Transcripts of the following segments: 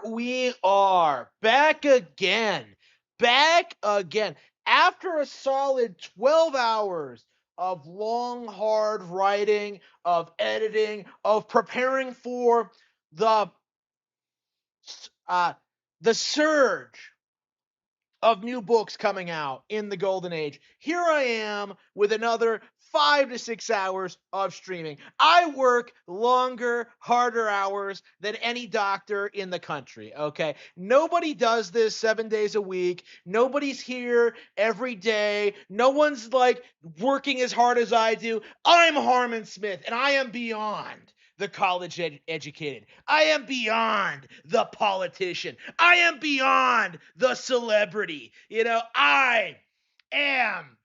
we are back again. Back again. After a solid 12 hours of long, hard writing, of editing, of preparing for the uh, the surge of new books coming out in the golden age. Here I am with another 5 to 6 hours of streaming. I work longer, harder hours than any doctor in the country, okay? Nobody does this 7 days a week. Nobody's here every day. No one's like working as hard as I do. I'm Harman Smith, and I am beyond the college educated. I am beyond the politician. I am beyond the celebrity. I am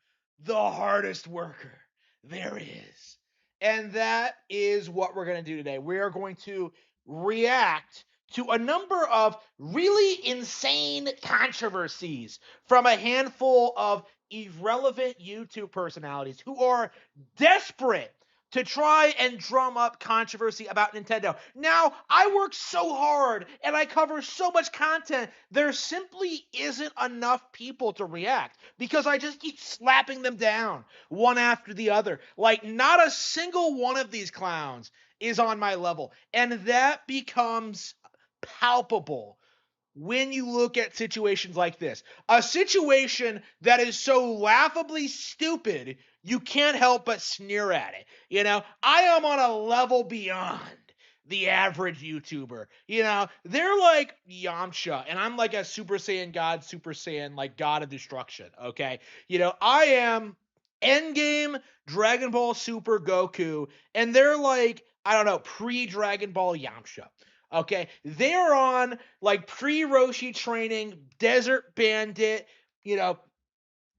the hardest worker there is. And that is what we're going to do today. We are going to react to a number of really insane controversies from a handful of irrelevant YouTube personalities who are desperate to try and drum up controversy about Nintendo. Now, I work so hard and I cover so much content, there simply isn't enough people to react because I just keep slapping them down one after the other. Like, not a single one of these clowns is on my level. And that becomes palpable when you look at situations like this. A situation that is so laughably stupid, you can't help but sneer at it. I am on a level beyond the average YouTuber. They're like Yamcha, and I'm like a Super Saiyan God, Super Saiyan, like God of Destruction, okay? I am Endgame Dragon Ball Super Goku, and they're like, I don't know, pre-Dragon Ball Yamcha. Okay, they're on like pre-Roshi training, Desert Bandit,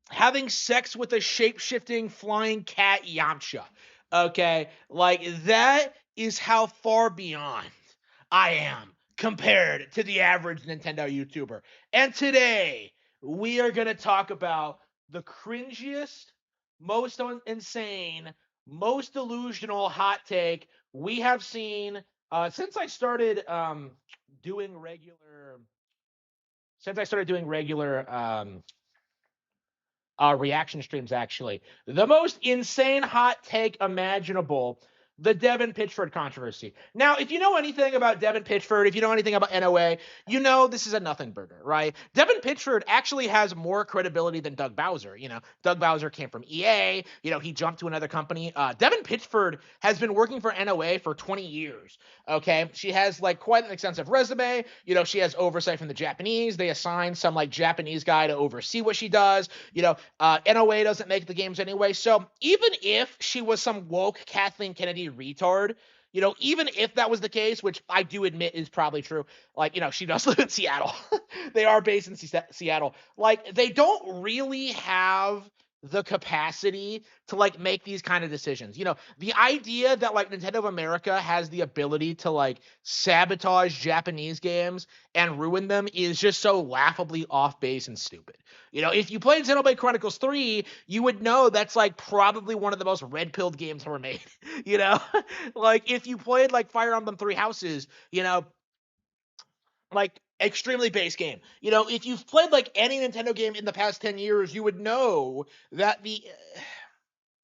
having sex with a shape-shifting flying cat Yamcha. Okay, like that is how far beyond I am compared to the average Nintendo YouTuber. And today we are going to talk about the cringiest, most insane, most delusional hot take we have seen since I started doing regular reaction streams. Actually, the most insane hot take imaginable: the Devin Pitchford controversy. Now, if you know anything about Devin Pitchford, if you know anything about NOA, you know this is a nothing burger, right? Devin Pitchford actually has more credibility than Doug Bowser. Doug Bowser came from EA. He jumped to another company. Devin Pitchford has been working for NOA for 20 years. Okay, she has like quite an extensive resume. She has oversight from the Japanese. They assign some like Japanese guy to oversee what she does. NOA doesn't make the games anyway. So even if she was some woke Kathleen Kennedy retard, even if that was the case, which I do admit is probably true, like, she does live in Seattle. They are based in Seattle. Like, they don't really have the capacity to like make these kind of decisions. The idea that like Nintendo of America has the ability to like sabotage Japanese games and ruin them is just so laughably off base and stupid. If you played Xenoblade Chronicles 3, you would know that's like probably one of the most red-pilled games ever made. Like if you played like Fire Emblem Three Houses, like extremely base game. If you've played like any Nintendo game in the past 10 years, you would know that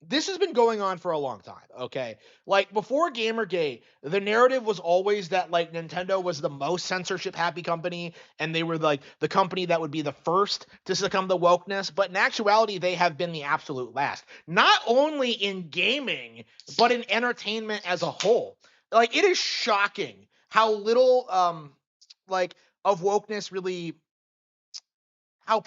this has been going on for a long time, okay? Like before Gamergate, the narrative was always that like Nintendo was the most censorship happy company and they were like the company that would be the first to succumb to wokeness, but in actuality they have been the absolute last. Not only in gaming, but in entertainment as a whole. Like it is shocking how little like of wokeness really how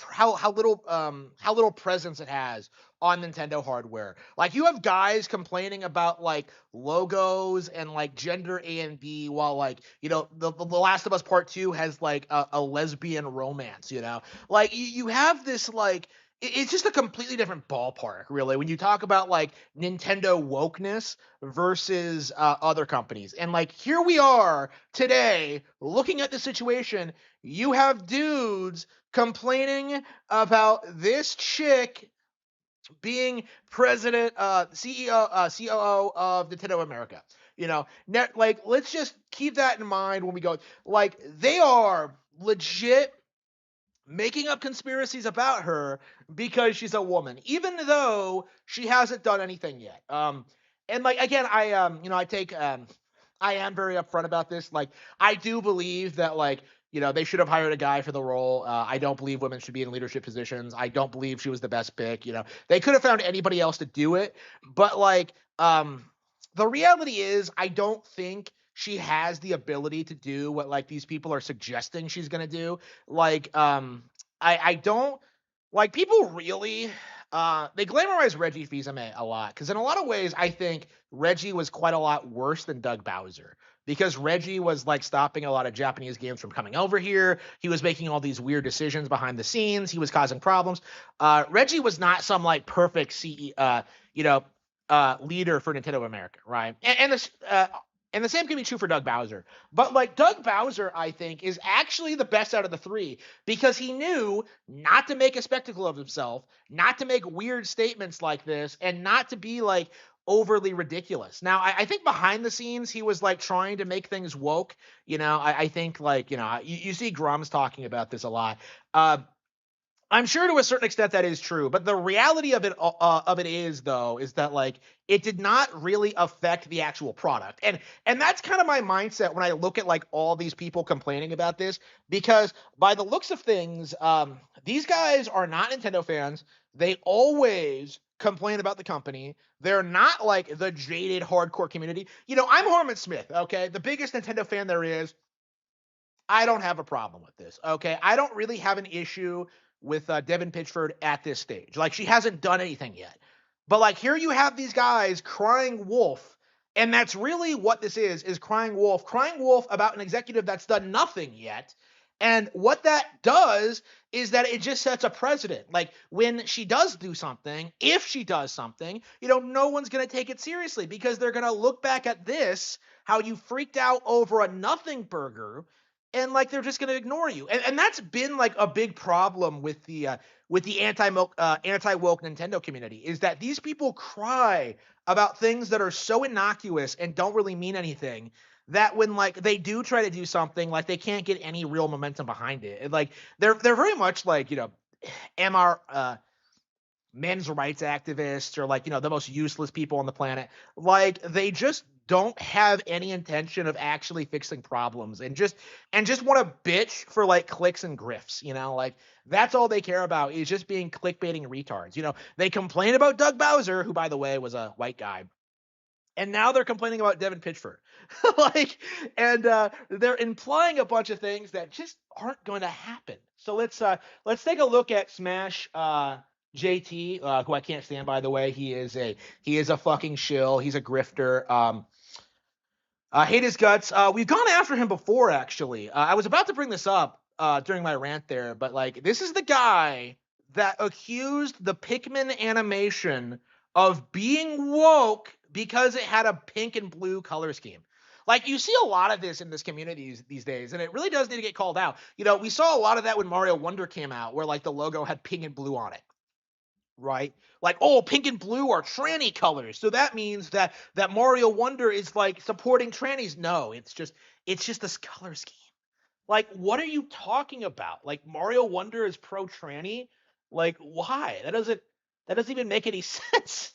little presence it has on Nintendo hardware. Like you have guys complaining about like logos and like gender A and B, while like the Last of Us Part 2 has like a lesbian romance. Like you have this like it's just a completely different ballpark, really, when you talk about like Nintendo wokeness versus other companies. And like here we are today looking at the situation. You have dudes complaining about this chick being president, CEO, COO of Nintendo America. Like, let's just keep that in mind when we go. Like, they are legit making up conspiracies about her because she's a woman, even though she hasn't done anything yet. And like, again, I am very upfront about this. Like, I do believe that, like, they should have hired a guy for the role. I don't believe women should be in leadership positions. I don't believe she was the best pick. They could have found anybody else to do it, but like, the reality is, I don't think she has the ability to do what like these people are suggesting she's gonna do. Like, I don't like, people really they glamorize Reggie Fils-Aimé a lot, because in a lot of ways I think Reggie was quite a lot worse than Doug Bowser, because Reggie was like stopping a lot of Japanese games from coming over here. He was making all these weird decisions behind the scenes. He was causing problems. Reggie was not some like perfect leader for Nintendo America, right? And the same can be true for Doug Bowser. But like, Doug Bowser, I think, is actually the best out of the three, because he knew not to make a spectacle of himself, not to make weird statements like this, and not to be like overly ridiculous. Now, I think behind the scenes, he was like trying to make things woke. I think, like, you see Grum's talking about this a lot. I'm sure to a certain extent that is true, but the reality of it is, though, is that like, it did not really affect the actual product. And that's kind of my mindset when I look at like all these people complaining about this, because by the looks of things, these guys are not Nintendo fans. They always complain about the company. They're not like the jaded hardcore community. I'm Harman Smith, okay? The biggest Nintendo fan there is. I don't have a problem with this. Okay, I don't really have an issue with Devin Pitchford at this stage. Like, she hasn't done anything yet, but like, here you have these guys crying wolf, and that's really what this is crying wolf about an executive that's done nothing yet. And what that does is that it just sets a precedent. Like, when she does do something, if she does something, no one's going to take it seriously, because they're going to look back at this, how you freaked out over a nothing burger, and like, they're just going to ignore you. And that's been like a big problem with the anti-woke Nintendo community, is that these people cry about things that are so innocuous and don't really mean anything, that when like they do try to do something, like, they can't get any real momentum behind it. And like, they're very much like, MR men's rights activists, or like, the most useless people on the planet. Like, they just don't have any intention of actually fixing problems, and just want to bitch for like clicks and grifts. Like, that's all they care about, is just being clickbaiting retards. They complain about Doug Bowser, who, by the way, was a white guy, and now they're complaining about Devin Pitchford. Like, and they're implying a bunch of things that just aren't going to happen. So let's take a look at Smash JT, who I can't stand, by the way. He is a fucking shill. He's a grifter. I hate his guts. We've gone after him before, actually. I was about to bring this up during my rant there, but like, this is the guy that accused the Pikmin animation of being woke because it had a pink and blue color scheme. Like, you see a lot of this in this community these days, and it really does need to get called out. We saw a lot of that when Mario Wonder came out, where like the logo had pink and blue on it, right? Like, oh, pink and blue are tranny colors, so that means that Mario Wonder is like supporting trannies. No, it's just this color scheme. Like, what are you talking about? Like, Mario Wonder is pro tranny? Like, why? That doesn't even make any sense.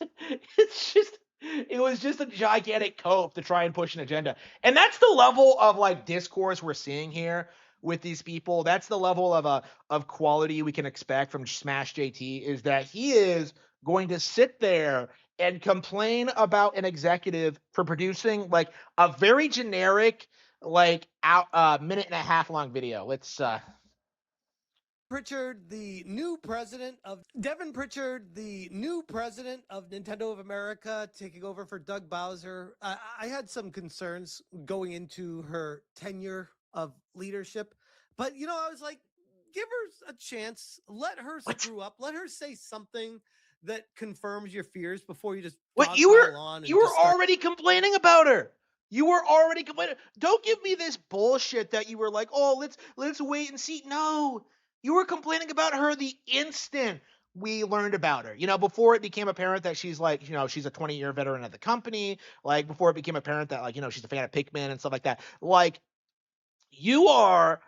It was just a gigantic cope to try and push an agenda. And that's the level of like discourse we're seeing here with these people. That's the level of quality we can expect from Smash JT, is that he is going to sit there and complain about an executive for producing like a very generic, like, out minute and a half long video. Let's Pritchard, the new president of Devin Pritchard, the new president of Nintendo of America, taking over for Doug Bowser. I had some concerns going into her tenure of leadership, but I was like, give her a chance, let her what screw up, let her say something that confirms your fears before you just what you were dogpile on you and were just start. already complaining about her. You were already complaining. Don't give me this bullshit that you were like, oh, let's wait and see. No, you were complaining about her the instant we learned about her. Before it became apparent that she's like, she's a 20-year veteran of the company, like before it became apparent that like, she's a fan of Pikmin and stuff like that. Like you are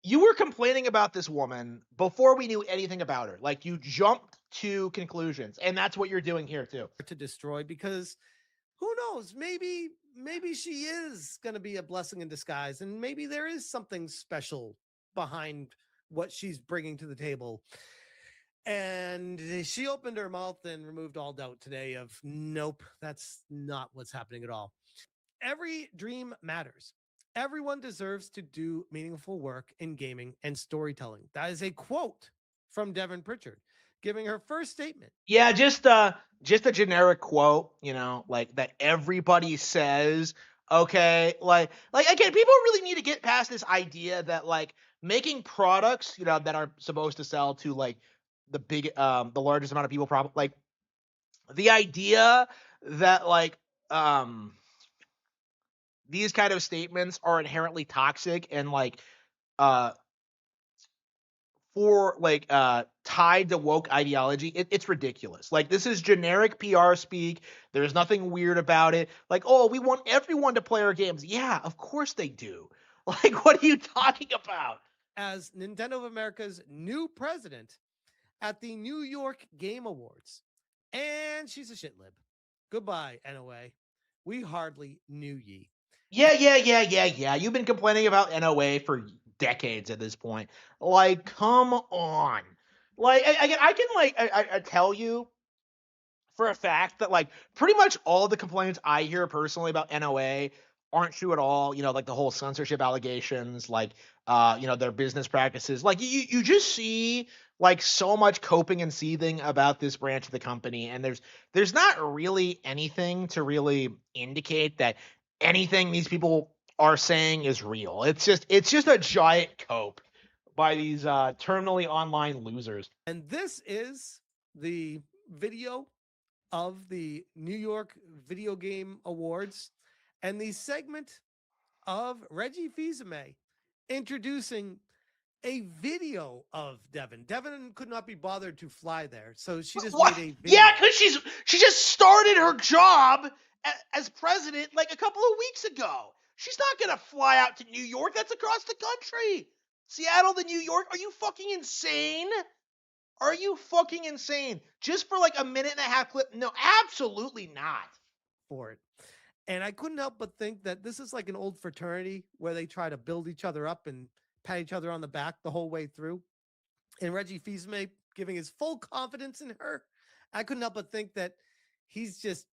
you were complaining about this woman before we knew anything about her. Like you jumped to conclusions, and that's what you're doing here too. To destroy, because who knows, maybe she is going to be a blessing in disguise, and maybe there is something special behind what she's bringing to the table. And she opened her mouth and removed all doubt today of nope, that's not what's happening at all. Every dream matters. Everyone deserves to do meaningful work in gaming and storytelling. That is a quote from Devin Pritchard giving her first statement. Yeah, just a generic quote, like that everybody says. Okay, like again, people really need to get past this idea that like making products, that are supposed to sell to like the largest amount of people, probably like the idea that like these kind of statements are inherently toxic and like uh for like tied to woke ideology, it's ridiculous. Like this is generic PR speak. There's nothing weird about it. Like, oh, we want everyone to play our games. Yeah, of course they do. Like, what are you talking about? As Nintendo of America's new president at the New York Game Awards. And she's a shitlib. Goodbye, NOA. We hardly knew ye. Yeah. You've been complaining about NOA for decades at this point. Like, come on. Like, I can like I tell you for a fact that like pretty much all the complaints I hear personally about NOA aren't true at all. Like the whole censorship allegations, like their business practices. Like you just see like so much coping and seething about this branch of the company, and there's not really anything to really indicate that anything these people are saying is real. It's just a giant cope by these terminally online losers. And this is the video of the New York Video Game Awards and the segment of Reggie Fils-Aimé introducing a video of Devin. Devin could not be bothered to fly there, so she just What? made a video. Yeah, because she just started her job as president like a couple of weeks ago. She's not gonna fly out to New York. That's across the country. Seattle to New York. Are you fucking insane? Are you fucking insane? Just for like a minute and a half clip? No, absolutely not. For it. And I couldn't help but think that this is like an old fraternity where they try to build each other up and pat each other on the back the whole way through. And Reggie Fils-Aimé giving his full confidence in her. I couldn't help but think that he's just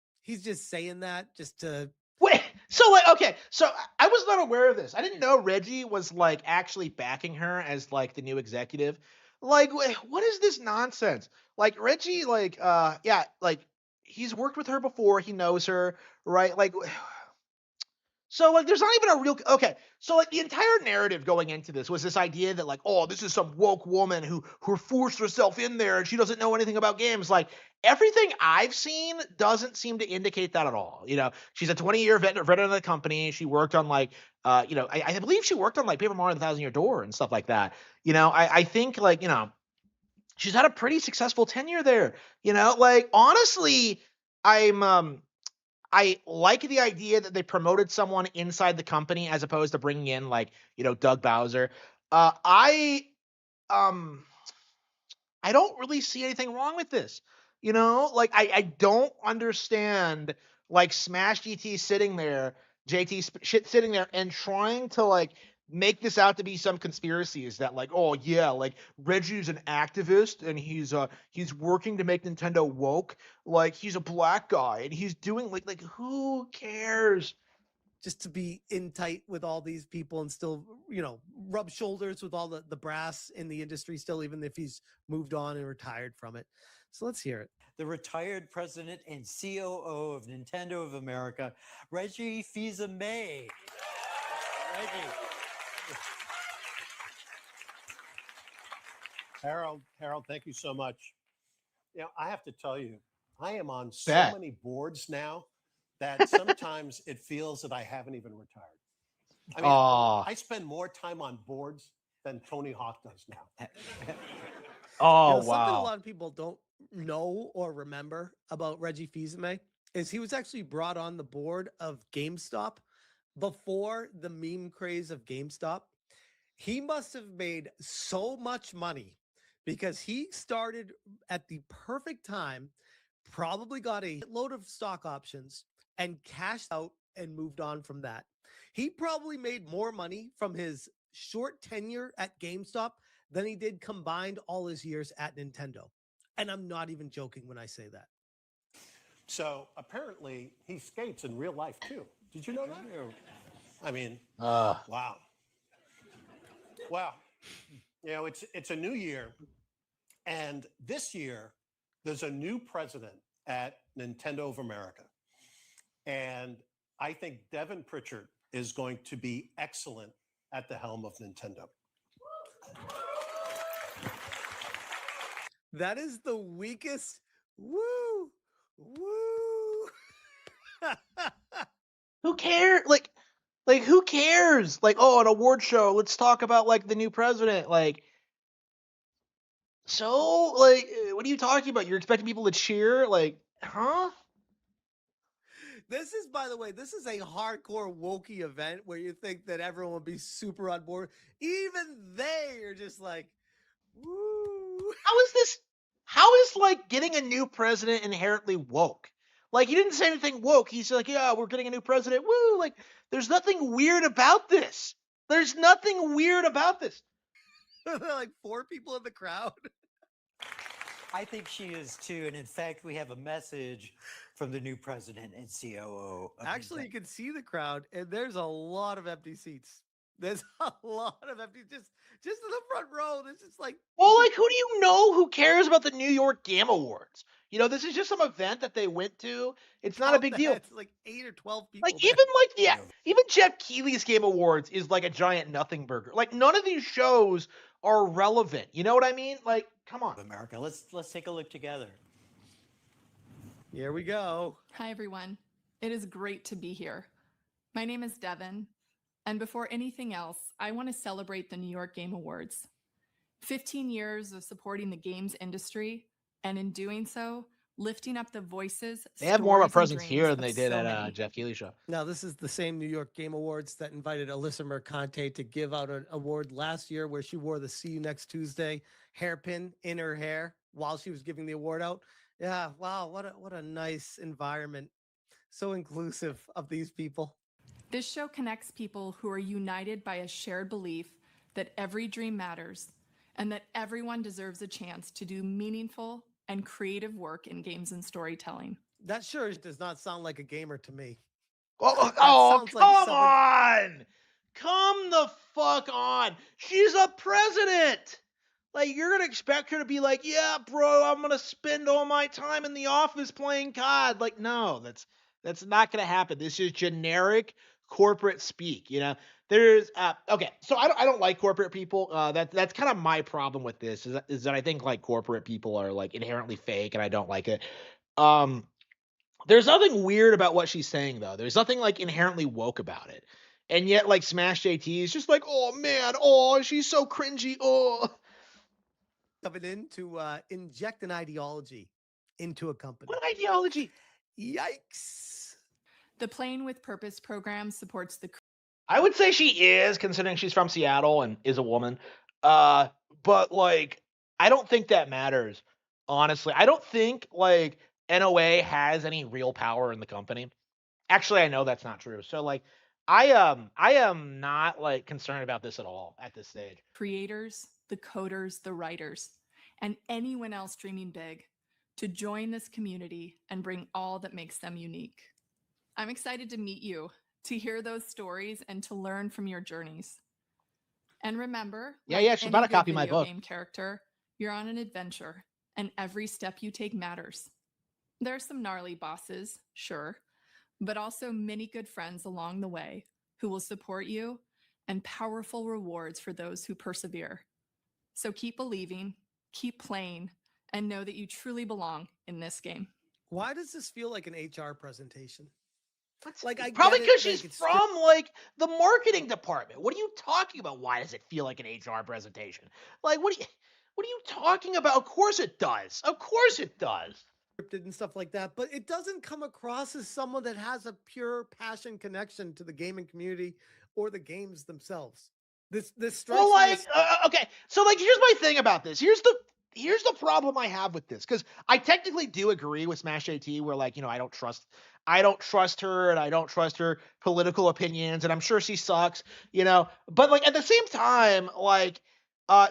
saying that just to Wait, so like okay, so I was not aware of this. I didn't know Reggie was like actually backing her as like the new executive. Like what is this nonsense? Like Reggie like yeah, like he's worked with her before, he knows her, right? Like so like there's not even a real okay. So like the entire narrative going into this was this idea that like oh this is some woke woman who forced herself in there and she doesn't know anything about games. Like everything I've seen doesn't seem to indicate that at all. She's a 20-year veteran of the company. She worked on like I believe she worked on like Paper Mario and the Thousand Year Door and stuff like that. I think like she's had a pretty successful tenure there. Like honestly, I like the idea that they promoted someone inside the company as opposed to bringing in like, Doug Bowser. Um I don't really see anything wrong with this. Like I don't understand like Smash GT sitting there, shit sitting there and trying to like make this out to be some conspiracies that like, oh yeah, like Reggie's an activist and he's working to make Nintendo woke. Like he's a black guy and he's doing like who cares? just to be in tight with all these people and still, rub shoulders with all the brass in the industry still, even if he's moved on and retired from it. So let's hear it. The retired president and COO of Nintendo of America, Reggie Fils-Aimé. Reggie. Harold, thank you so much. I have to tell you, I am on so Bet. many boards now that sometimes it feels that I haven't even retired. I mean, I spend more time on boards than Tony Hawk does now. Oh, Something a wow. lot of people don't know or remember about Reggie Fils-Aimé is he was actually brought on the board of GameStop before the meme craze of GameStop. He must have made so much money because he started at the perfect time, probably got a load of stock options and cashed out and moved on from that. He probably made more money from his short tenure at GameStop than he did combined all his years at Nintendo. And I'm not even joking when I say that. So apparently he skates in real life too. Did you know that? I mean, Uh, wow. Well, it's a new year, and this year there's a new president at Nintendo of America, and I think Devin Pritchard is going to be excellent at the helm of Nintendo. That is the weakest. Woo! Woo! who cares? Like who cares? Like, oh, an award show. Let's talk about like the new president. Like, so like, what are you talking about? You're expecting people to cheer? Like, huh? This is, by the way, this is a hardcore wokey event where you think that everyone will be super on board. Even they are just like, woo. How is this? How is like getting a new president inherently woke? Like, he didn't say anything woke. He's like, yeah, we're getting a new president. Woo! Like, there's nothing weird about this. There's nothing weird about this. Like 4 people in the crowd. I think she is too. And in fact, we have a message from the new president and COO. Actually, you can see the crowd, and there's a lot of empty seats. There's a lot of empty, just in the front row. There's just like, Well, like, who do you know who cares about the New York Game Awards? You know, this is just some event that they went to. It's not a big deal. It's like 8 or 12 people. Like, even Jeff Keighley's Game Awards is like a giant nothing burger. Like, none of these shows are relevant. You know what I mean? Like, come on. America. Let's take a look together. Here we go. Hi, everyone. It is great to be here. My name is Devin, and before anything else, I want to celebrate the New York Game Awards. 15 years of supporting the games industry, and in doing so, lifting up the voices. They have more of a stories, and presence dreams here than of they did so at many. Jeff Keighley show. Now, this is the same New York Game Awards that invited Alyssa Mercante to give out an award last year where she wore the See You Next Tuesday hairpin in her hair while she was giving the award out. Yeah, wow, what a nice environment. So inclusive of these people. This show connects people who are united by a shared belief that every dream matters and that everyone deserves a chance to do meaningful and creative work in games and storytelling. That sure does not sound like a gamer to me. Oh, sounds like come someone- on! Come the fuck on! She's a president! Like, you're gonna expect her to be like, yeah, bro, I'm gonna spend all my time in the office playing COD. Like, no, that's not gonna happen. This is generic corporate speak, you know? There's okay, so I don't like corporate people. That's kind of my problem with this, is that I think like corporate people are like inherently fake, and I don't like it. There's nothing weird about what she's saying, though. There's nothing like inherently woke about it. And yet, like, Smash JT is just like, oh man, oh, she's so cringy, oh. Coming in to inject an ideology into a company. What ideology? Yikes. The Playing with Purpose program supports the I would say she is, considering she's from Seattle and is a woman. But like, I don't think that matters. Honestly, I don't think like NOA has any real power in the company. Actually, I know that's not true. So like, I am not like concerned about this at all at this stage. creators, the coders, the writers, and anyone else dreaming big to join this community and bring all that makes them unique. I'm excited to meet you, to hear those stories, and to learn from your journeys. And remember, Yeah, she's about to good copy my video book. game character, you're on an adventure, and every step you take matters. There are some gnarly bosses, sure, but also many good friends along the way who will support you, and powerful rewards for those who persevere. So keep believing, keep playing, and know that you truly belong in this game. Why does this feel like an HR presentation? Like, I Probably get it, because like, she's it's from like the marketing department. What are you talking about? Why does it feel like an HR presentation? Like, what What are you talking about? Of course it does. Of course it does. And stuff like that, but it doesn't come across as someone that has a pure passion connection to the gaming community or the games themselves. This strikes Well, me like, as okay, so like, here's my thing about this. Here's the problem I have with this, because I technically do agree with Smash JT, where like, I don't trust her, and I don't trust her political opinions, and I'm sure she sucks, But like at the same time, like,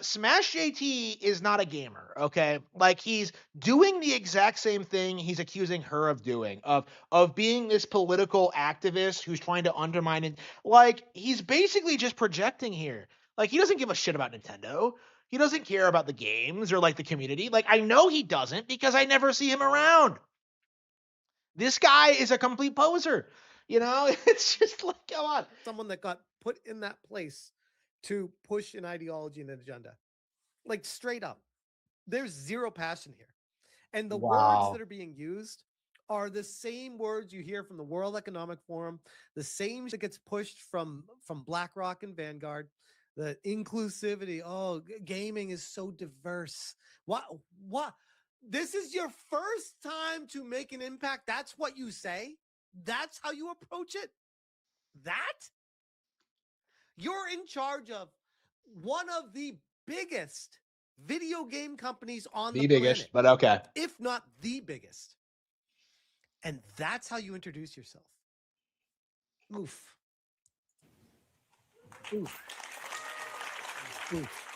Smash JT is not a gamer, okay? Like, he's doing the exact same thing he's accusing her of doing, of being this political activist who's trying to undermine it. Like, he's basically just projecting here. Like, he doesn't give a shit about Nintendo. He doesn't care about the games or like the community. Like, I know he doesn't because I never see him around. This guy is a complete poser. It's just like, come on. someone that got put in that place to push an ideology and an agenda. Like, straight up. There's zero passion here. And the words that are being used are the same words you hear from the World Economic Forum, the same that gets pushed from BlackRock and Vanguard. The inclusivity, gaming is so diverse. What? This is your first time to make an impact. That's what you say. That's how you approach it. That you're in charge of one of the biggest video game companies on the planet, but okay. if not the biggest. And that's how you introduce yourself. Oof. Oof. Oof.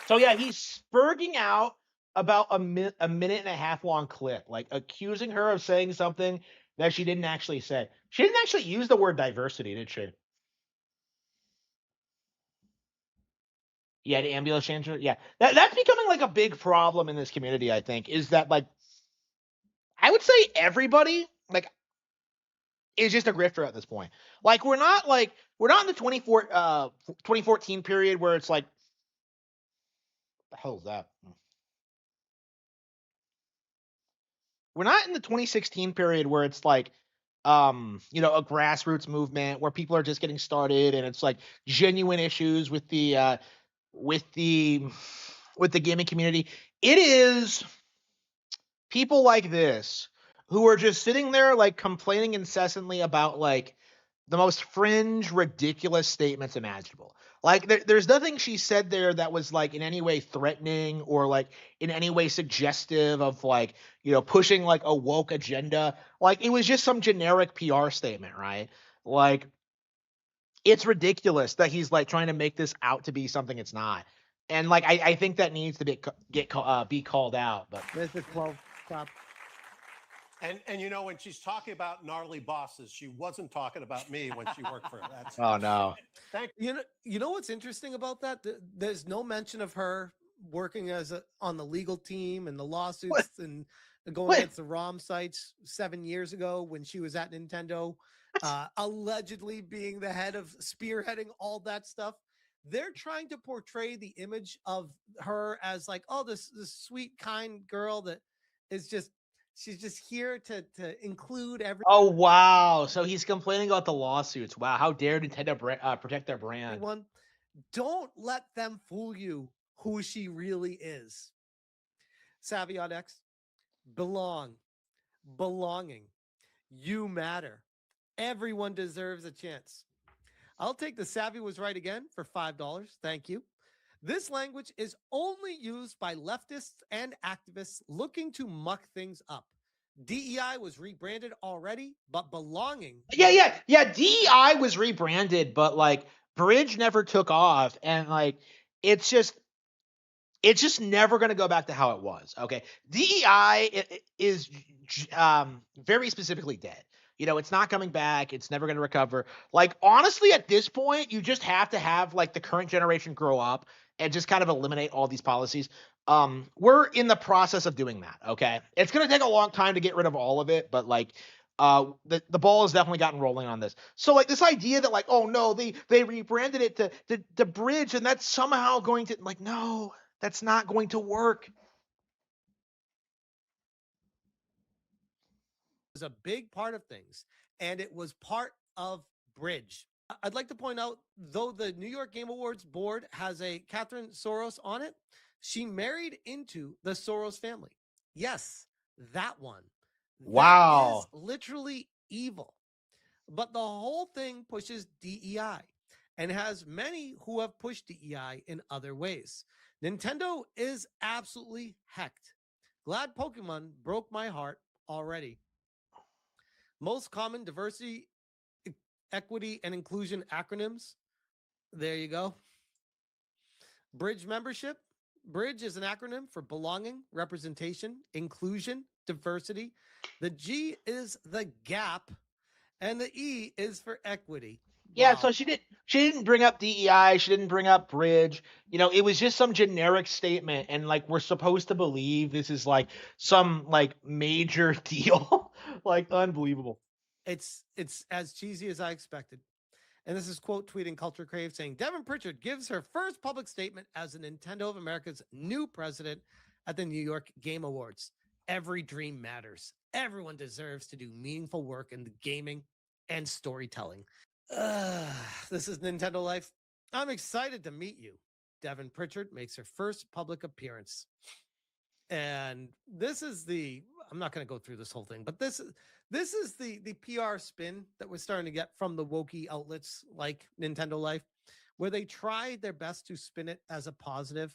So yeah, he's spurging out about a minute and a half long clip, like accusing her of saying something that she didn't actually say. She didn't actually use the word diversity, did she? Yeah, the ambulance changer. Yeah, that's becoming like a big problem in this community. I think is that, like, I would say everybody like is just a grifter at this point. Like, we're not in the 2014 period where it's like, the hell is that? We're not in the 2016 period where it's like, a grassroots movement where people are just getting started, and it's like genuine issues with the with the with the gaming community. It is people like this who are just sitting there like complaining incessantly about like the most fringe, ridiculous statements imaginable. Like, there's nothing she said there that was like in any way threatening or like in any way suggestive of like, pushing like a woke agenda. Like, it was just some generic PR statement, right? Like, it's ridiculous that he's like trying to make this out to be something it's not. And like, I think that needs to be called out. But There's the 12 stop. And when she's talking about gnarly bosses, she wasn't talking about me when she worked for her. That's oh no. You know what's interesting about that? There's no mention of her working on the legal team and the lawsuits and going against the ROM sites 7 years ago when she was at Nintendo, allegedly being the head of spearheading all that stuff. They're trying to portray the image of her as like, this sweet, kind girl that is she's just here to include everyone. Oh wow! So he's complaining about the lawsuits. Wow, how dare Nintendo protect their brand? Don't let them fool you who she really is. Savion X, belonging. You matter. Everyone deserves a chance. I'll take the Savvy was right again for $5. Thank you. This language is only used by leftists and activists looking to muck things up. DEI was rebranded already, but belonging. Yeah. DEI was rebranded, but like Bridge never took off, and like it's just never going to go back to how it was. Okay, DEI is very specifically dead. It's not coming back. It's never going to recover. Like, honestly, at this point, you just have to have like the current generation grow up and just kind of eliminate all these policies. We're in the process of doing that. Okay, it's going to take a long time to get rid of all of it, but like, the ball has definitely gotten rolling on this. So like this idea that like, oh no, they rebranded it to Bridge, and that's somehow going to, like, no, that's not going to work. Was a big part of things, and it was part of Bridge. I'd like to point out, though the New York Game Awards board has a Catherine Soros on it, She married into the Soros family. Yes, that one. Wow. That is literally evil. But the whole thing pushes DEI and has many who have pushed DEI in other ways. Nintendo is absolutely hecked. Glad Pokemon broke my heart already. Most common diversity, equity, and inclusion acronyms. There you go. Bridge membership. Bridge is an acronym for belonging, representation, inclusion, diversity. The G is the gap, and the E is for equity. Yeah, Wow. so she didn't bring up DEI, she didn't bring up bridge. It was just some generic statement, and like we're supposed to believe this is like some like major deal. Like unbelievable. It's as cheesy as I expected. And this is quote tweeting Culture Crave saying Devin Pritchard gives her first public statement as the Nintendo of America's new president at the New York Game Awards. Every dream matters. Everyone deserves to do meaningful work in the gaming and storytelling. This is Nintendo Life. I'm excited to meet you. Devin Pritchard makes her first public appearance. And this is I'm not going to go through this whole thing, but this is the PR spin that we're starting to get from the wokey outlets like Nintendo Life, where they try their best to spin it as a positive.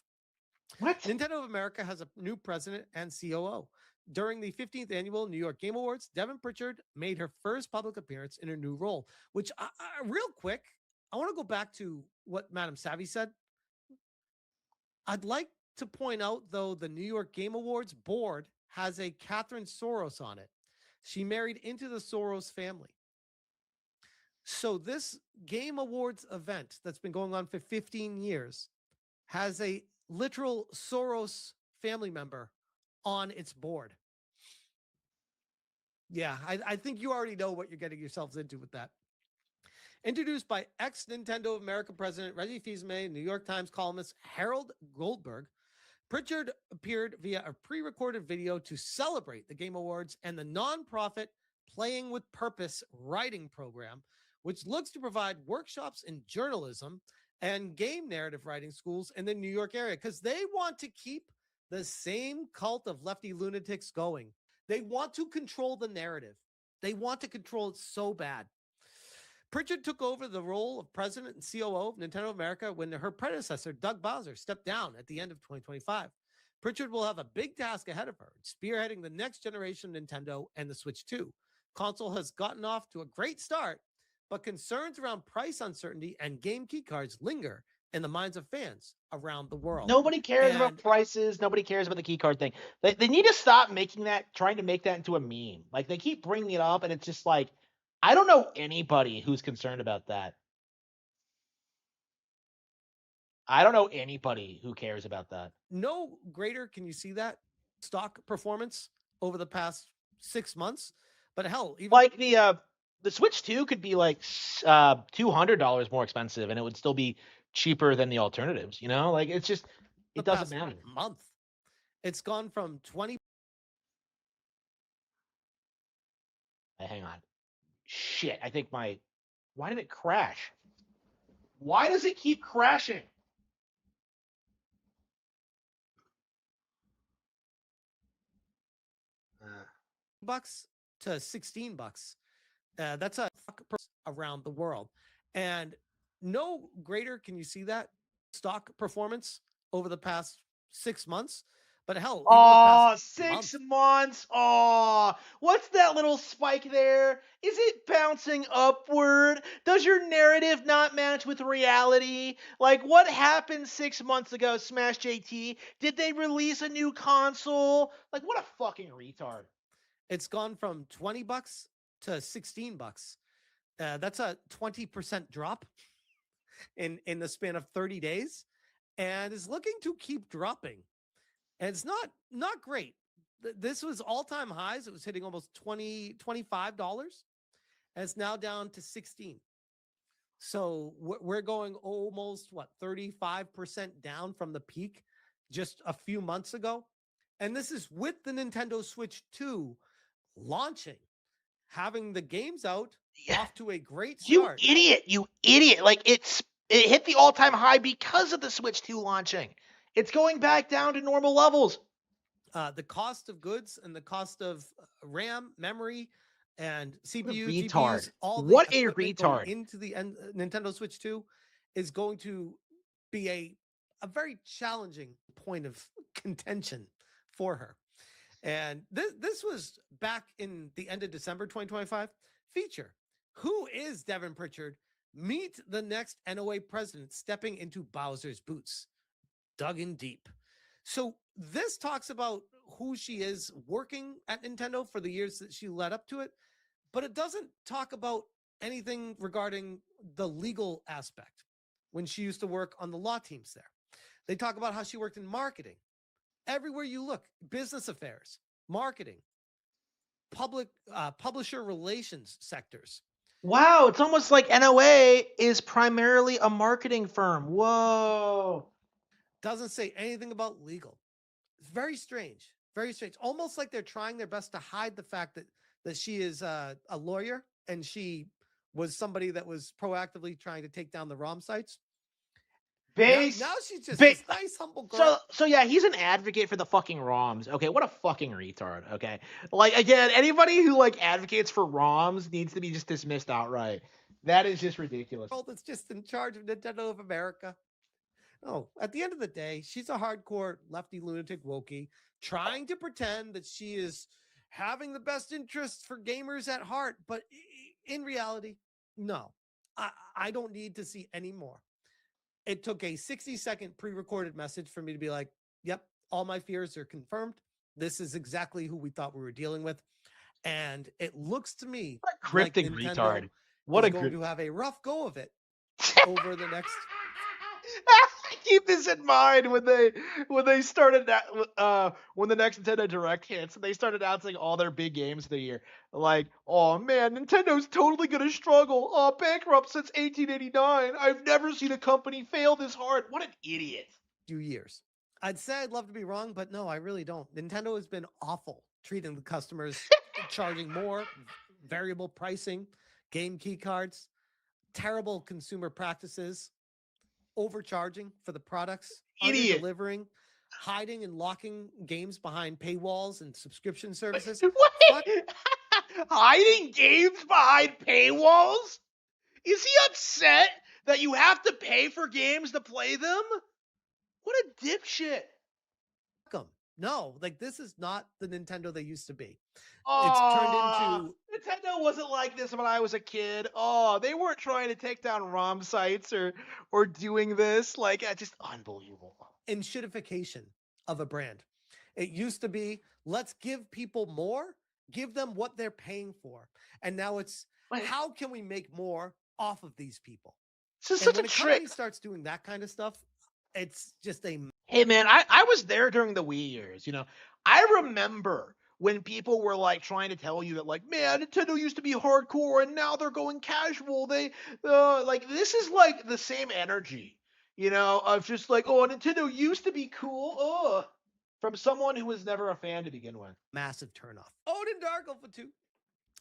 What? Nintendo of America has a new president and COO. During the 15th annual New York Game Awards, Devin Pritchard made her first public appearance in her new role, which real quick, I want to go back to what Madam Savvy said. I'd like to point out, though, the New York Game Awards board has a Catherine Soros on it. She married into the Soros family. So this Game Awards event that's been going on for 15 years has a literal Soros family member on its board. Yeah, I think you already know what you're getting yourselves into with that. Introduced by ex-Nintendo of America president Reggie Fils-Aimé, New York Times columnist Harold Goldberg, Pritchard appeared via a pre-recorded video to celebrate the Game Awards and the nonprofit Playing with Purpose writing program, which looks to provide workshops in journalism and game narrative writing schools in the New York area because they want to keep the same cult of lefty lunatics going. They want to control the narrative. They want to control it so bad. Pritchard took over the role of president and COO of Nintendo America when her predecessor, Doug Bowser, stepped down at the end of 2025. Pritchard will have a big task ahead of her, spearheading the next generation of Nintendo and the Switch 2. Console has gotten off to a great start, but concerns around price uncertainty and game key cards linger in the minds of fans around the world. Nobody cares about prices. Nobody cares about the key card thing. They need to stop trying to make that into a meme. Like they keep bringing it up, and it's just like, I don't know anybody who's concerned about that. I don't know anybody who cares about that. No greater can you see that stock performance over the past 6 months. But hell, even like the Switch 2 could be like $200 more expensive, and it would still be cheaper than the alternatives. Like it's just it doesn't matter. Month, it's gone from 20. Hang on. Shit, I think why did it crash? Why does it keep crashing? Bucks to $16. That's a around the world. And no greater can you see that stock performance over the past 6 months. But hell, even the past 6 months. Oh, what's that little spike there? Is it bouncing upward? Does your narrative not match with reality? Like, what happened 6 months ago, Smash JT? Did they release a new console? Like, what a fucking retard. It's gone from $20 to $16. That's a 20% drop in the span of 30 days, and is looking to keep dropping. And it's not great. This was all-time highs. It was hitting almost $25, and it's now down to 16. So we're going almost 35% down from the peak just a few months ago. And this is with the Nintendo Switch 2 launching, having the games out, off to a great start. You idiot. Like it hit the all-time high because of the Switch 2 launching. It's going back down to normal levels. The cost of goods and the cost of RAM, memory, and CPU, retard. GPUs, all What the a equipment going retard. into the Nintendo Switch 2 is going to be a very challenging point of contention for her. And this was back in the end of December 2025 feature. Who is Devin Pritchard? Meet the next NOA president stepping into Bowser's boots. Dug in deep. So this talks about who she is working at Nintendo for the years that she led up to it, but it doesn't talk about anything regarding the legal aspect when she used to work on the law teams there. They talk about how she worked in marketing. Everywhere you look, business affairs, marketing, public publisher relations sectors. Wow, it's almost like NOA is primarily a marketing firm. Whoa. Doesn't say anything about legal. It's very strange. Very strange. Almost like they're trying their best to hide the fact that she is a lawyer and she was somebody that was proactively trying to take down the ROM sites. Now she's just this nice, humble girl. So yeah, he's an advocate for the fucking ROMs. Okay, what a fucking retard. Okay, like again, anybody who like advocates for ROMs needs to be just dismissed outright. That is just ridiculous. That's just in charge of Nintendo of America. Oh, at the end of the day, she's a hardcore lefty lunatic wokey trying to pretend that she is having the best interests for gamers at heart. But in reality, no, I don't need to see any more. It took a 60-second pre-recorded message for me to be like, yep, all my fears are confirmed. This is exactly who we thought we were dealing with. And it looks to me what a cryptic like Nintendo retard. What is a going to have a rough go of it over the next. Keep this in mind when they started that when the next Nintendo Direct hits and they started announcing all their big games of the year. Like, oh man, Nintendo's totally gonna struggle. Oh, bankrupt since 1889. I've never seen a company fail this hard. What an idiot. Few years. I'd say I'd love to be wrong, but no, I really don't. Nintendo has been awful treating the customers, charging more, variable pricing, game key cards, terrible consumer practices, overcharging for the products, Idiot. delivering, hiding and locking games behind paywalls and subscription services. Hiding games behind paywalls? Is he upset that you have to pay for games to play them? What a dipshit. No, like this is not the Nintendo they used to be. It's turned into Nintendo wasn't like this when I was a kid. Oh, they weren't trying to take down ROM sites or doing this. Like, just unbelievable. And shitification of a brand. It used to be, let's give people more, give them what they're paying for. And now it's, how can we make more off of these people? This is such a trick. When a company starts doing that kind of stuff, it's just a... Hey, man, I was there during the Wii years, you know. I remember when people were like trying to tell you that like, man, Nintendo used to be hardcore and now they're going casual. They like, this is like the same energy, you know, of just like, oh, Nintendo used to be cool. From someone who was never a fan to begin with. Massive turnoff. Odin Darkle for 2.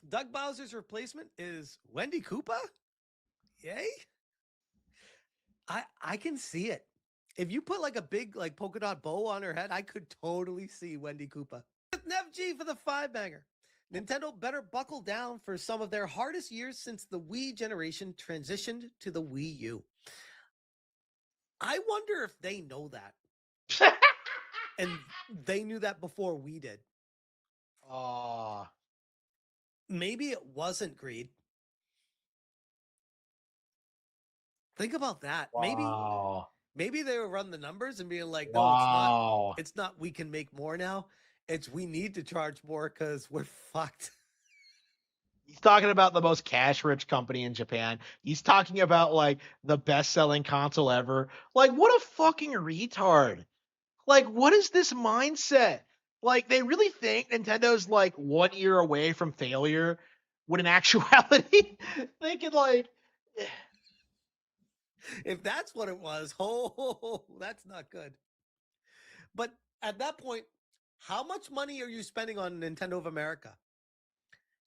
Doug Bowser's replacement is Wendy Koopa? Yay? I can see it. If you put like a big like polka dot bow on her head, I could totally see Wendy Koopa. Nev G for the 5-banger. Nintendo better buckle down for some of their hardest years since the Wii generation transitioned to the Wii U. I wonder if they know that. And they knew that before we did. Maybe it wasn't greed. Think about that. Maybe they would run the numbers and be like, no, it's not we can make more now. It's we need to charge more because we're fucked. He's talking about the most cash-rich company in Japan. He's talking about like the best-selling console ever. Like, what a fucking retard. Like, what is this mindset? Like, they really think Nintendo's like 1 year away from failure when in actuality they could like... If that's what it was, that's not good. But at that point, how much money are you spending on Nintendo of America?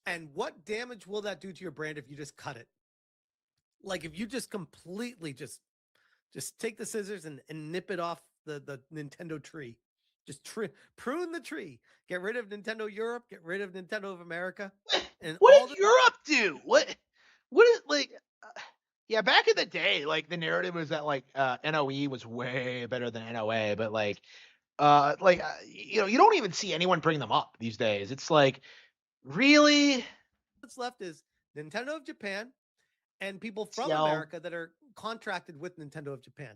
And what damage will that do to your brand if you just cut it? Like if you just completely just take the scissors and nip it off the Nintendo tree. Just prune the tree. Get rid of Nintendo Europe. Get rid of Nintendo of America. And What all did Europe do? What is like? Yeah, back in the day, like the narrative was that like NOE was way better than NOA, but you don't even see anyone bring them up these days. It's like, really? that's left is Nintendo of Japan and people from TL. America that are contracted with Nintendo of Japan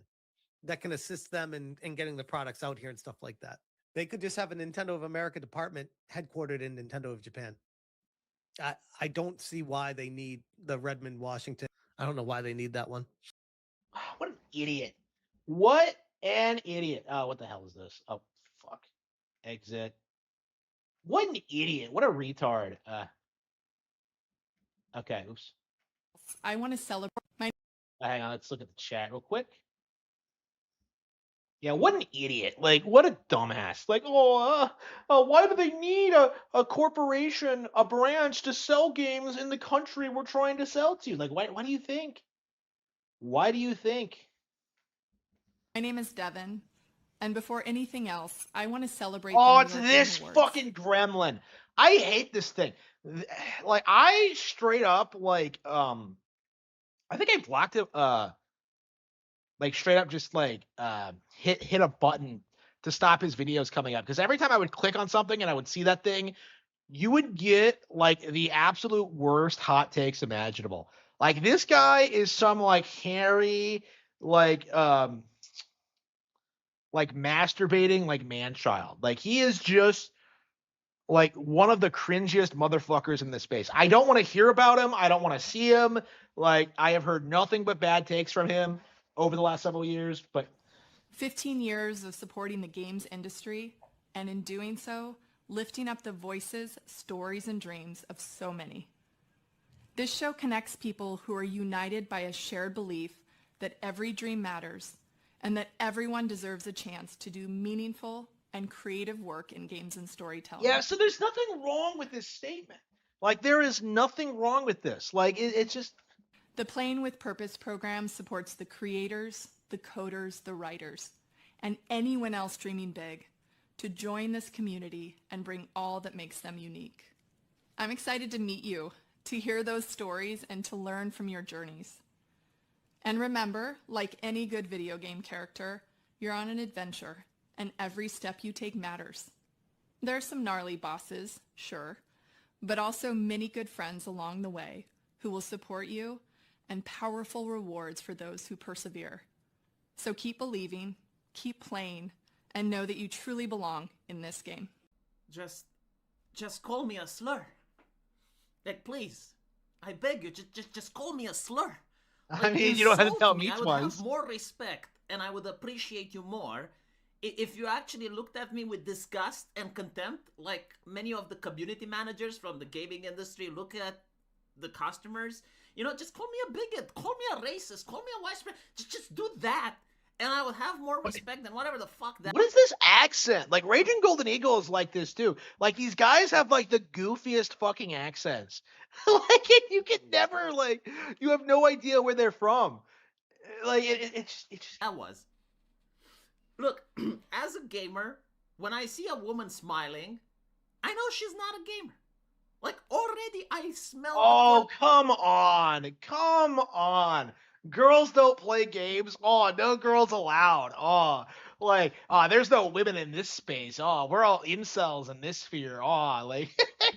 that can assist them in getting the products out here and stuff like that. They could just have a Nintendo of America department headquartered in Nintendo of Japan. I don't see why they need the Redmond, Washington. I don't know why they need that one. What an idiot. What an idiot. Oh, what the hell is this? Oh, fuck. Exit. What an idiot. What a retard. Okay, oops. I want to celebrate my Hang on, let's look at the chat real quick. Yeah, what an idiot. Like, what a dumbass. Like, why do they need a corporation, a branch to sell games in the country we're trying to sell to? Like, why do you think? Why do you think? My name is Devin, and before anything else, I want to celebrate Oh, the it's New York this Game Awards. fucking gremlin. I hate this thing. Like, I straight up, I think I blocked it, like straight up just hit a button to stop his videos coming up, because every time I would click on something and I would see that thing, you would get like the absolute worst hot takes imaginable. Like, this guy is some like hairy like masturbating like man child. Like, he is just like one of the cringiest motherfuckers in this space. I don't want to hear about him. I don't want to see him. Like, I have heard nothing but bad takes from him over the last several years, but 15 years of supporting the games industry, and in doing so, lifting up the voices, stories, and dreams of so many. This show connects people who are united by a shared belief that every dream matters and that everyone deserves a chance to do meaningful and creative work in games and storytelling. yeah, so there's nothing wrong with this statement. Like, there is nothing wrong with this. Like, it's just... The Playing with Purpose program supports the creators, the coders, the writers, and anyone else dreaming big to join this community and bring all that makes them unique. I'm excited to meet you, to hear those stories, and to learn from your journeys. And remember, like any good video game character, you're on an adventure, and every step you take matters. There are some gnarly bosses, sure, but also many good friends along the way who will support you, and powerful rewards for those who persevere. So keep believing, keep playing, and know that you truly belong in this game. Just call me a slur. Like, please, I beg you, just call me a slur. I mean, you don't have to tell me I would twice. have more respect, and I would appreciate you more if you actually looked at me with disgust and contempt, like many of the community managers from the gaming industry look at the customers. Just call me a bigot, call me a racist, call me a white supremacist. Just do that, and I would have more respect than whatever the fuck that. What is this accent? Like, Raging Golden Eagle is like this too. Like, these guys have like the goofiest fucking accents. Like, you can never, like, you have no idea where they're from. Like, it's just... That was. Look, as a gamer, when I see a woman smiling, I know she's not a gamer. Like, already I smell... Oh, come on. Come on. Girls don't play games. Oh, no girls allowed. Oh, there's no women in this space. Oh, we're all incels in this sphere. Oh, like,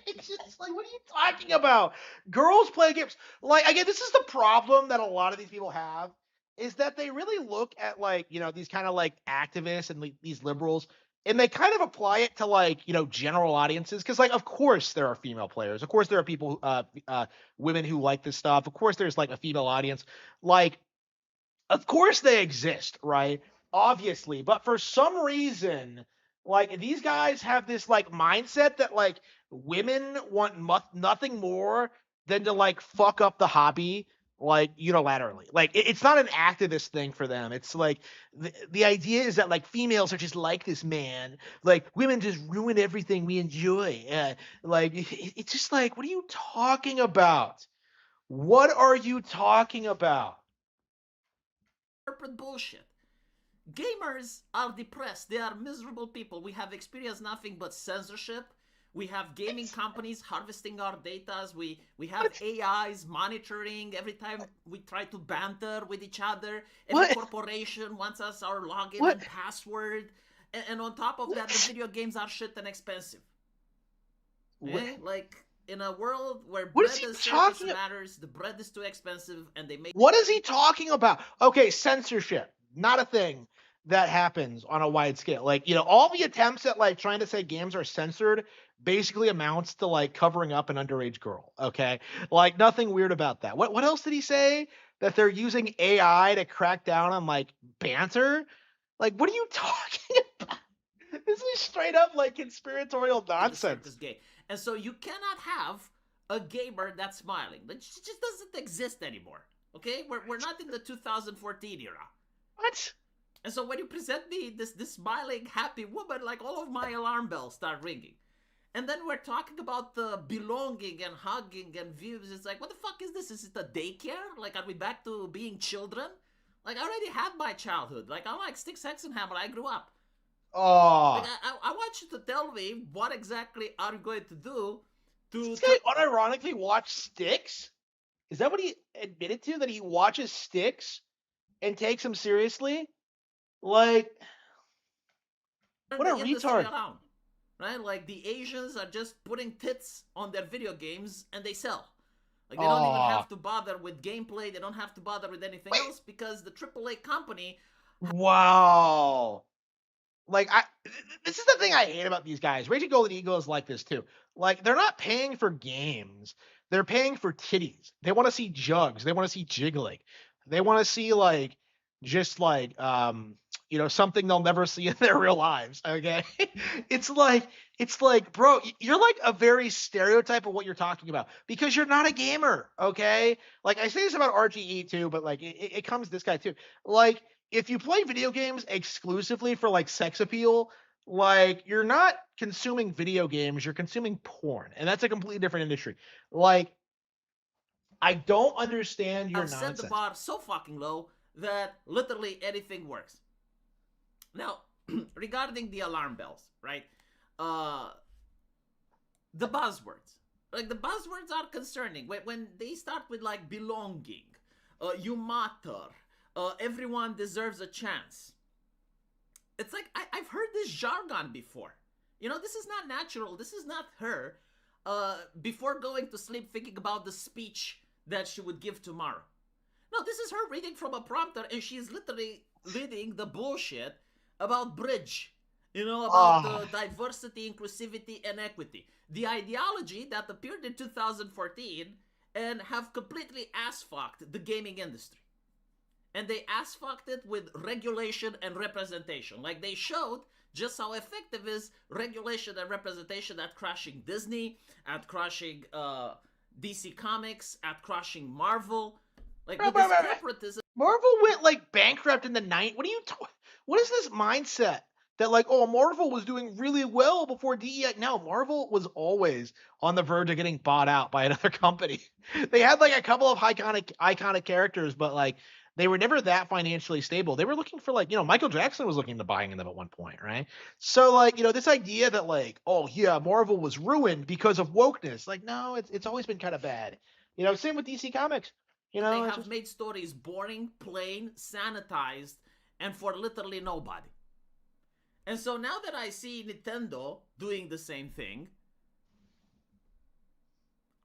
it's just like, what are you talking about? Girls play games. Like, again, this is the problem that a lot of these people have, is that they really look at, like, these kind of like activists and these liberals, and they kind of apply it to, like, general audiences, because, like, of course there are female players, of course there are people, women who like this stuff, of course there's like a female audience, like, of course they exist, right? Obviously, but for some reason, like, these guys have this like mindset that like women want nothing more than to like fuck up the hobby, like, unilaterally. Like, it's not an activist thing for them. It's like the idea is that like females are just like this man, like women just ruin everything we enjoy. Like, it's just like, what are you talking about? What are you talking about? Corporate bullshit. gamers are depressed. They are miserable people. We have experienced nothing but censorship. We have gaming companies harvesting our data. We have AIs monitoring every time we try to banter with each other. Every corporation wants us our login and password. And on top of that, the video games are shit and expensive. Okay? Like, in a world where bread and circus matters, the bread is too expensive, and they make... What is he talking about? Okay, censorship, not a thing that happens on a wide scale. Like, all the attempts at like trying to say games are censored basically amounts to like covering up an underage girl. Okay, like nothing weird about that. What else did he say? That they're using AI to crack down on like banter? Like, what are you talking about? This is straight up like conspiratorial nonsense. Gay. And so you cannot have a gamer that's smiling. That just doesn't exist anymore. Okay, we're not in the 2014 era. What? And so when you present me this smiling, happy woman, like all of my alarm bells start ringing. And then we're talking about the belonging and hugging and views. It's like, what the fuck is this? Is it a daycare? Like, are we back to being children? Like, I already had my childhood. Like, I'm like Sticks Hexenhammer. I grew up. Oh. Like, I want you to tell me what exactly are you going to do to... Does this guy unironically watch Sticks? Is that what he admitted to? That he watches Sticks and takes him seriously? Like, what a retard. Around, right? Like, the Asians are just putting tits on their video games and they sell. Like, they don't even have to bother with gameplay. They don't have to bother with anything else because the AAA company... Wow. Like, this is the thing I hate about these guys. Raging Golden Eagle is like this too. Like, they're not paying for games. They're paying for titties. They want to see jugs. They want to see jiggling. They want to see like, just like, something they'll never see in their real lives. Okay. It's like, bro, you're like a very stereotype of what you're talking about because you're not a gamer. Okay. Like, I say this about RGE too, but like, it comes to this guy too. Like, if you play video games exclusively for like sex appeal, like you're not consuming video games, you're consuming porn. And that's a completely different industry. Like, I don't understand your nonsense. I've set the bar so fucking low that literally anything works. Now, regarding the alarm bells, right? The buzzwords. Like, the buzzwords are concerning. When they start with like belonging, you matter, everyone deserves a chance. It's like, I've heard this jargon before. This is not natural. This is not her before going to sleep thinking about the speech that she would give tomorrow. No, this is her reading from a prompter, and she's literally reading the bullshit about bridge. About the diversity, inclusivity, and equity. The ideology that appeared in 2014 and have completely ass-fucked the gaming industry. And they ass-fucked it with regulation and representation. Like, they showed just how effective is regulation and representation at crushing Disney, at crushing DC Comics, at crushing Marvel. Like, with this corporatism... Marvel went, like, bankrupt in the night. What is this mindset? That, like, Marvel was doing really well before DEI. No, Marvel was always on the verge of getting bought out by another company. They had, like, a couple of iconic characters, but, like, they were never that financially stable. They were looking for, like, Michael Jackson was looking to buying them at one point, right? So, like, this idea that, like, Marvel was ruined because of wokeness. Like, no, it's always been kind of bad. Same with DC Comics. They have made stories boring, plain, sanitized, and for literally nobody. And so now that I see Nintendo doing the same thing,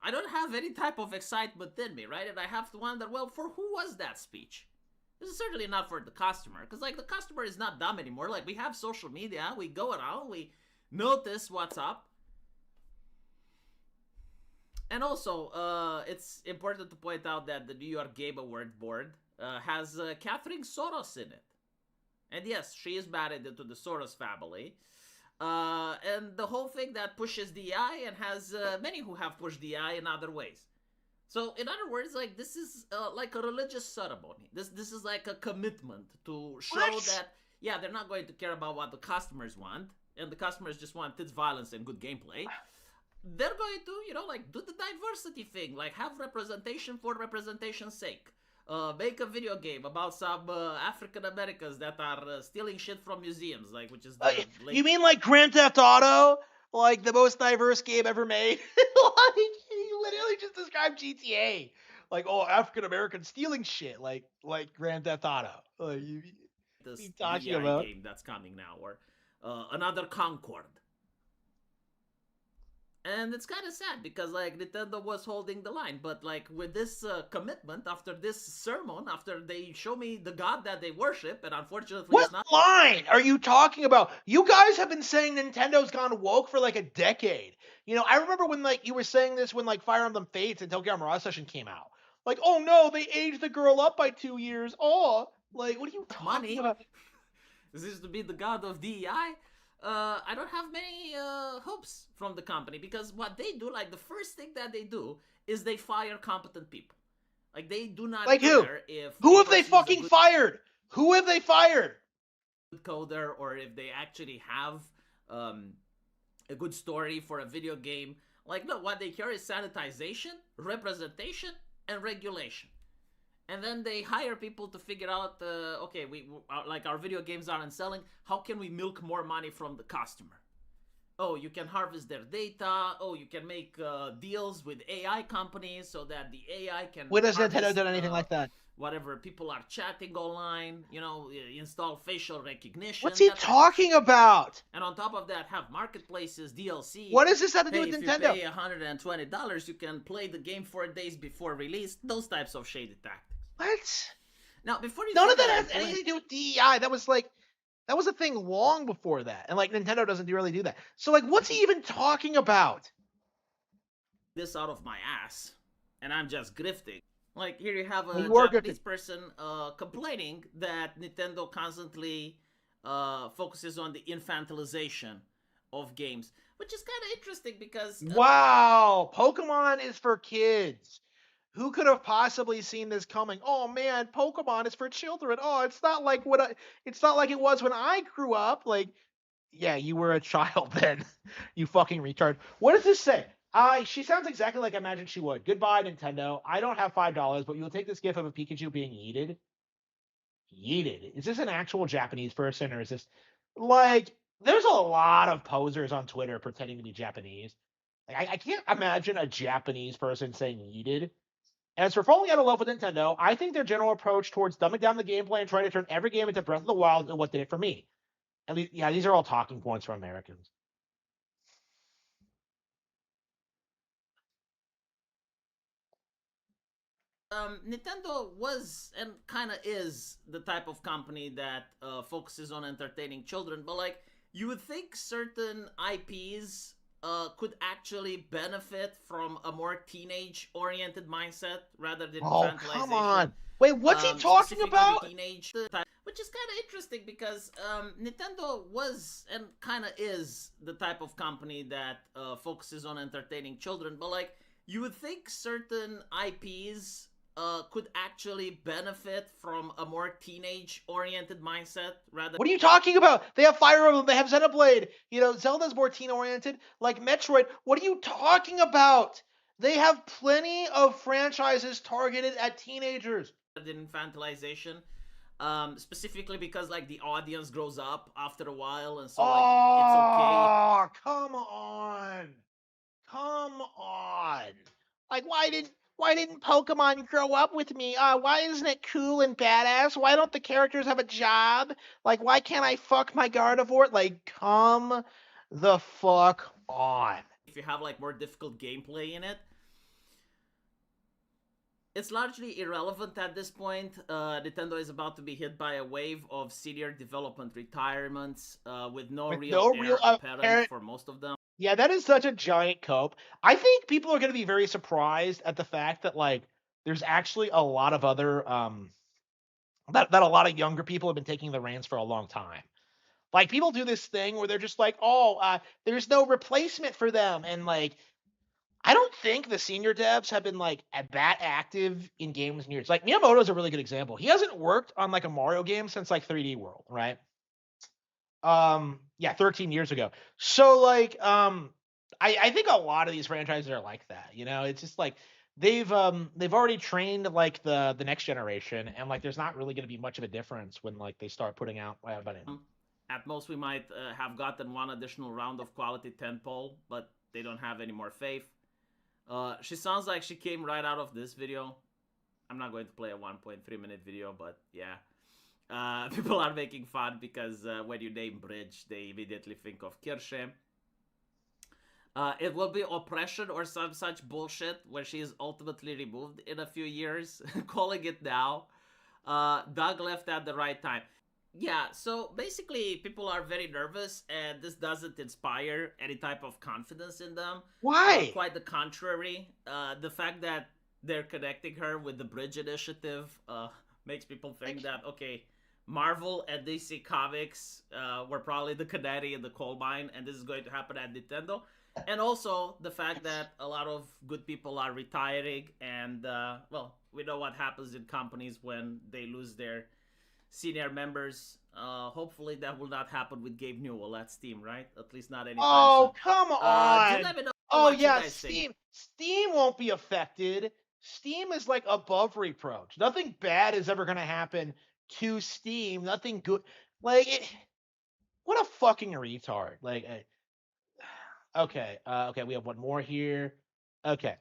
I don't have any type of excitement in me, right? And I have to wonder, well, for who was that speech? This is certainly not for the customer, because, like, the customer is not dumb anymore. Like, we have social media, we go around, we notice what's up. And also, it's important to point out that the New York Game Award Board has Catherine Soros in it. And yes, she is married into the Soros family. And the whole thing that pushes DI and has many who have pushed DI in other ways. So, in other words, like, this is like a religious ceremony. This is like a commitment to show that, yeah, they're not going to care about what the customers want. And the customers just want tits, violence, and good gameplay. They're going to, like, do the diversity thing. Like, have representation for representation's sake. make a video game about some African Americans that are stealing shit from museums, like which is the You mean like Grand Theft Auto, like the most diverse game ever made? Like you literally just described GTA, like African American stealing shit, like Grand Theft Auto. Like you this talking DEI about? game that's coming now, or another Concord. And it's kind of sad because like Nintendo was holding the line, but like with this commitment, after this sermon, after they show me the god that they worship, and unfortunately What it's not. line are you talking about? You guys have been saying Nintendo's gone woke for like a decade. You know, I remember when like you were saying this when like Fire Emblem Fates and Tokyo Mirage Session came out. Like, oh no, they aged the girl up by 2 years. Oh, like what are you talking Money. about? Is this to be the god of DEI? I don't have many hopes from the company because what they do, like the first thing that they do is they fire competent people. Like they do not Like who? care if Who a have they person is a fucking good fired? Who have they fired? coder or if they actually have a good story for a video game. Like no, what they care is sanitization, representation, and regulation. And then they hire people to figure out, okay, like our video games aren't selling. How can we milk more money from the customer? Oh, you can harvest their data. Oh, you can make deals with AI companies so that the AI can. When has harvest, Nintendo done anything like that? Whatever people are chatting online, install facial recognition. What's he talking about? And on top of that, have marketplaces, DLC. What does this have to do with If Nintendo? you pay $120, you can play the game 4 days before release. Those types of shady tactics. What? Now, before you None say of that I'm has anything to do with DEI. That was a thing long before that. And like Nintendo doesn't really do that. So like what's he even talking about? This out of my ass, and I'm just grifting. Like here you have a You are Japanese grifting. person complaining that Nintendo constantly focuses on the infantilization of games, which is kind of interesting because Wow, Pokemon is for kids. Who could have possibly seen this coming? Oh man, Pokemon is for children. Oh, it's not like it's not like it was when I grew up. Like, yeah, you were a child then. You fucking retard. What does this say? She sounds exactly like I imagined she would. Goodbye, Nintendo. I don't have $5, but you'll take this gift of a Pikachu being yeeted. Yeeted. Is this an actual Japanese person or is this like? There's a lot of posers on Twitter pretending to be Japanese. Like, I can't imagine a Japanese person saying yeeted. As for falling out of love with Nintendo, I think their general approach towards dumbing down the gameplay and trying to turn every game into Breath of the Wild is what did it for me. At least, yeah, these are all talking points for Americans. Nintendo was and kind of is the type of company that focuses on entertaining children, but like you would think certain IPs could actually benefit from a more teenage-oriented mindset rather than Oh, infantilization. come on. Wait, what's he talking about? Teenage type, which is kind of interesting because Nintendo was and kind of is the type of company that focuses on entertaining children, but like you would think certain IPs could actually benefit from a more teenage-oriented mindset rather. What are you talking about? They have Fire Emblem, they have Xenoblade. You know, Zelda's more teen-oriented, like Metroid. What are you talking about? They have plenty of franchises targeted at teenagers. Than infantilization, specifically because like the audience grows up after a while, and so like it's okay. Oh, come on. Come on. Like, why didn't Pokemon grow up with me? Why isn't it cool and badass? Why don't the characters have a job? Like, why can't I fuck my Gardevoir? Like, come the fuck on. If you have like more difficult gameplay in it, it's largely irrelevant at this point. Nintendo is about to be hit by a wave of senior development retirements with no real apparent for most of them. Yeah, that is such a giant cope. I think people are going to be very surprised at the fact that like there's actually a lot of other that a lot of younger people have been taking the reins for a long time. Like people do this thing where they're just like, oh, there's no replacement for them, and like I don't think the senior devs have been like that active in games in years. Like Miyamoto's a really good example. He hasn't worked on like a Mario game since like 3D World, right? Yeah, 13 years ago. So like I think a lot of these franchises are like that, you know. It's just like they've already trained like the next generation, and like there's not really going to be much of a difference when like they start putting out At most, we might have gotten one additional round of quality tentpole, but they don't have any more faith. She sounds like she came right out of this video. I'm not going to play a 1.3-minute video, but yeah. People are making fun because when you name Bridge, they immediately think of Kirsche. It will be oppression or some such bullshit when she is ultimately removed in a few years. Calling it now. Doug left at the right time. Yeah, so basically people are very nervous and this doesn't inspire any type of confidence in them. Why? Quite the contrary. The fact that they're connecting her with the Bridge Initiative makes people think that, okay, Marvel and DC Comics were probably the canary in the coal mine, and this is going to happen at Nintendo. And also the fact that a lot of good people are retiring, and well, we know what happens in companies when they lose their senior members. Hopefully that will not happen with Gabe Newell at Steam, right? At least not anytime Oh, soon. come on. Do let me know Oh what yeah, you guys think. Steam won't be affected. Steam is like above reproach. Nothing bad is ever going to happen to Steam. Nothing good. Like what a fucking retard. Like okay, okay, we have one more here. Okay.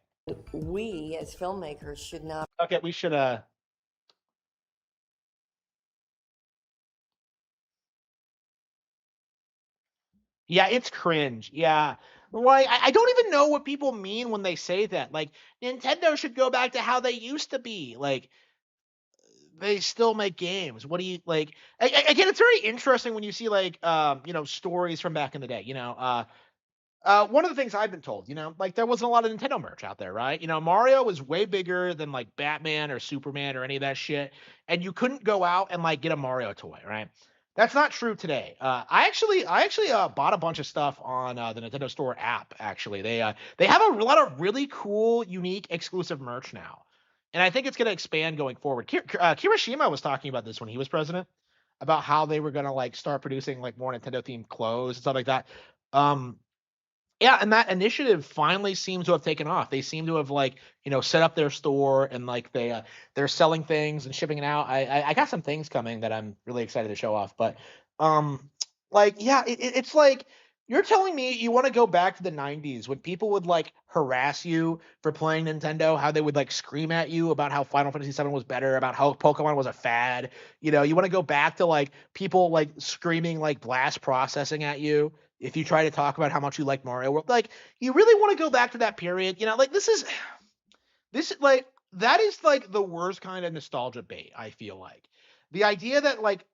We as filmmakers should not. Okay, we should yeah, it's cringe. Yeah. Like, I don't even know what people mean when they say that. Like, Nintendo should go back to how they used to be. Like, they still make games. What do you like? Again, it's very interesting when you see like, stories from back in the day. One of the things I've been told, like there wasn't a lot of Nintendo merch out there, right? Mario was way bigger than like Batman or Superman or any of that shit, and you couldn't go out and like get a Mario toy, right? That's not true today. I actually bought a bunch of stuff on the Nintendo Store app. Actually, they have a lot of really cool, unique, exclusive merch now, and I think it's going to expand going forward. Kirishima was talking about this when he was president, about how they were going to like start producing like more Nintendo themed clothes and stuff like that. Um, yeah, and that initiative finally seems to have taken off. They seem to have like, set up their store, and like they're selling things and shipping it out. I got some things coming that I'm really excited to show off. But like yeah, it's like you're telling me you want to go back to the 90s when people would like harass you for playing Nintendo, how they would like scream at you about how Final Fantasy VII was better, about how Pokemon was a fad. You want to go back to like people like screaming like blast processing at you if you try to talk about how much you like Mario World. Like, you really want to go back to that period? Like this like that is like the worst kind of nostalgia bait, I feel like. The idea that like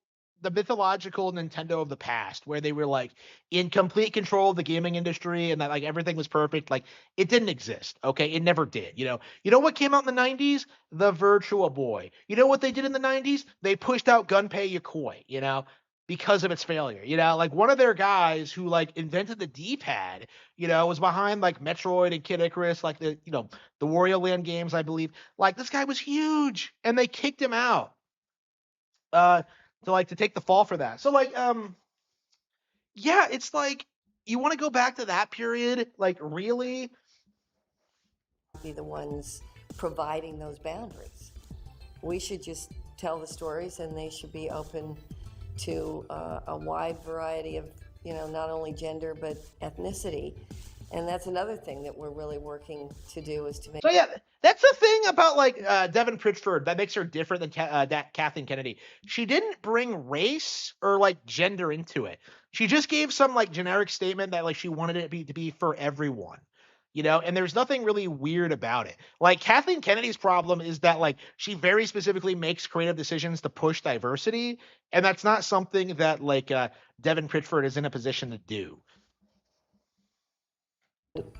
the mythological Nintendo of the past, where they were like in complete control of the gaming industry and that like everything was perfect, like it didn't exist. Okay, it never did. You know what came out in the 90s? The Virtua Boy. You know what they did in the 90s? They pushed out Gunpei Yokoi. Because of its failure. Like one of their guys who like invented the D-pad, was behind like Metroid and Kid Icarus, like the Wario Land games, I believe. Like this guy was huge, and they kicked him out. To take the fall for that. So like, yeah, it's like you want to go back to that period, like really Be the ones providing those boundaries. We should just tell the stories, and they should be open to a wide variety of, not only gender but ethnicity. And that's another thing that we're really working to do, is to make. So yeah, that's the thing about like Devin Pritchford that makes her different than that Kathleen Kennedy. She didn't bring race or like gender into it. She just gave some like generic statement that like she wanted it to be for everyone. And there's nothing really weird about it. Like Kathleen Kennedy's problem is that like she very specifically makes creative decisions to push diversity, and that's not something that like Devin Pritchford is in a position to do.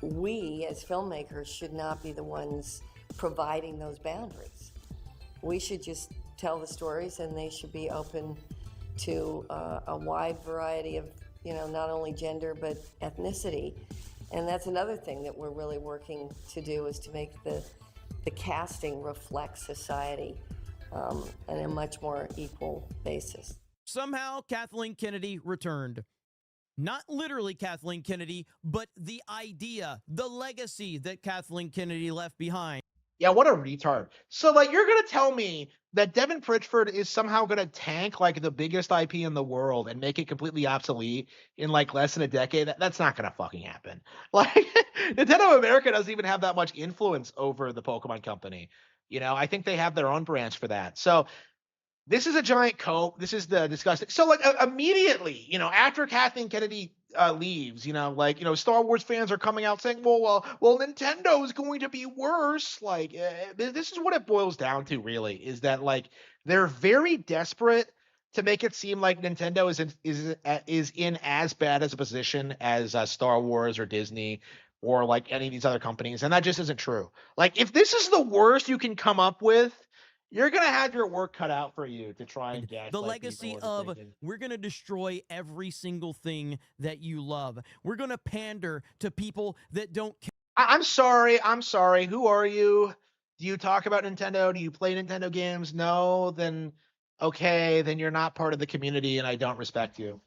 We as filmmakers should not be the ones providing those boundaries. We should just tell the stories, and they should be open to a wide variety of, not only gender but ethnicity. And that's another thing that we're really working to do, is to make the casting reflect society on a much more equal basis. Somehow, Kathleen Kennedy returned. Not literally Kathleen Kennedy, but the idea, the legacy that Kathleen Kennedy left behind. Yeah, what a retard. So, like, you're going to tell me that Devin Pritchford is somehow going to tank, like, the biggest IP in the world and make it completely obsolete in, like, less than a decade? That's not going to fucking happen. Like, Nintendo of America doesn't even have that much influence over the Pokemon Company. You know, I think they have their own branch for that. So, this is a giant cope. This is the disgusting. So like immediately, you know, after Kathleen Kennedy leaves, you know, like, you know, Star Wars fans are coming out saying, well, Nintendo is going to be worse. Like, this is what it boils down to, really, is that like they're very desperate to make it seem like Nintendo is in as bad as a position as Star Wars or Disney or like any of these other companies, and that just isn't true. Like, if this is the worst you can come up with, you're gonna have your work cut out for you to try and gaslight The people legacy into of thinking. we're going to destroy every single thing that you love. We're going to pander to people that don't care. I'm sorry. I'm sorry. Who are you? Do you talk about Nintendo? Do you play Nintendo games? No. Then okay. Then you're not part of the community, and I don't respect you.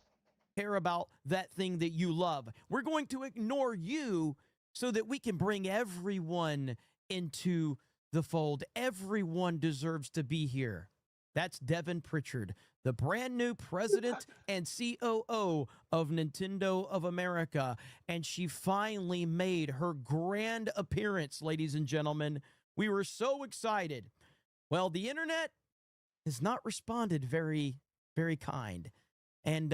Care about that thing that you love. We're going to ignore you so that we can bring everyone into the fold. Everyone deserves to be here. That's Devin Pritchard, the brand new president and COO of Nintendo of America. And she finally made her grand appearance, ladies and gentlemen. We were so excited. Well, the internet has not responded very, very kind. And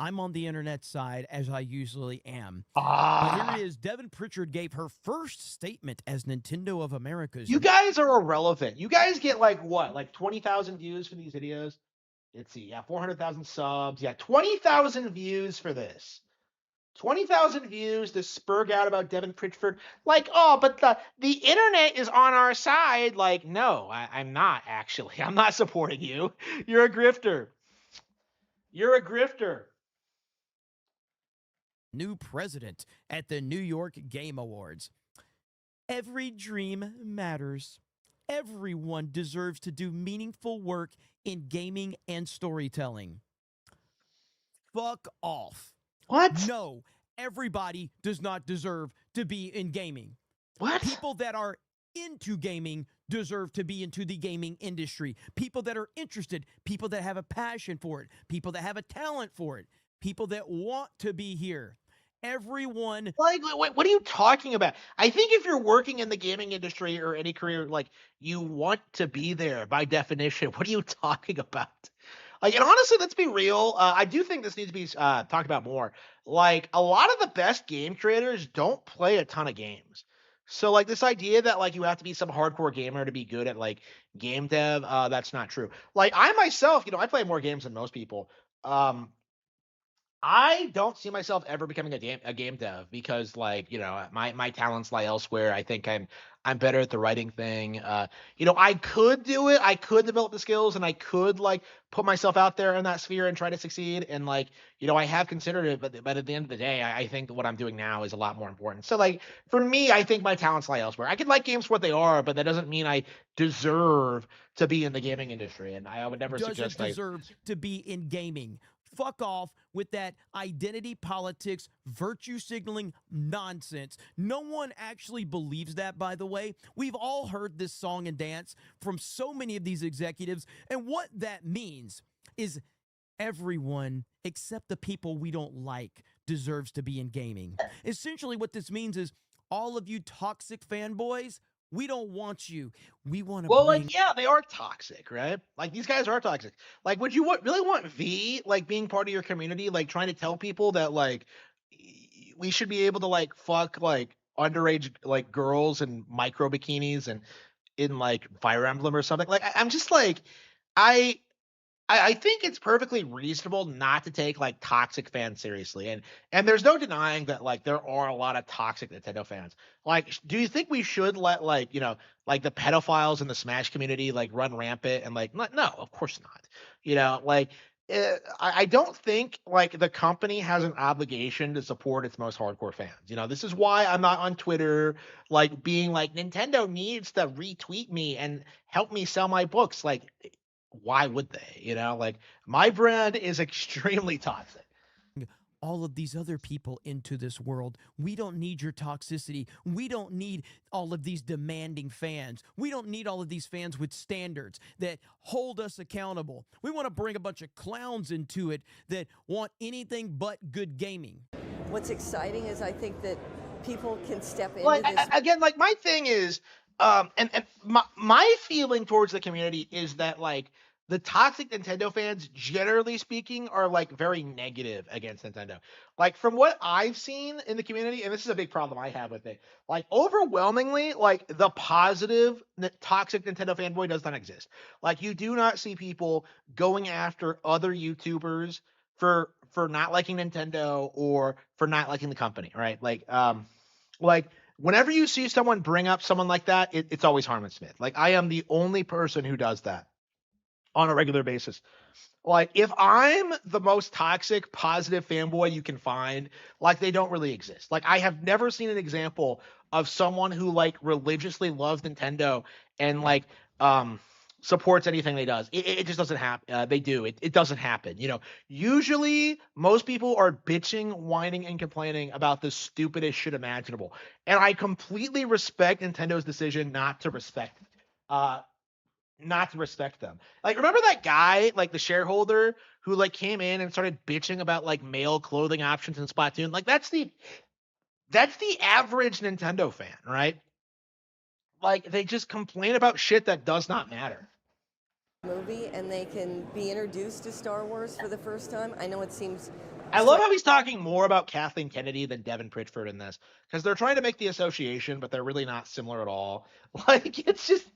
I'm on the internet side, as I usually am. But here it is. Devin Pritchard gave her first statement as Nintendo of America's. You guys are irrelevant. You guys get like what? Like 20,000 views for these videos? Let's see. Yeah, 400,000 subs. Yeah, 20,000 views for this. 20,000 views to spurg out about Devin Pritchford. Like, oh, but the internet is on our side. Like, no, I'm not actually. I'm not supporting you. You're a grifter. You're a grifter. New president at the New York Game Awards. Every dream matters. Everyone deserves to do meaningful work in gaming and storytelling. Fuck off. What? No, everybody does not deserve to be in gaming. What? People that are into gaming deserve to be into the gaming industry. People that are interested, people that have a passion for it, people that have a talent for it, people that want to be here. Everyone. Like, what are you talking about? I think if you're working in the gaming industry or any career, like, you want to be there by definition. What are you talking about? Like, and honestly, let's be real. I do think this needs to be talked about more. Like, a lot of the best game creators don't play a ton of games. So, like, this idea that, like, you have to be some hardcore gamer to be good at, like, game dev, that's not true. Like, I myself, you know, I play more games than most people. I don't see myself ever becoming a game dev because, like, you know, my talents lie elsewhere. I think I'm better at the writing thing. You know, I could do it. I could develop the skills and I could like put myself out there in that sphere and try to succeed. And like, you know, I have considered it, but at the end of the day, I think that what I'm doing now is a lot more important. So like for me, I think my talents lie elsewhere. I can like games for what they are, but that doesn't mean I deserve to be in the gaming industry. And I would never suggest doesn't deserve to be in gaming. Fuck off with that identity politics, virtue signaling nonsense. No one actually believes that, by the way. We've all heard this song and dance from so many of these executives. And what that means is everyone except the people we don't like deserves to be in gaming. Essentially, what this means is all of you toxic fanboys, we don't want you. We want to well, bring. like, yeah, they are toxic, right? Like, these guys are toxic. Like, would you really want V, like, being part of your community, like, trying to tell people that, like, we should be able to, like, fuck, like, underage, like, girls in micro bikinis and in, like, Fire Emblem or something? Like, I'm just, like, I I think it's perfectly reasonable not to take like toxic fans seriously, and there's no denying that like there are a lot of toxic Nintendo fans. Like, do you think we should let like like the pedophiles in the Smash community like run rampant and like no, of course not. Like I don't think like the company has an obligation to support its most hardcore fans. This is why I'm not on Twitter like being like Nintendo needs to retweet me and help me sell my books. Like why would they? Like my brand is extremely toxic. all of these other people into this world. We don't need your toxicity. We don't need all of these demanding fans. We don't need all of these fans with standards that hold us accountable. We want to bring a bunch of clowns into it that want anything but good gaming. What's exciting is I think that people can step into Like this. again, like my thing is, and my feeling towards the community is that like the toxic Nintendo fans, generally speaking, are like very negative against Nintendo. Like from what I've seen in the community, and this is a big problem I have with it, like overwhelmingly, like the positive toxic Nintendo fanboy does not exist. Like you do not see people going after other YouTubers for not liking Nintendo or for not liking the company, right? Like whenever you see someone bring up someone like that, it's always Harman Smith. Like I am the only person who does that on a regular basis. Like if I'm the most toxic positive fanboy you can find, like they don't really exist. Like I have never seen an example of someone who like religiously loves Nintendo and like supports anything they does. It just doesn't happen. They do. It doesn't happen. You know, usually most people are bitching, whining, and complaining about the stupidest shit imaginable. And I completely respect Nintendo's decision uh not to respect them. Like, remember that guy, like the shareholder who like came in and started bitching about like male clothing options in Splatoon? Like that's the average Nintendo fan, right? Like they just complain about shit that does not matter. Movie and they can be introduced to Star Wars for the first time. I know it seems. I love how he's talking more about Kathleen Kennedy than Devin Pritchford in this, because they're trying to make the association, but they're really not similar at all. Like it's just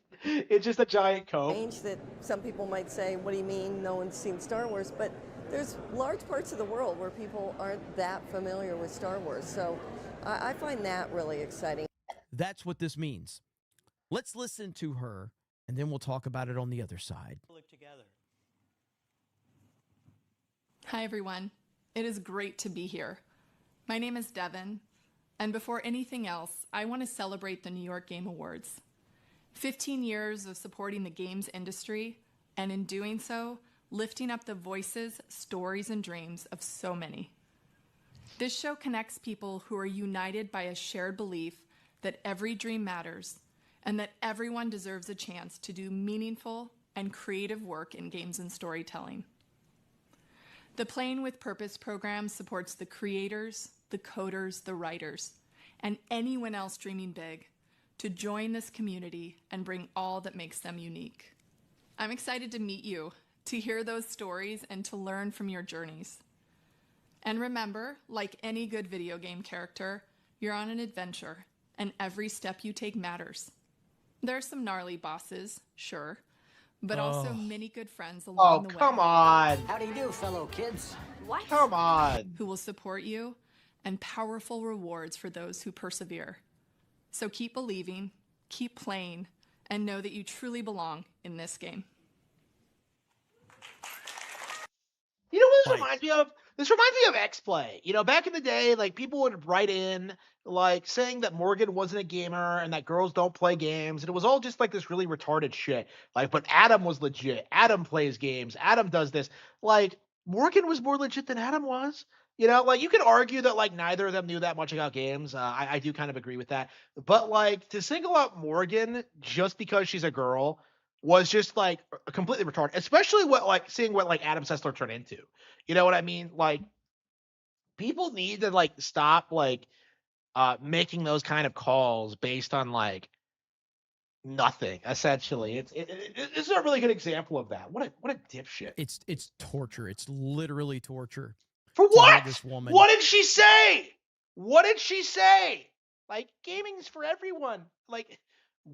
a giant cope. Strange that some people might say, "What do you mean no one's seen Star Wars?" But there's large parts of the world where people aren't that familiar with Star Wars, so I find that really exciting. That's what this means. Let's listen to her, and then we'll talk about it on the other side. Look together. Hi, everyone. It is great to be here. My name is Devin, and before anything else, I want to celebrate the New York Game Awards. 15 years of supporting the games industry, and in doing so, lifting up the voices, stories, and dreams of so many. This show connects people who are united by a shared belief that every dream matters and that everyone deserves a chance to do meaningful and creative work in games and storytelling. The Playing with Purpose program supports the creators, the coders, the writers, and anyone else dreaming big to join this community and bring all that makes them unique. I'm excited to meet you, to hear those stories, and to learn from your journeys. And remember, like any good video game character, you're on an adventure, and every step you take matters. There are some gnarly bosses, sure, but also many good friends along the way. Oh, come on. How do you do, fellow kids? Come on. Who will support you, and powerful rewards for those who persevere. So keep believing, keep playing, and know that you truly belong in this game. You know what this Right. reminds me of? This reminds me of X-Play. You know, back in the day, like people would write in like saying that Morgan wasn't a gamer and that girls don't play games, and it was all just like this really retarded shit. Like, but Adam was legit. Adam plays games. Adam does this. Like, Morgan was more legit than Adam was. You know, like you could argue that like neither of them knew that much about games. I do kind of agree with that. But like to single out Morgan just because she's a girl was just like completely retarded. Especially what like seeing what like Adam Sessler turned into. You know what I mean? Like people need to like stop like making those kind of calls based on like nothing. Essentially, it's a really good example of that. What a dipshit. It's torture. It's literally torture. For to hear what? this woman. What did she say? What did she say? Like gaming's for everyone. Like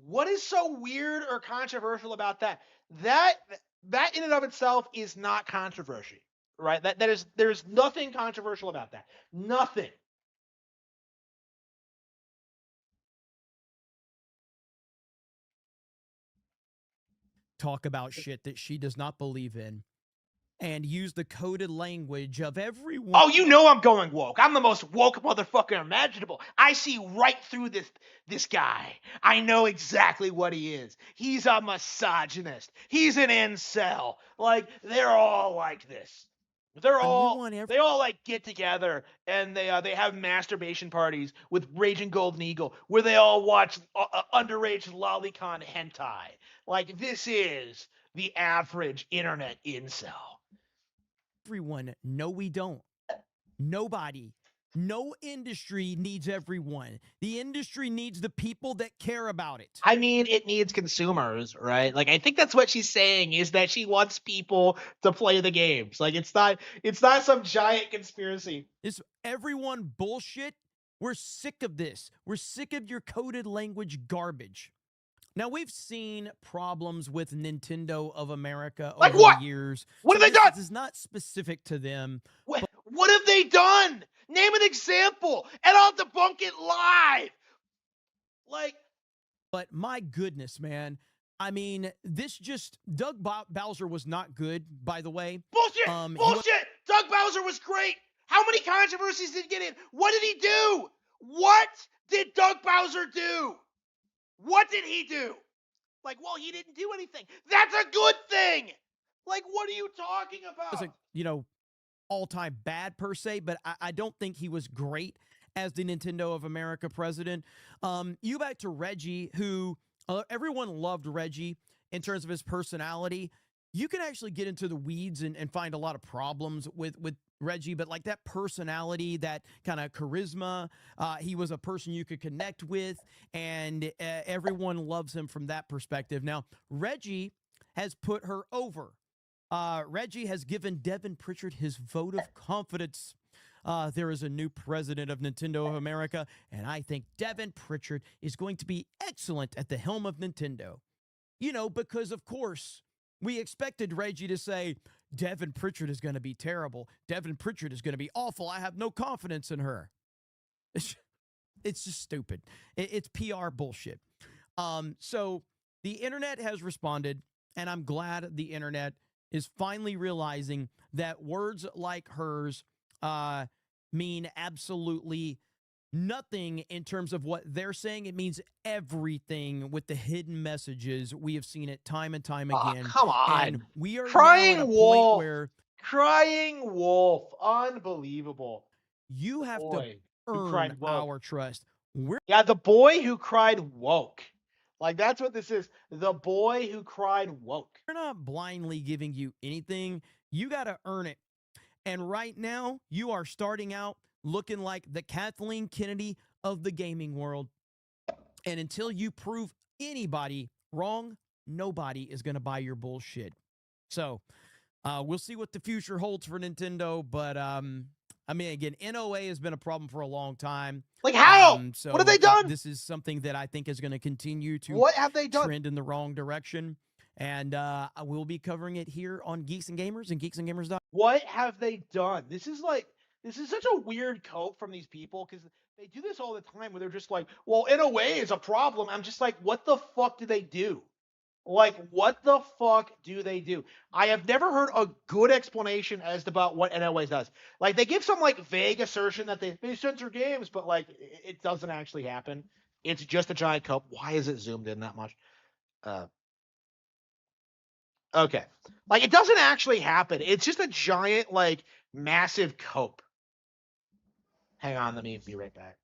what is so weird or controversial about that? That in and of itself is not controversy, right? There's nothing controversial about that. Nothing. Talk about shit that she does not believe in and use the coded language of everyone. Oh, you know I'm going woke. I'm the most woke motherfucker imaginable. I see right through this guy. I know exactly what he is. He's a misogynist. He's an incel. Like, they're all like this. They're And we all want every they all like get together and they have masturbation parties with Raging Golden Eagle where they all watch underage lolicon hentai. Like this is the average internet incel. everyone. No, we don't. Nobody. No industry needs everyone. The industry needs the people that care about it. I mean, it needs consumers, right? Like I think that's what she's saying is that she wants people to play the games. Like it's not some giant conspiracy. Is everyone bullshit? We're sick of this. We're sick of your coded language garbage. Now, we've seen problems with Nintendo of America Like over the what? years. What So have they this done? is not specific to them. What have they done? Name an example, and I'll debunk it live. Like But my goodness, man. I mean, Doug Bowser was not good, by the way. bullshit, He bullshit. Doug Bowser was great. How many controversies did he get in? What did he do? What did Doug Bowser do? What did he do? Like, well, he didn't do anything. That's a good thing. Like, what are you talking was about? all-time bad per se, but I don't think he was great as the Nintendo of America president. You back to Reggie, who everyone loved Reggie in terms of his personality. You can actually get into the weeds and find a lot of problems with Reggie, but like that personality, that kind of charisma, he was a person you could connect with, and everyone loves him from that perspective. Now, Reggie has put her over. Reggie has given Devin Pritchard his vote of confidence. There is a new president of Nintendo of America, and I think Devin Pritchard is going to be excellent at the helm of Nintendo. Because of course, we expected Reggie to say, Devin Pritchard is going to be terrible. Devin Pritchard is going to be awful. I have no confidence in her. It's just stupid. It's PR bullshit. So the internet has responded, and I'm glad the internet is finally realizing that words like hers mean absolutely nothing in terms of what they're saying. It means everything with the hidden messages. We have seen it time and time again. Come on. And we are now at a Crying point wolf. where Crying wolf. Unbelievable. you have to Boy who earn cried woke. our trust. We're Yeah, the boy who cried woke. Like that's what this is. The boy who cried woke. not blindly giving you anything. You got to earn it. And right now, you are starting out looking like the Kathleen Kennedy of the gaming world. And until you prove anybody wrong, nobody is going to buy your bullshit. So we'll see what the future holds for Nintendo. But again, NOA has been a problem for a long time. Like how? So what have they done? This is something that I think is going to continue to What have they done? trend in the wrong direction. And I will be covering it here on Geeks and Gamers and geeksandgamers.com. What have they done? This is such a weird cope from these people because they do this all the time where they're just like, well, NOA is a problem. I'm just like, what the fuck do they do? Like, what the fuck do they do? I have never heard a good explanation as to about what NOA does. Like, they give some, like, vague assertion that they censor games, but, like, it doesn't actually happen. It's just a giant cope. Why is it zoomed in that much? Okay. Like, it doesn't actually happen. It's just a giant, like, massive cope. Hang on, let me be right back.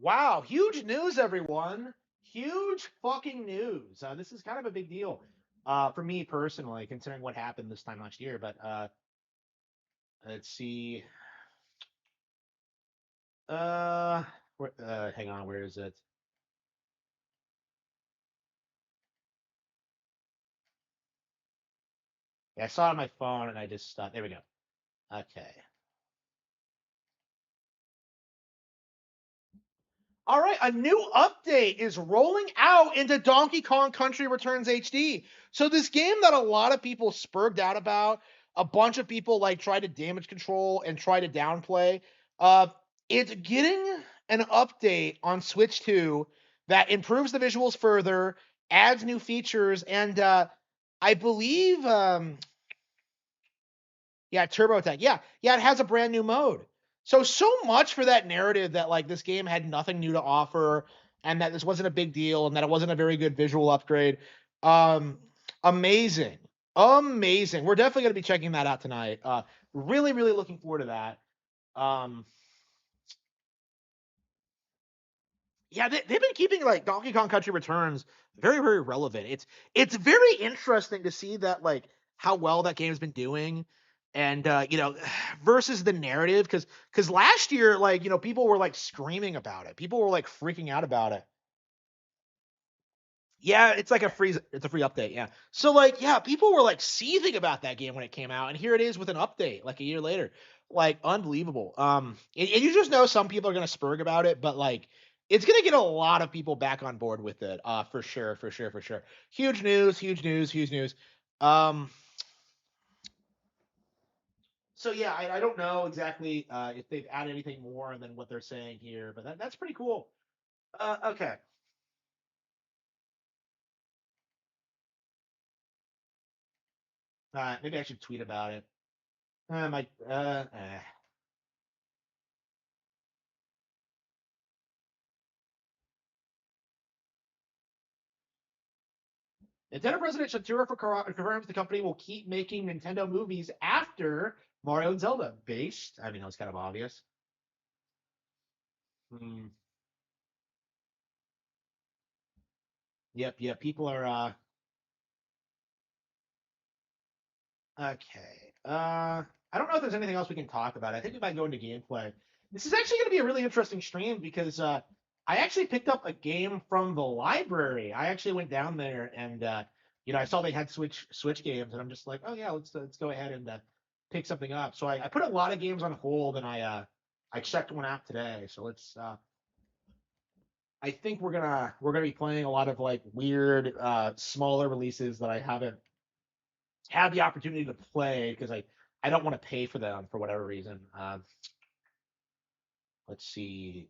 Wow, huge news, everyone. Huge fucking news. This is kind of a big deal for me personally, considering what happened this time last year. But let's see. Hang on, where is it? Yeah, I saw it on my phone and I just there we go. Okay. All right, a new update is rolling out into Donkey Kong Country Returns HD. So this game that a lot of people spurred out about, a bunch of people like tried to damage control and try to downplay. Uh, it's getting an update on Switch 2 that improves the visuals further, adds new features, and I believe yeah, Turbo Tech. Yeah, it has a brand new mode. So much for that narrative that like this game had nothing new to offer and that this wasn't a big deal and that it wasn't a very good visual upgrade. Um, amazing. Amazing. We're definitely going to be checking that out tonight. Really, really looking forward to that. Um, yeah, they've been keeping like Donkey Kong Country Returns very, very relevant. It's very interesting to see that like how well that game's been doing, and versus the narrative because last year like people were like screaming about it, people were like freaking out about it. Yeah, it's a free update. Yeah. So like, yeah, people were like seething about that game when it came out, and here it is with an update like a year later. Like unbelievable. And you just know some people are gonna spurg about it, but like it's gonna get a lot of people back on board with it. For sure, for sure, for sure. Huge news, huge news, huge news. Um so yeah, I don't know exactly if they've added anything more than what they're saying here, but that's pretty cool. Okay. Maybe I should tweet about it. My Nintendo president Satoru confirms the company will keep making Nintendo movies after Mario and Zelda. Based? I mean, that was kind of obvious. Hmm. Yep, yep. People are okay. I don't know if there's anything else we can talk about. I think we might go into gameplay. This is actually going to be a really interesting stream because I actually picked up a game from the library. I actually went down there and I saw they had Switch games, and I'm just like, oh yeah, let's go ahead and pick something up. So I put a lot of games on hold, and I checked one out today. So let's I think we're gonna be playing a lot of like weird smaller releases that I haven't had the opportunity to play because I don't want to pay for them for whatever reason. Let's see.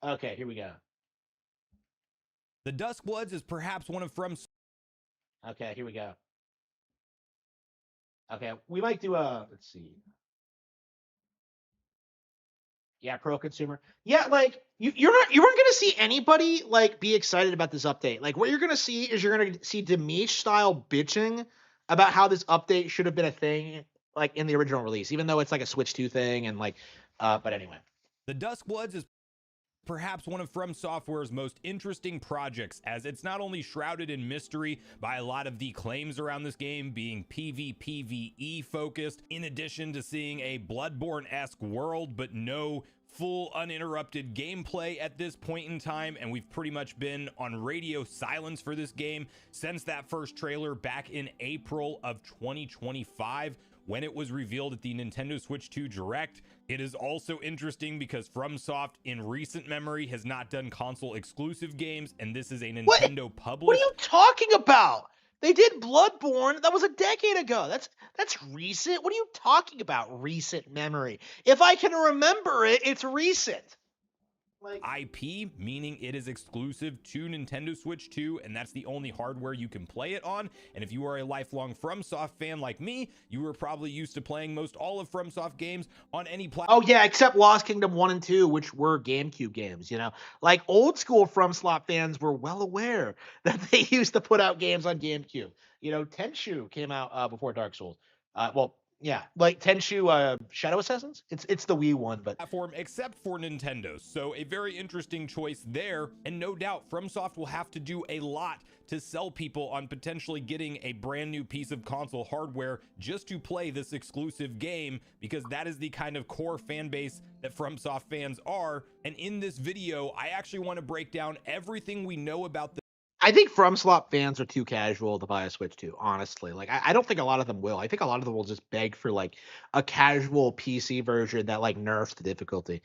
Okay, here we go. The Duskbloods is perhaps one of From. Okay, here we go. Okay, we might do a. Let's see. Yeah, pro consumer. Yeah, like you weren't gonna see anybody like be excited about this update. Like what you're gonna see is you're gonna see Demish style bitching about how this update should have been a thing like in the original release, even though it's like a Switch 2 thing and like but anyway. The Duskbloods is perhaps one of From Software's most interesting projects, as it's not only shrouded in mystery by a lot of the claims around this game being PvPvE focused, in addition to seeing a Bloodborne-esque world but no full uninterrupted gameplay at this point in time, and we've pretty much been on radio silence for this game since that first trailer back in April of 2025 when it was revealed at the Nintendo Switch 2 Direct. It is also interesting because FromSoft in recent memory has not done console exclusive games, and this is a Nintendo What are published. you talking about? They did Bloodborne. That was a decade ago. That's recent. What are you talking about? Recent memory. If I can remember it, it's recent. Like IP, meaning it is exclusive to Nintendo Switch 2, and that's the only hardware you can play it on. And if you are a lifelong FromSoft fan like me, you were probably used to playing most all of FromSoft games on any platform. oh yeah, except Lost Kingdom 1 and 2, which were GameCube games, Like old school FromSoft fans were well aware that they used to put out games on GameCube. Tenchu came out before Dark Souls. Well, Yeah, like Tenchu Shadow Assassins. It's the Wii one, but platform except for Nintendo. So a very interesting choice there. And no doubt FromSoft will have to do a lot to sell people on potentially getting a brand new piece of console hardware just to play this exclusive game, because that is the kind of core fan base that FromSoft fans are. And in this video, I actually want to break down everything we know about the I think FromSoft fans are too casual to buy a Switch 2, honestly. Like, I don't think a lot of them will. I think a lot of them will just beg for, like, a casual PC version that, like, nerfs the difficulty.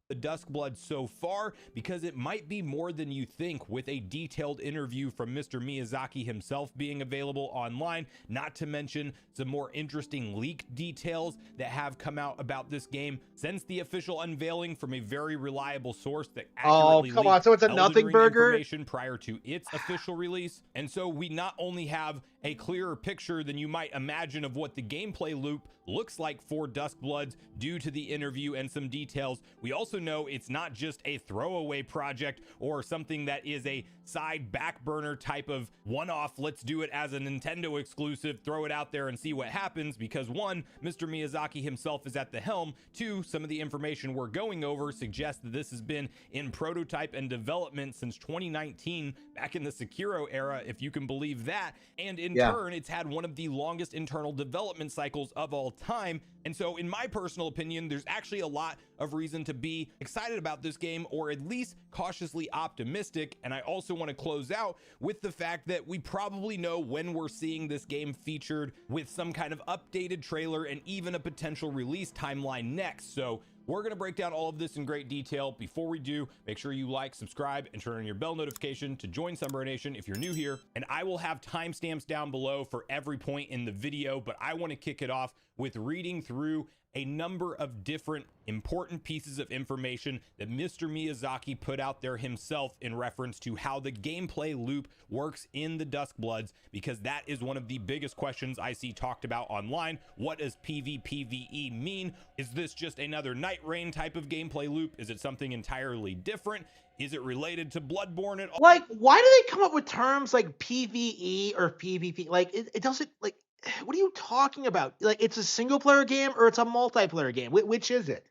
Duskblood so far, because it might be more than you think, with a detailed interview from Mr. Miyazaki himself being available online, not to mention some more interesting leaked details that have come out about this game since the official unveiling from a very reliable source that accurately come on, leaked so it's a Elden nothing Ring burger? information prior to its official release. And so we not only have a clearer picture than you might imagine of what the gameplay loop looks like for Duskbloods due to the interview and some details, we also know it's not just a throwaway project or something that is a side back burner type of one-off, let's do it as a Nintendo exclusive, throw it out there and see what happens, because one, Mr. Miyazaki himself is at the helm. Two, some of the information we're going over suggests that this has been in prototype and development since 2019, back in the Sekiro era, if you can believe that. And in turn, it's had one of the longest internal development cycles of all time. And so in my personal opinion, there's actually a lot of reason to be excited about this game, or at least cautiously optimistic. And I also want to close out with the fact that we probably know when we're seeing this game featured with some kind of updated trailer and even a potential release timeline next. So we're going to break down all of this in great detail. Before we do, make sure you like, subscribe, and turn on your bell notification to join Sunbro Nation if you're new here. And I will have timestamps down below for every point in the video, but I want to kick it off with reading through a number of different important pieces of information that Mr. Miyazaki put out there himself in reference to how the gameplay loop works in the Duskbloods, because that is one of the biggest questions I see talked about online. What does PvPvE mean? Is this just another Night Rain type of gameplay loop? Is it something entirely different? Is it related to Bloodborne at all? Like, why do they come up with terms like PvE or PvP? Like, it doesn't, like, what are you talking about? Like, it's a single player game or it's a multiplayer game? Which is it?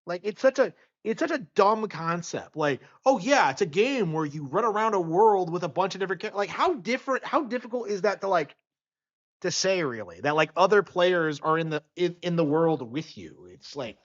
Like, it's such a dumb concept. Like, oh yeah, it's a game where you run around a world with a bunch of different like, how difficult is that to say, really? That, like, other players are in the world with you. It's like,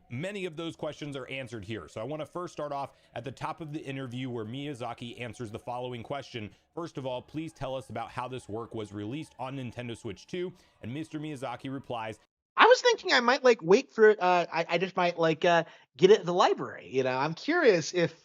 many of those questions are answered here. So I want to first start off at the top of the interview where Miyazaki answers the following question. First of all, please tell us about how this work was released on Nintendo Switch 2. And Mr. Miyazaki replies, I was thinking I might, like, wait for it. I just might, like, get it at the library. You know, I'm curious if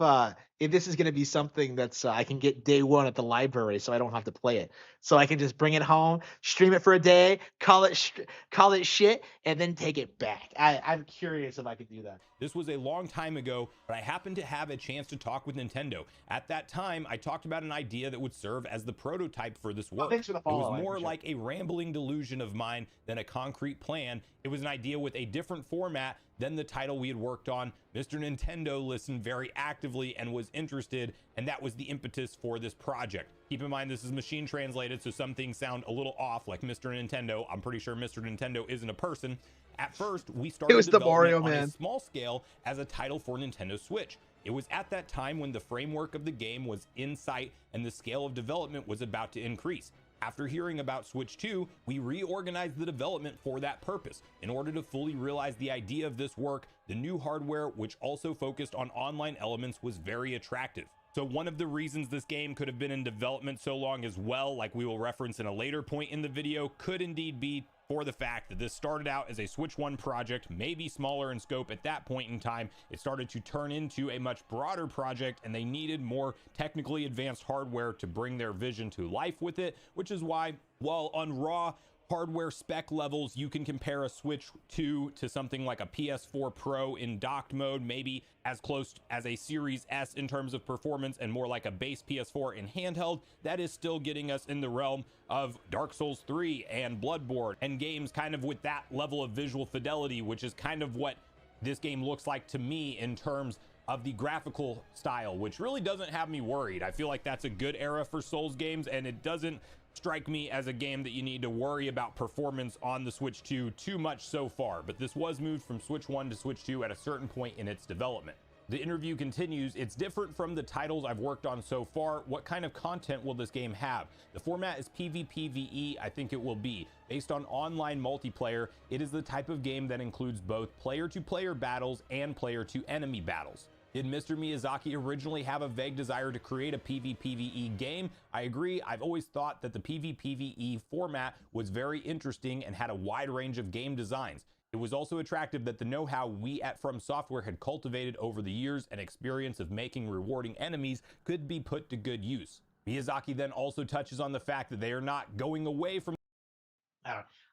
this is going to be something that's I can get day one at the library, so I don't have to play it. So I can just bring it home, stream it for a day, call it shit, and then take it back. I'm curious if I could do that. this was a long time ago, but I happened to have a chance to talk with Nintendo. At that time, I talked about an idea that would serve as the prototype for this work. Thanks for the It was follow. more like a rambling delusion of mine than a concrete plan. It was an idea with a different format than the title we had worked on. Mr. Nintendo listened very actively and was interested, and that was the impetus for this project. Keep in mind, this is machine translated, so some things sound a little off, like Mr. Nintendo. I'm pretty sure Mr. Nintendo isn't a person. At first, we started was the Mario development on Man. a small scale as a title for Nintendo Switch. It was at that time when the framework of the game was in sight and the scale of development was about to increase. After hearing about Switch 2, we reorganized the development for that purpose. In order to fully realize the idea of this work, the new hardware, which also focused on online elements, was very attractive. So one of the reasons this game could have been in development so long as well, like we will reference in a later point in the video, could indeed be for the fact that this started out as a Switch 1 project, maybe smaller in scope at that point in time. It started to turn into a much broader project, and they needed more technically advanced hardware to bring their vision to life with it, which is why, while on raw hardware spec levels, you can compare a Switch 2 to something like a PS4 Pro in docked mode, maybe as close as a Series S in terms of performance, and more like a base PS4 in handheld. That is still getting us in the realm of Dark Souls 3 and Bloodborne, and games kind of with that level of visual fidelity, which is kind of what this game looks like to me in terms of the graphical style, which really doesn't have me worried. I feel like that's a good era for Souls games, and it doesn't strike me as a game that you need to worry about performance on the Switch 2 too much so far, but this was moved from Switch 1 to Switch 2 at a certain point in its development. The interview continues, it's different from the titles I've worked on so far. What kind of content will this game have? The format is PvPvE, I think it will be. Based on online multiplayer, it is the type of game that includes both player-to-player battles and player-to-enemy battles. Did Mr. Miyazaki originally have a vague desire to create a PvPvE game? I agree. I've always thought that the PvPvE format was very interesting and had a wide range of game designs. It was also attractive that the know-how we at From Software had cultivated over the years and experience of making rewarding enemies could be put to good use. Miyazaki then also touches on the fact that they are not going away from.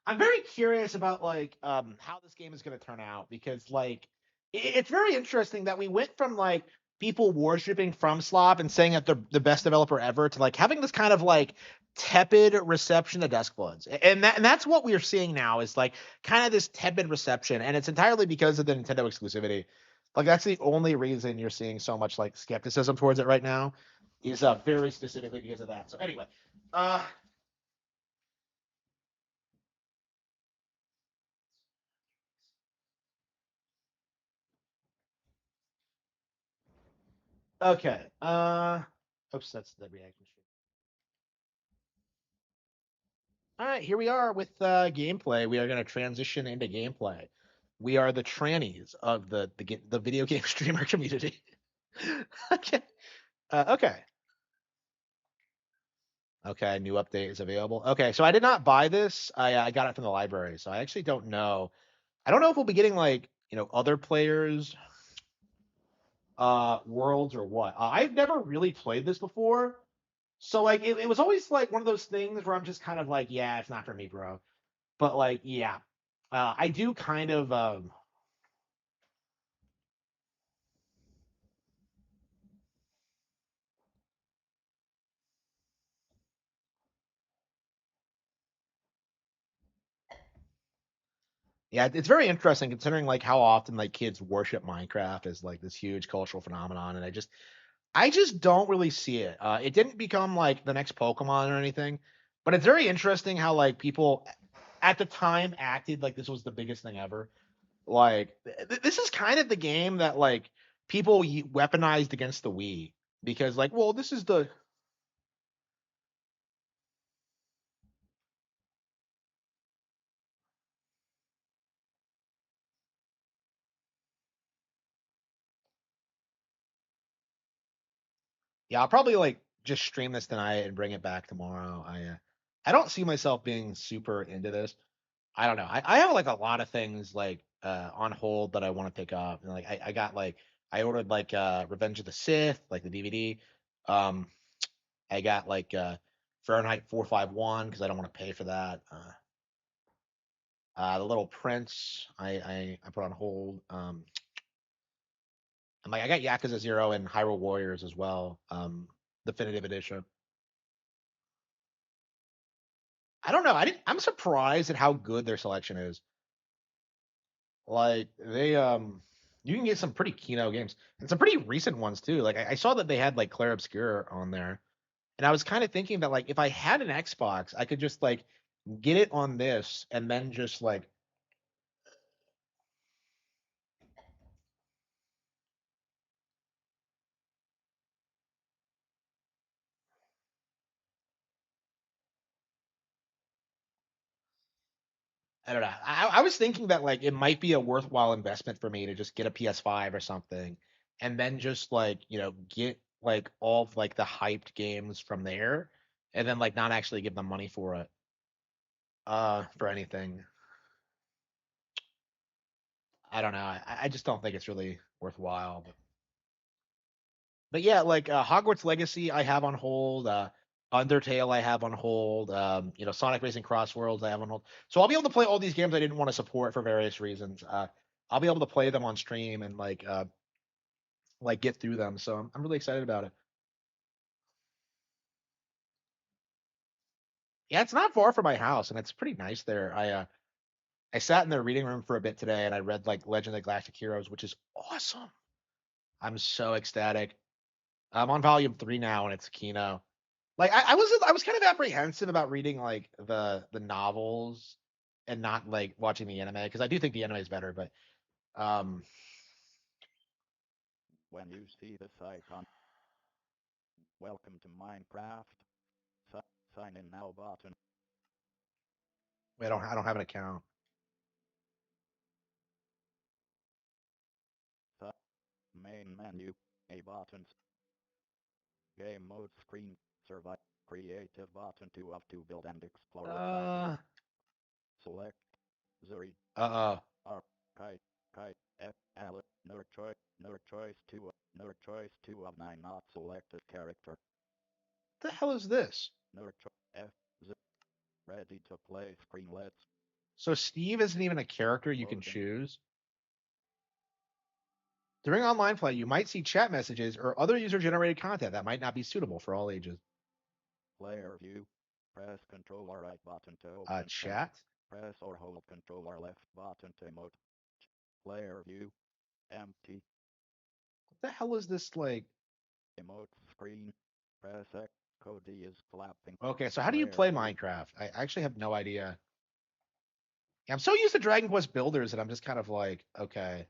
I'm very curious about like how this game is going to turn out, because like it's very interesting that we went from like people worshiping FromSoft and saying that they're the best developer ever to like having this kind of like tepid reception to Duskbloods, and that's what we're seeing now is like kind of this tepid reception, and it's entirely because of the Nintendo exclusivity. Like that's the only reason you're seeing so much like skepticism towards it right now, is very specifically because of that. So anyway, uh okay. Oops, that's the reaction stream. All right, here we are with gameplay. We are going to transition into gameplay. We are the trannies of the video game streamer community. Okay. Okay. Okay. New update is available. Okay. So I did not buy this. I got it from the library. So I actually don't know. I don't know if we'll be getting like other players worlds or what. I've never really played this before. So like it was always like one of those things where I'm just kind of like, yeah, it's not for me, bro. But like, yeah, I do kind of. Yeah, it's very interesting considering like how often like kids worship Minecraft as like this huge cultural phenomenon, and I just don't really see it. It didn't become like the next Pokemon or anything, but it's very interesting how like people at the time acted like this was the biggest thing ever. Like this is kind of the game that like people weaponized against the Wii, because like, well, this is the. Yeah, I'll probably like just stream this tonight and bring it back tomorrow. I don't see myself being super into this. I don't know. I have like a lot of things like on hold that I want to pick up. And like I got like I ordered like Revenge of the Sith, like the DVD. Um I got like Fahrenheit 451 because I don't want to pay for that. The Little Prince I put on hold. And like I got Yakuza 0 and Hyrule Warriors as well. Definitive edition. I don't know. I'm surprised at how good their selection is. Like they you can get some pretty Kino games and some pretty recent ones too. Like I saw that they had like Claire Obscura on there. And I was kind of thinking that like if I had an Xbox, I could just like get it on this and then just like. I don't know. I was thinking that like it might be a worthwhile investment for me to just get a PS5 or something, and then just like get like all of like the hyped games from there, and then like not actually give them money for it, for anything. I don't know. I just don't think it's really worthwhile. But yeah, like Hogwarts Legacy, I have on hold. Undertale, I have on hold. Sonic Racing Crossworlds, I have on hold. So I'll be able to play all these games I didn't want to support for various reasons. I'll be able to play them on stream and like get through them. So I'm really excited about it. Yeah, it's not far from my house, and it's pretty nice there. I sat in their reading room for a bit today, and I read like Legend of the Galactic Heroes, which is awesome. I'm so ecstatic. I'm on volume 3 now, and it's Kino. Like I was kind of apprehensive about reading like the novels and not like watching the anime because I do think the anime is better, but um When you see this icon, welcome to Minecraft. Sign in now button. I don't have an account. Main menu, A buttons. Game mode screen, survive, creative button 2 of 2 build and explore. Select, Zuri, R, kite, F, L, nerd choice 2, nerd choice 2 of 9 not selected character. What the hell is this? Nerd choice F, Z, ready to play screen let's. So Steve isn't even a character you can choose. During online play, you might see chat messages or other user-generated content that might not be suitable for all ages. Player view. Press Control or right button to open Chat. Press or hold Control or left button to emote. Player view. Empty. What the hell is this like? Emote screen. Press X. Code is flapping. Okay, so how do you play Minecraft? I actually have no idea. Yeah, I'm so used to Dragon Quest Builders that I'm just kind of like, okay.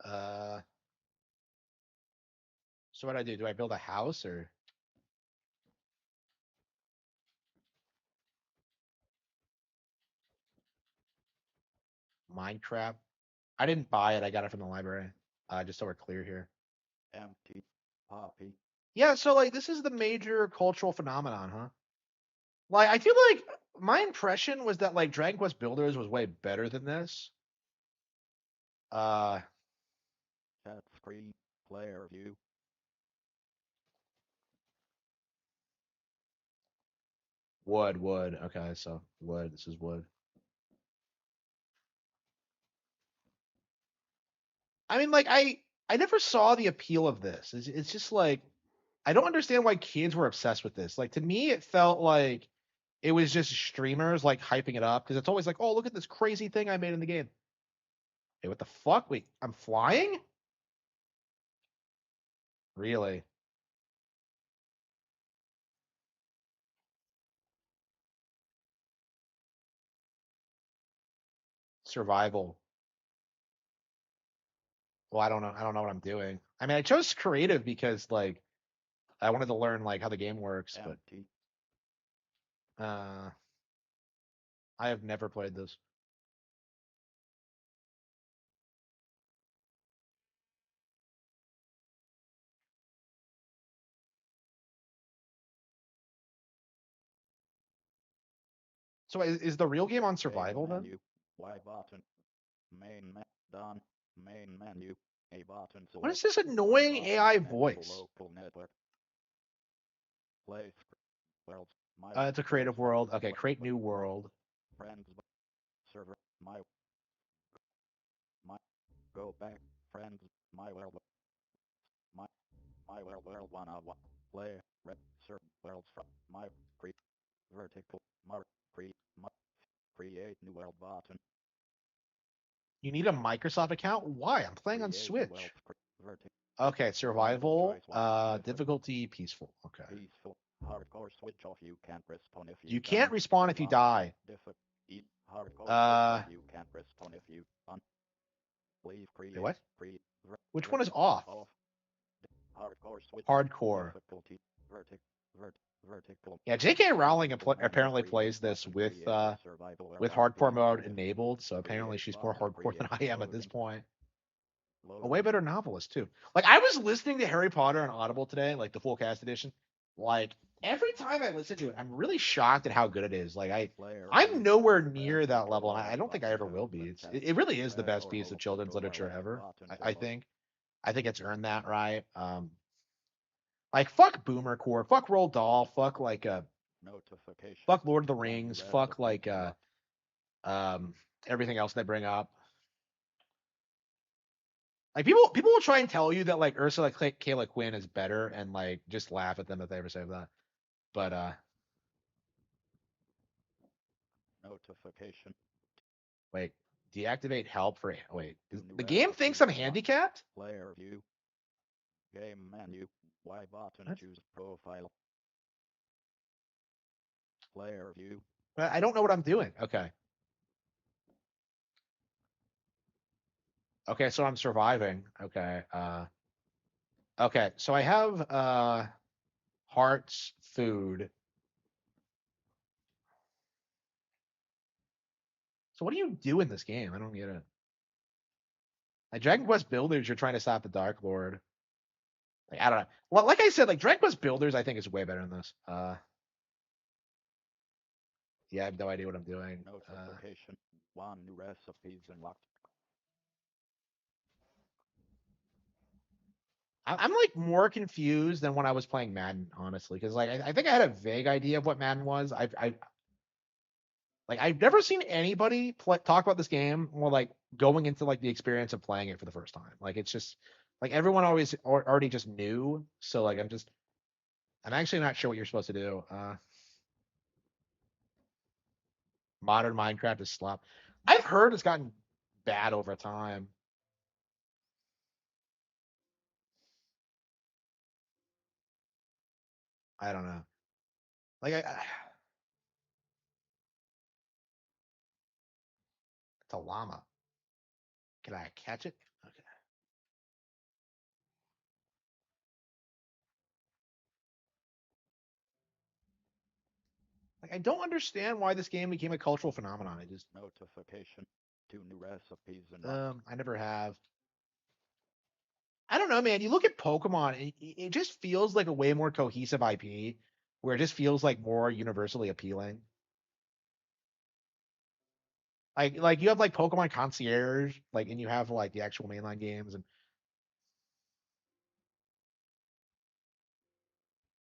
So what do I do? Do I build a house or? Minecraft. I didn't buy it. I got it from the library. Just so we're clear here. Empty. Poppy. Yeah, so like this is the major cultural phenomenon, huh? Like I feel like my impression was that like Dragon Quest Builders was way better than this. Chat screen. Player view. Wood. Okay, so wood. This is wood. I mean, like I never saw the appeal of this. It's just like I don't understand why kids were obsessed with this. Like to me, it felt like it was just streamers like hyping it up because it's always like, oh, look at this crazy thing I made in the game. Hey, what the fuck? Wait, I'm flying? Really? Survival. Well, I don't know. I don't know what I'm doing. I mean, I chose creative because like I wanted to learn like how the game works, Empty. but I have never played this. So is the real game on survival Game then? menu. Y button. Main done. Main menu. A button. What is Select. this annoying Y button, AI connect to voice? local network. Play world. It's a creative world. Okay, create new world. Friends server. My go back. Friends. My world. My world 101. Play red server worlds from my create vertical mark create create new world button. You need a Microsoft account? Why? I'm playing on Switch. Okay, survival. Difficulty peaceful. Okay. Peaceful. Hardcore switch off. You can't respawn if You can't respawn if you die. Hardcore you can't respawn if you leave create. What? Which one is off? Hardcore switch. Hardcore. Difficulty vertical. Yeah, J.K. Rowling apparently plays this with hardcore mode enabled, so apparently she's more hardcore than I am at this point. A way better novelist too. Like I was listening to Harry Potter on Audible today, like the full cast edition. Like every time I listen to it, I'm really shocked at how good it is. Like I'm nowhere near that level, and I don't think I ever will be. It really is the best piece of children's literature ever. I think it's earned that right. Like fuck Boomer Core, fuck Roald Dahl, fuck like fuck Lord of the Rings, fuck like everything else they bring up. Like people will try and tell you that like Ursula K. Le Guin is better and like just laugh at them if they ever say that. But notification. Wait, deactivate help for the game thinks I'm handicapped? Player view. Game menu. Y button choose profile. Player view. I don't know what I'm doing. Okay. Okay, so I'm surviving. Okay. Okay, so I have hearts, food. So what do you do in this game? I don't get it. Like Dragon Quest Builders, you're trying to stop the Dark Lord. Like, I don't know. Well, like I said, like Dragon Quest Builders, I think is way better than this. Yeah, I have no idea what I'm doing. Notification. One new recipes unlocked. I'm like more confused than when I was playing Madden, honestly, because like I think I had a vague idea of what Madden was. I've never seen anybody talk about this game or like going into like the experience of playing it for the first time. Like it's just like everyone always already just knew. So like I'm actually not sure what you're supposed to do. Modern Minecraft is slop. I've heard it's gotten bad over time. I don't know. Like it's a llama. Can I catch it? Okay. Like I don't understand why this game became a cultural phenomenon. I just Notification. Two new recipes unlocked. I never have. I don't know, man. You look at Pokemon, it just feels like a way more cohesive IP, where it just feels like more universally appealing. Like you have like Pokemon Concierge, like, and you have like the actual mainline games, and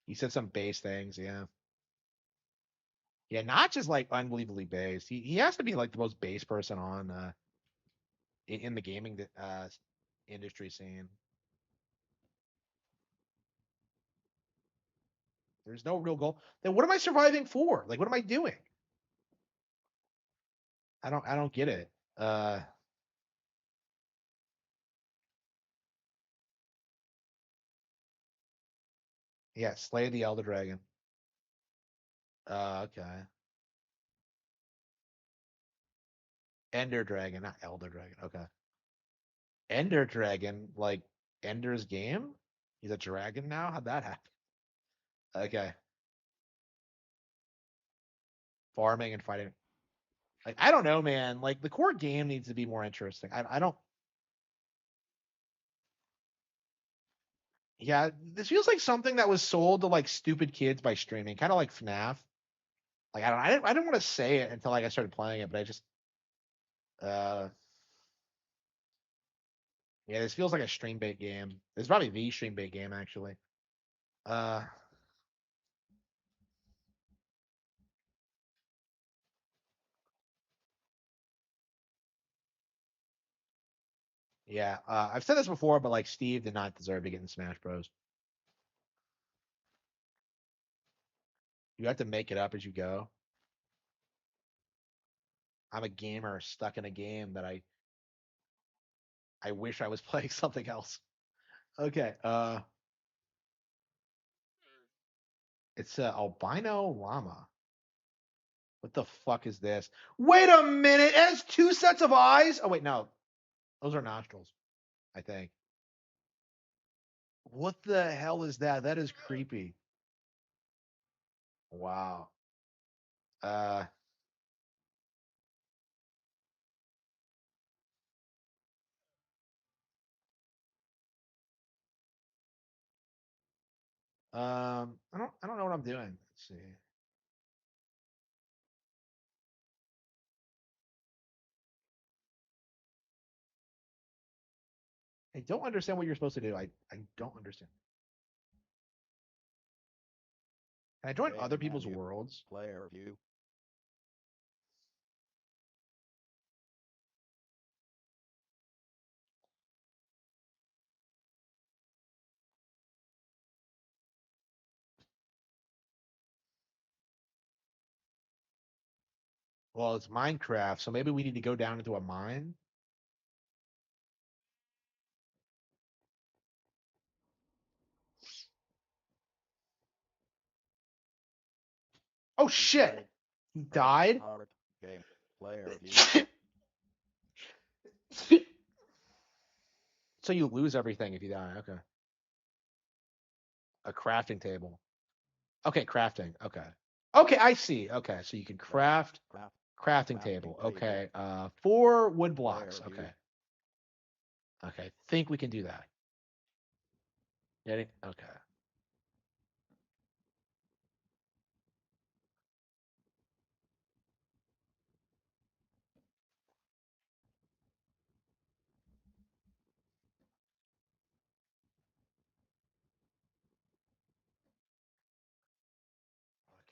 you said some base things, yeah. Yeah, not just like unbelievably based. He has to be like the most base person on in the gaming industry scene. There's no real goal. Then what am I surviving for? Like, what am I doing? I don't get it. Yeah, slay the Elder Dragon. Okay. Ender Dragon, not Elder Dragon. Okay. Ender Dragon, like Ender's Game? He's a dragon now? How'd that happen? Okay. Farming and fighting. Like, I don't know, man. Like, the core game needs to be more interesting. I don't. Yeah, this feels like something that was sold to like stupid kids by streaming, kind of like FNAF. Like, I didn't want to say it until like I started playing it, but I just, uh, yeah, this feels like a stream bait game. It's probably the stream bait game, actually. Uh, yeah, I've said this before, but like Steve did not deserve to get in Smash Bros. You have to make it up as you go. I'm a gamer stuck in a game that I wish I was playing something else. Okay, it's a albino llama. What the fuck is this? Wait a minute, it has two sets of eyes. Oh wait, no, those are nostrils, I think. What the hell is that? That is creepy. Wow. Uh, I don't know what I'm doing. Let's see. I don't understand what you're supposed to do. I don't understand. Can I join Game other people's menu. worlds? Player view. Well, it's Minecraft, so maybe we need to go down into a mine. Oh shit! He died. Hard game player view. So you lose everything if you die. Okay. A crafting table. Okay, crafting. Okay. Okay, I see. Okay, so you can craft crafting table. Okay. 4 wood blocks. Okay. Okay. Think we can do that. Getting okay.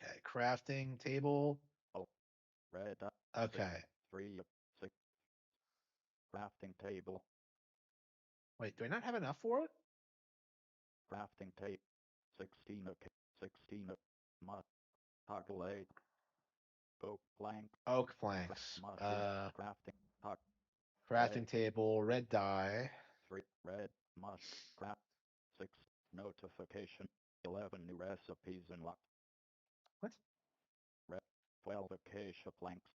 Okay, crafting table. Oh, red. Okay. 3 6 crafting table. Wait, do I not have enough for it? Crafting table. 16 okay. 16 mud. Toggle 8. Oak plank. Oak planks. Mushroom. Crafting. Tog. Crafting table, red dye. 3 red. Mush. Craft. 6 notification. 11 new recipes unlocked. What? Red. 12 acacia planks.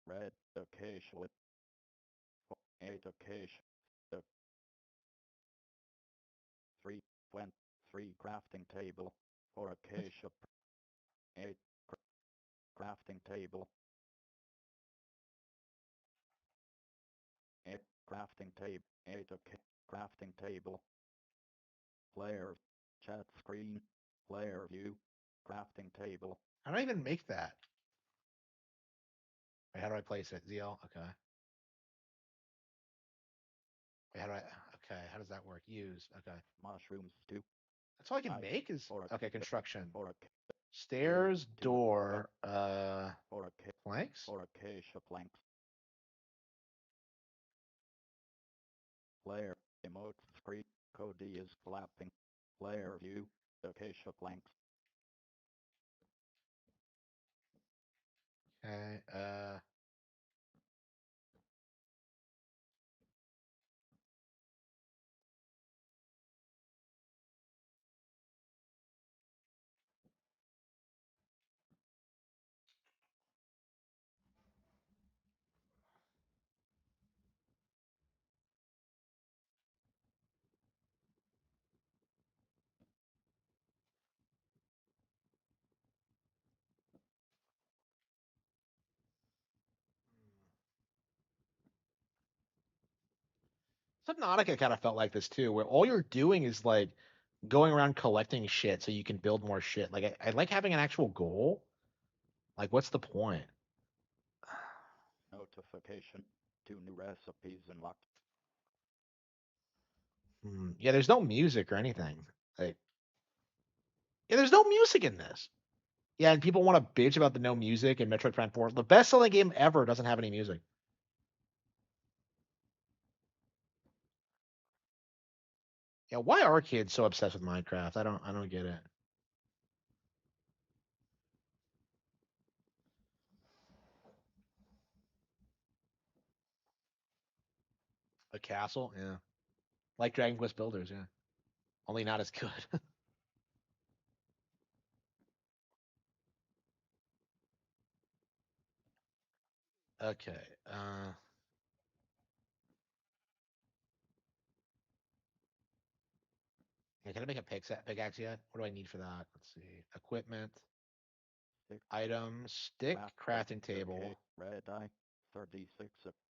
Red acacia with 8 acacia. 3 went 3 crafting table. 4 acacia. 8 crafting table. 8 crafting table. 8 crafting table. Player chat screen. Player view. Crafting table. How do I even make that? Wait, how do I place it? ZL? Okay. Wait, how do I okay, how does that work? Use. Okay. Mushrooms 2. That's all I can make is Or okay, construction. or Stairs, two, door, or planks? or acacia planks. Player emote screen. Cody is flapping. Player view. Acacia planks. Okay, Subnautica kind of felt like this too, where all you're doing is like going around collecting shit so you can build more shit. Like I like having an actual goal. Like, what's the point? Notification. 2 new recipes unlocked. Yeah, there's no music or anything. Like, yeah, there's no music in this. Yeah, and people want to bitch about the no music in Metroid Prime 4. The best-selling game ever doesn't have any music. Yeah, why are kids so obsessed with Minecraft? I don't get it. A castle, yeah. Like Dragon Quest Builders, yeah. Only not as good. Okay. Yeah, can I make a pickaxe yet? What do I need for that? Let's see. Equipment, Stick. items, stick, crafting table. Red eye. 36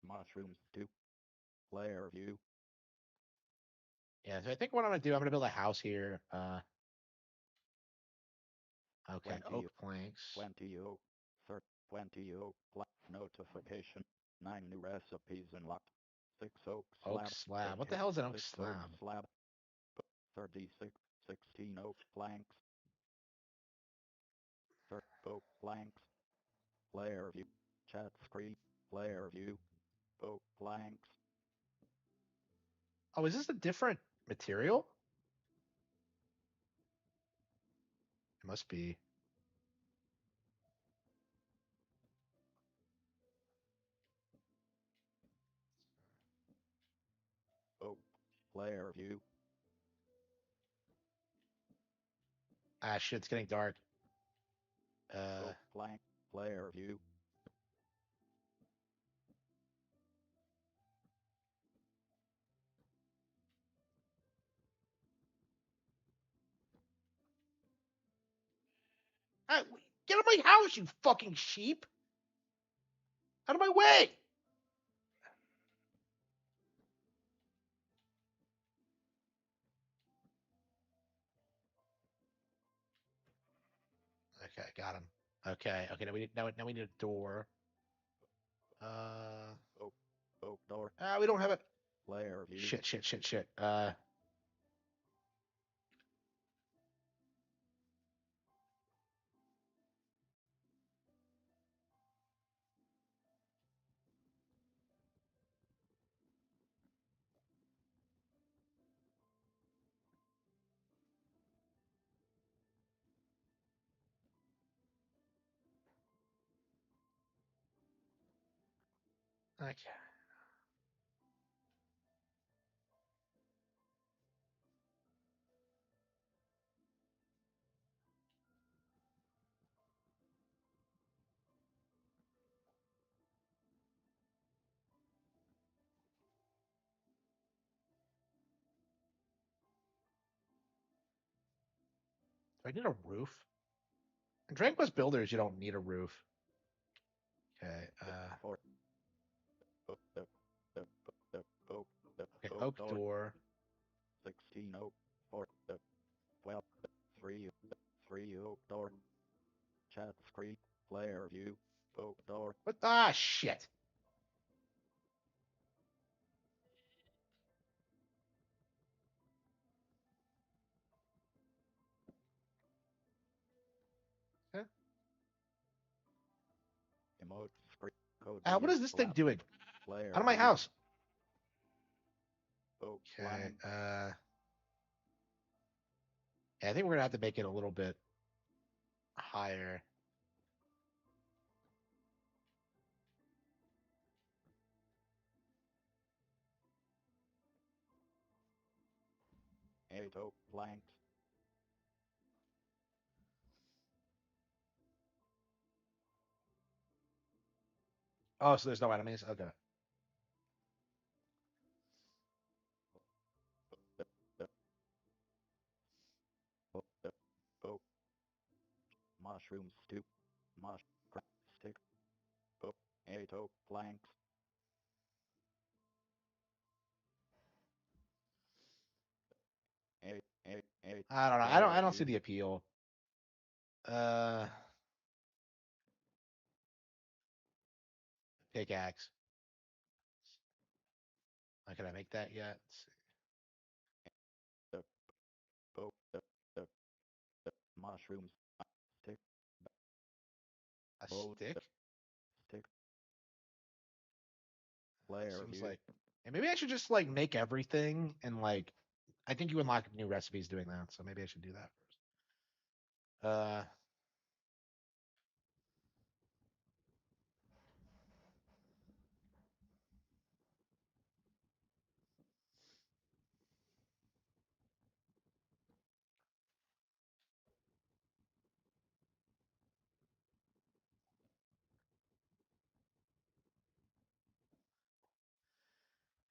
mushrooms 2. Player view. Yeah, so I think what I'm gonna do, I'm gonna build a house here. Okay, 20 oak planks. 20 oak. 20 oak. Notification. 9 new recipes unlocked. 6 oak slab. Oak slab. What the hell is an oak 6 slab? oak slab. 36. 16 oak planks. 30 oak planks. Player view. Chat screen. Player view. Oak planks. Oh, is this a different material? It must be. Oak. Player view. Ah, shit, it's getting dark. Blank player view. Get out of my house, you fucking sheep! Out of my way! Okay, got him. Okay, now we need a door. Door. We don't have it. Player view. Shit. Okay. Do I need a roof? In Dragon Quest Builders, you don't need a roof. Okay. Okay. Oak door. 16 oak. 4. 12. 3 oak door. Chat screen. Player view. Oak door. What? Ah, shit. Okay. Emote screen. Code What is this thing doing? Player Out of my view. house. Oak Okay. blank. Yeah, I think we're gonna have to make it a little bit higher. Eight oak planks. Oh, so there's no enemies? Okay. Oak. Mushroom stew. Stick. Oak. 8 oak planks. Eight. I don't know. I don't see the appeal. Pickaxe. Can I make that yet? Let's see. Mushrooms. Stick. A Boat. stick? Stick. Player Seems view. like. And maybe I should just like make everything and like. I think you unlock new recipes doing that, so maybe I should do that first.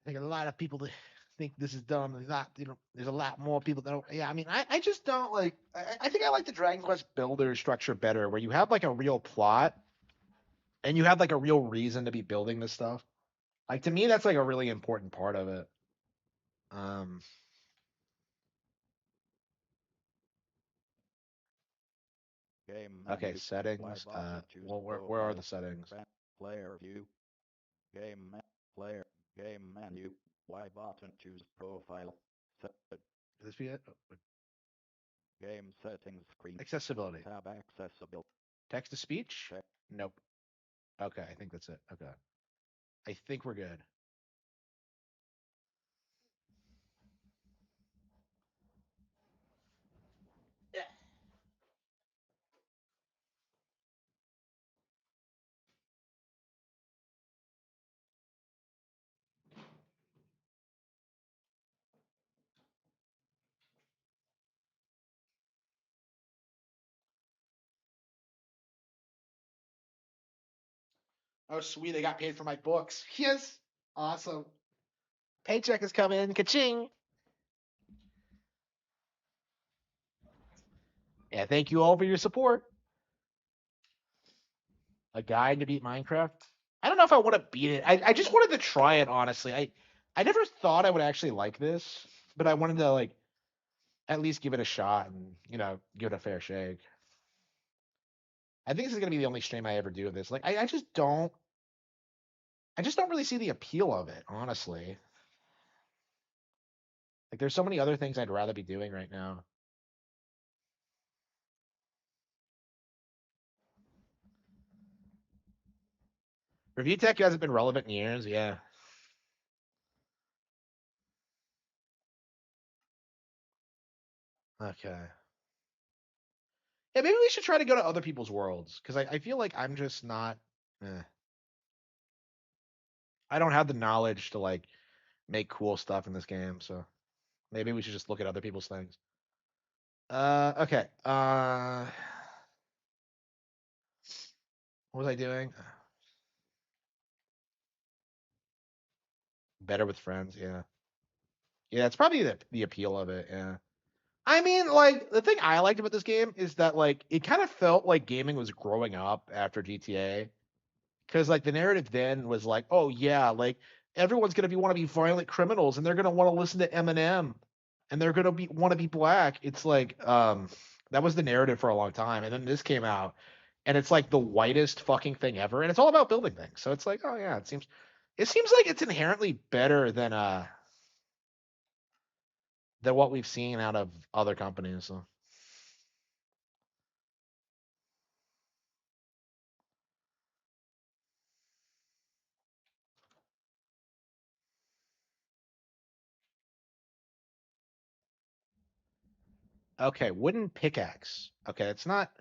I think a lot of people think this is dumb. There's not, there's a lot more people that don't. Yeah, I mean, I just don't like. I think I like the Dragon Quest Builder structure better, where you have like a real plot and you have like a real reason to be building this stuff. Like to me, that's like a really important part of it. Um. Game Okay, menu. settings. Well, where are the settings? Player view. Player. Game menu. Y button. Choose profile. Could this be it? Game settings screen. Accessibility. Tab accessible. Text to speech? Nope. Okay, I think that's it. Okay. I think we're good. Oh, sweet. They got paid for my books. Yes. Awesome. Paycheck is coming. Ka-ching. Yeah, thank you all for your support. A guide to beat Minecraft. I don't know if I want to beat it. I just wanted to try it, honestly. I never thought I would actually like this, but I wanted to like at least give it a shot and, give it a fair shake. I think this is gonna be the only stream I ever do of this. Like I just don't really see the appeal of it, honestly. Like there's so many other things I'd rather be doing right now. Review tech hasn't been relevant in years, yeah. Okay. Yeah, maybe we should try to go to other people's worlds because I feel like I'm just not. Eh. I don't have the knowledge to like make cool stuff in this game, so maybe we should just look at other people's things. Okay. What was I doing? Better with friends, yeah. Yeah, it's probably the appeal of it, yeah. I mean, like the thing I liked about this game is that like it kind of felt like gaming was growing up after GTA. Because like the narrative then was like, oh yeah, like everyone's gonna be want to be violent criminals and they're gonna want to listen to Eminem and they're gonna be want to be black. It's like that was the narrative for a long time, and then this came out, and it's like the whitest fucking thing ever, and it's all about building things. So it's like, oh yeah, it seems like it's inherently better than what we've seen out of other companies. So. Okay, wooden pickaxe. Okay, it's not.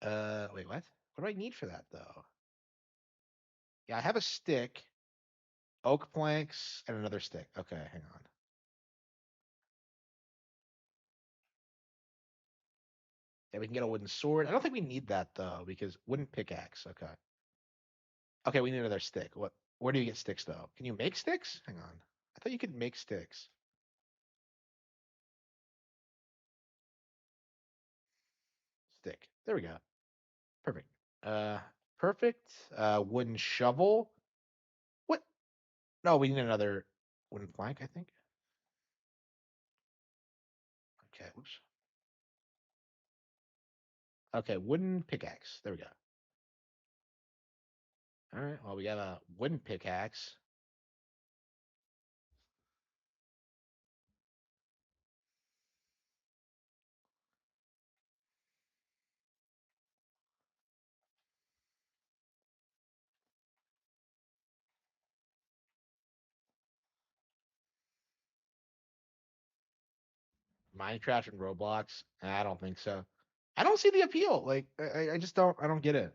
Wait, what? What do I need for that though? Yeah, I have a stick, oak planks, and another stick. Okay, hang on. Yeah, we can get a wooden sword. I don't think we need that though, because wooden pickaxe. Okay. Okay, we need another stick. What? Where do you get sticks though? Can you make sticks? Hang on. I thought you could make sticks. Stick. There we go. Perfect. Uh, perfect. Wooden shovel. What? No, we need another wooden plank. I think. Okay. Whoops. Okay, wooden pickaxe. There we go. All right. Well, we got a wooden pickaxe. Minecraft and Roblox? I don't think so. I don't see the appeal. Like, I just don't. I don't get it.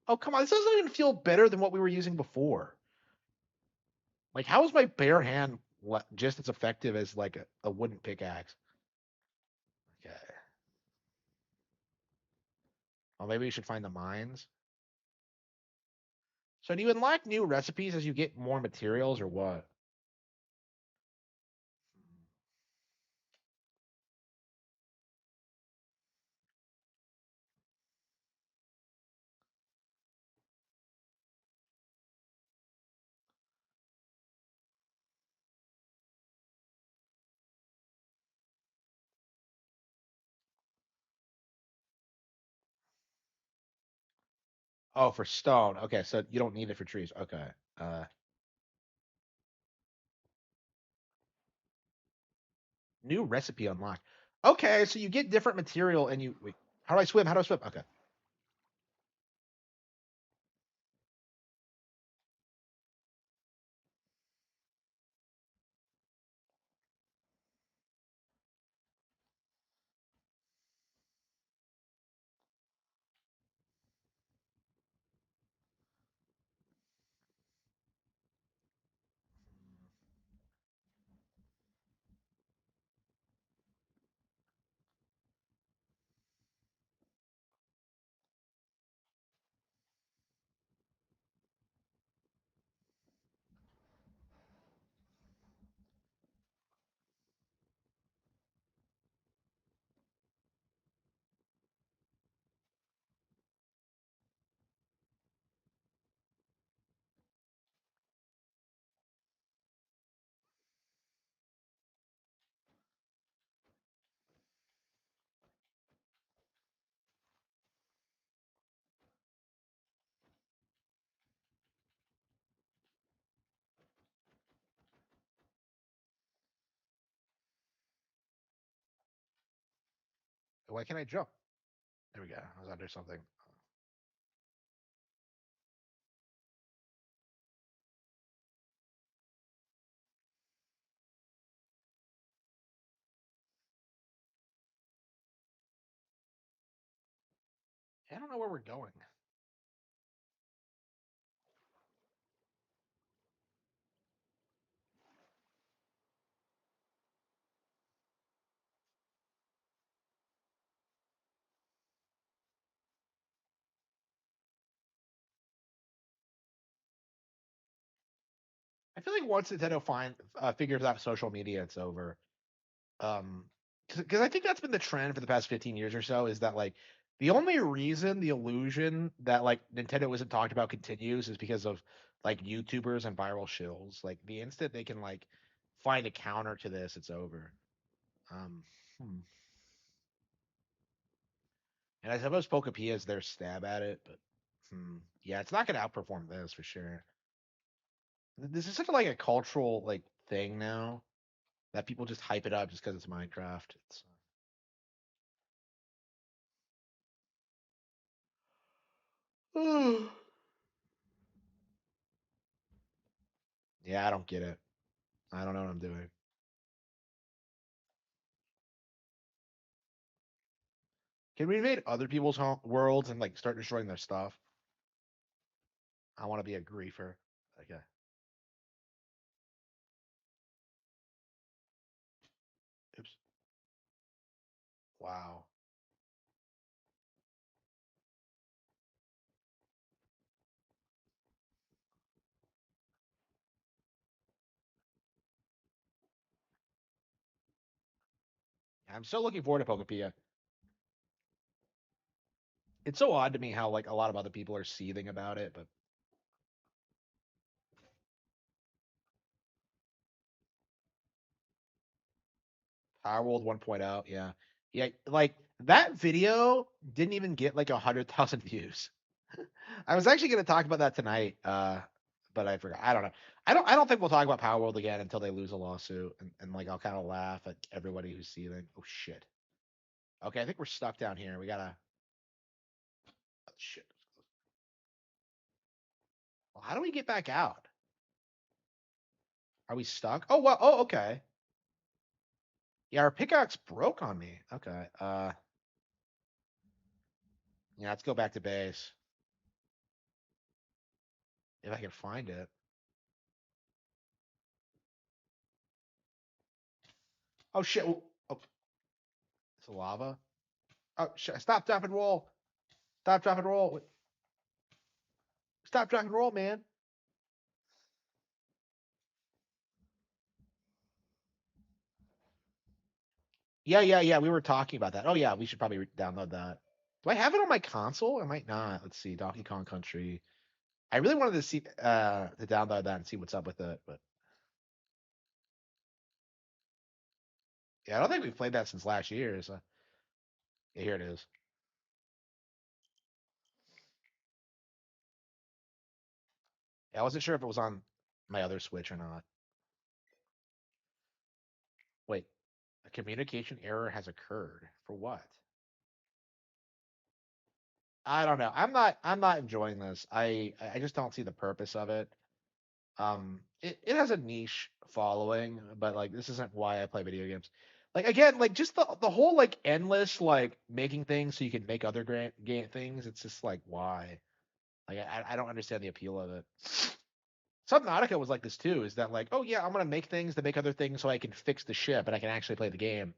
Oh, come on. This doesn't even feel better than what we were using before. Like, how is my bare hand just as effective as like a wooden pickaxe? Okay. Well, maybe we should find the mines. So, do you unlock new recipes as you get more materials, or what? Oh, for stone. Okay, so you don't need it for trees. Okay. Uh, New recipe unlocked. Okay, so you get different material and you wait. How do I swim? How do I swim? Okay. Why can't I jump? There we go. I was under something. I don't know where we're going. I feel like once Nintendo figures out social media, it's over. Because I think that's been the trend for the past 15 years or so, is that like the only reason the illusion that like Nintendo isn't talked about continues is because of like YouTubers and viral shills. Like the instant they can like find a counter to this, it's over. Um, hmm. And I suppose Pokepia is their stab at it, but yeah, it's not going to outperform this for sure. This is such like a cultural like thing now that people just hype it up just because it's Minecraft. It's yeah, I don't get it. I don't know what I'm doing. Can we invade other people's worlds and like start destroying their stuff? I want to be a griefer. Okay. Oops. Wow. I'm so looking forward to Pokepia. It's so odd to me how like a lot of other people are seething about it, but Power World 1.0, yeah. Yeah, like that video didn't even get like 100,000 views. I was actually going to talk about that tonight, but I forgot. I don't know. I don't think we'll talk about Power World again until they lose a lawsuit, and like I'll kind of laugh at everybody who's seething. Oh shit. Okay, I think we're stuck down here. We gotta. Oh, shit. Well, how do we get back out? Are we stuck? Oh well. Oh okay. Yeah, our pickaxe broke on me. Okay. Yeah, let's go back to base if I can find it. Oh shit. Oh, it's lava. Oh shit. Stop, drop, and roll. Stop, drop, and roll. Stop, drop, and roll, man. Yeah. We were talking about that. Oh yeah, we should probably download that. Do I have it on my console? I might not. Let's see. Donkey Kong Country. I really wanted to see to download that and see what's up with it, but yeah, I don't think we've played that since last year. So yeah, here it is. Yeah, I wasn't sure if it was on my other Switch or not. Wait, a communication error has occurred. For what? I don't know. I'm not enjoying this. I just don't see the purpose of it. It has a niche following, but like this isn't why I play video games. Like again, like just the whole like endless like making things so you can make other game things. It's just like why? Like I don't understand the appeal of it. Subnautica was like this too. Is that like, oh yeah, I'm gonna make things to make other things so I can fix the ship and I can actually play the game.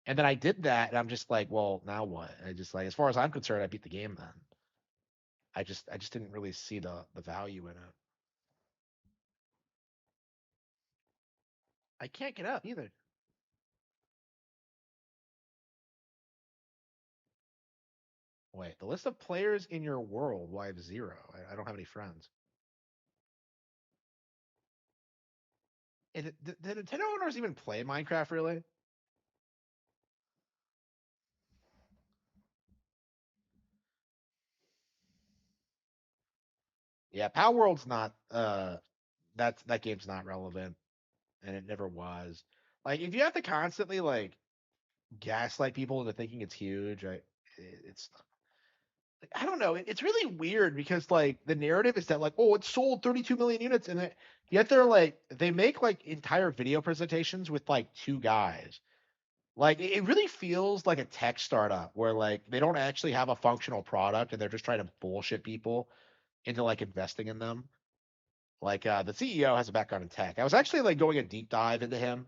And then I did that, and I'm just like, well, now what? I just like, as far as I'm concerned, I beat the game. Then I just didn't really see the value in it. I can't get up either. Wait, the list of players in your world? Why I have zero? I don't have any friends. And did Nintendo owners even play Minecraft really? Yeah, Power World's not. That game's not relevant, and it never was. Like, if you have to constantly like gaslight people into thinking it's huge. It's I don't know. It's really weird because like the narrative is that like, oh, it sold 32 million units, and yet they're like they make like entire video presentations with like two guys. Like it really feels like a tech startup where like they don't actually have a functional product and they're just trying to bullshit people into like investing in them. Like the CEO has a background in tech. I was actually like going a deep dive into him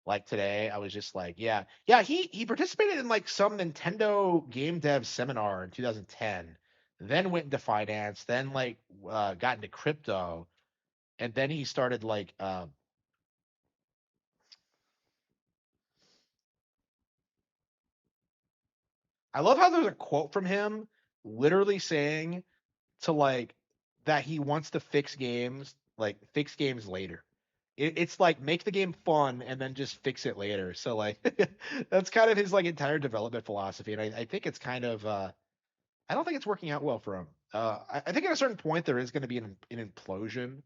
like today. I was just like, yeah, he participated in like some Nintendo game dev seminar in 2010, then went into finance, then like got into crypto, and then he started like I love how there's a quote from him literally saying to like that he wants to fix games later. It's like make the game fun and then just fix it later. So like that's kind of his like entire development philosophy, and I think it's kind of I don't think it's working out well for him. I think at a certain point there is going to be an implosion.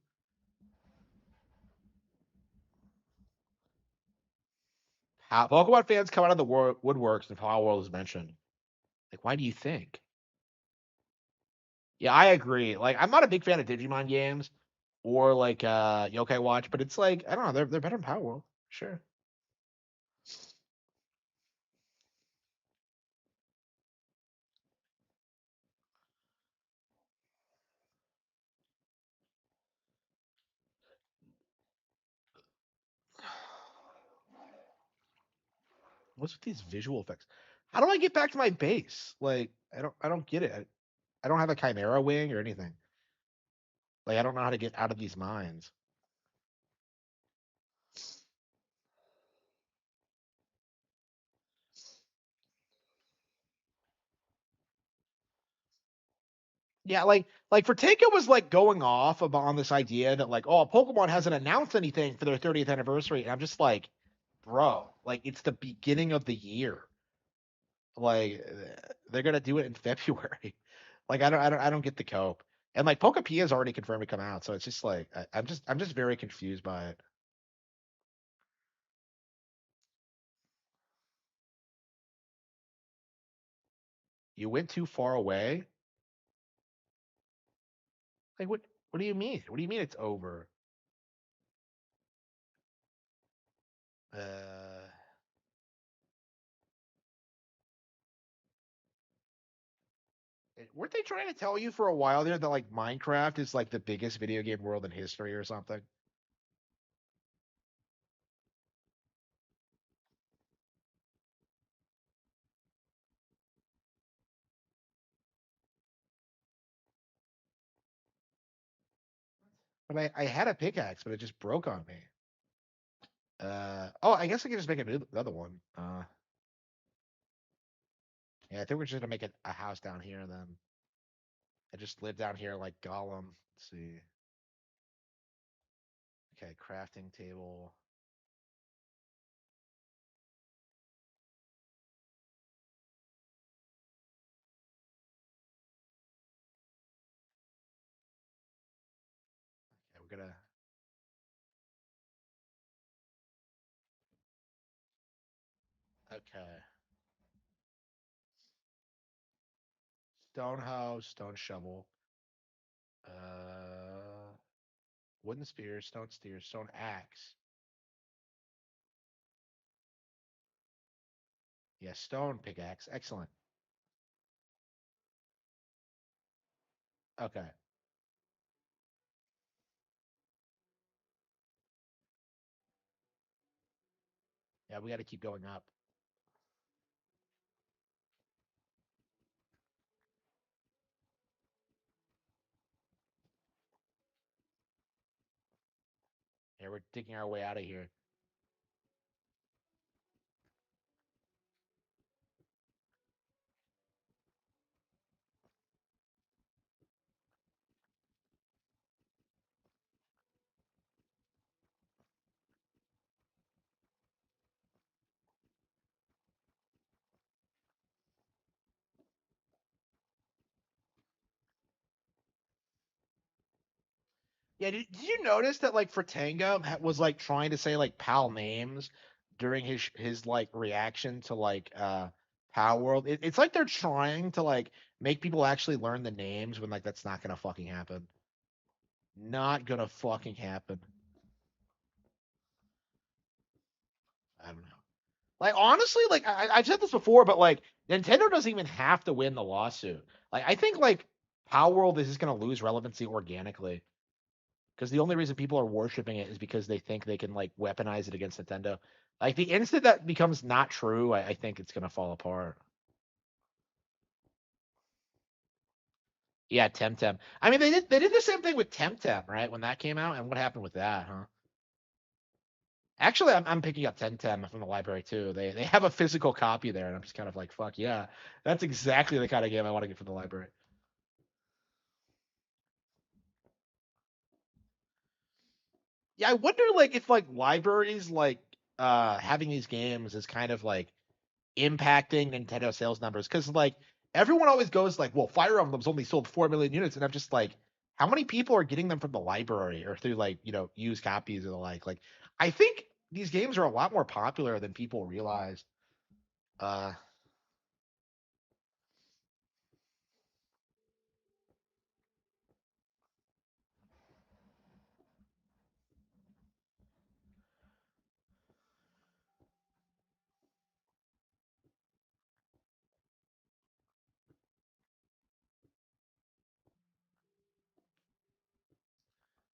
Pokemon fans come out of the woodworks if Power World is mentioned. Like, why do you think? Yeah, I agree. Like, I'm not a big fan of Digimon games or like Yokai Watch, but it's like I don't know, they're better than Power World. Sure. What's with these visual effects? How do I get back to my base? Like, I don't get it. I don't have a Chimera wing or anything. Like, I don't know how to get out of these mines. Yeah, like Fortenka was like going off about on this idea that like, oh, Pokemon hasn't announced anything for their 30th anniversary, and I'm just like, bro, like it's the beginning of the year. Like they're gonna do it in February. Like I don't get the cope. And like Pokepia is already confirmed to come out, so it's just like I'm just very confused by it. You went too far away. Like what do you mean? What do you mean it's over? Uh weren't they trying to tell you for a while there that like Minecraft is like the biggest video game world in history or something? But I had a pickaxe, but it just broke on me. Oh, I guess I can just make another one. Yeah, I think we're just gonna make a house down here then. I just live down here like Gollum. Let's see. Okay, crafting table. Okay, we're gonna. Okay, stone hoe, stone shovel. Uh, wooden spear, stone axe. Yeah, stone pickaxe. Excellent. Okay. Yeah, we got to keep going up. Yeah, we're digging our way out of here. Yeah, did you notice that like Fratanga was like trying to say like pal names during his like reaction to like Power World. It's like they're trying to like make people actually learn the names when like that's not gonna fucking happen. Not gonna fucking happen. I don't know. Like honestly, like I've said this before, but like Nintendo doesn't even have to win the lawsuit. Like I think like Power World is just gonna lose relevancy organically because the only reason people are worshiping it is because they think they can like weaponize it against Nintendo. Like the instant that becomes not true, I think it's gonna fall apart. Yeah, Temtem. I mean, they did the same thing with Temtem, right? When that came out, and what happened with that, huh? Actually, I'm picking up Temtem from the library too. They have a physical copy there, and I'm just kind of like, fuck yeah, that's exactly the kind of game I want to get from the library. Yeah, I wonder like if like libraries like having these games is kind of like impacting Nintendo sales numbers because like everyone always goes like, well, Fire Emblem's only sold 4 million units, and I'm just like, how many people are getting them from the library or through like used copies or the like? Like, I think these games are a lot more popular than people realize. Uh,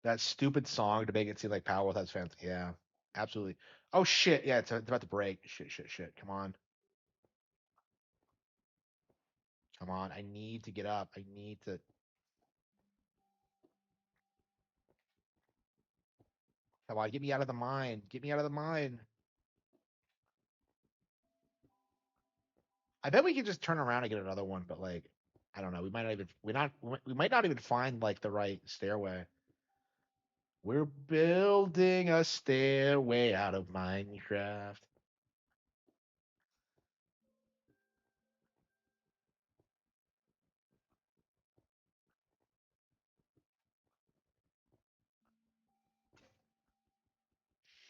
that stupid song to make it seem like Power Without fans. Yeah, absolutely. Oh shit, yeah, it's about to break. Shit, shit, shit. Come on, come on. I need to get up. I need to. Come on, get me out of the mine. Get me out of the mine. I bet we could just turn around and get another one, but like, I don't know. We might not even find like the right stairway. We're building a stairway out of Minecraft.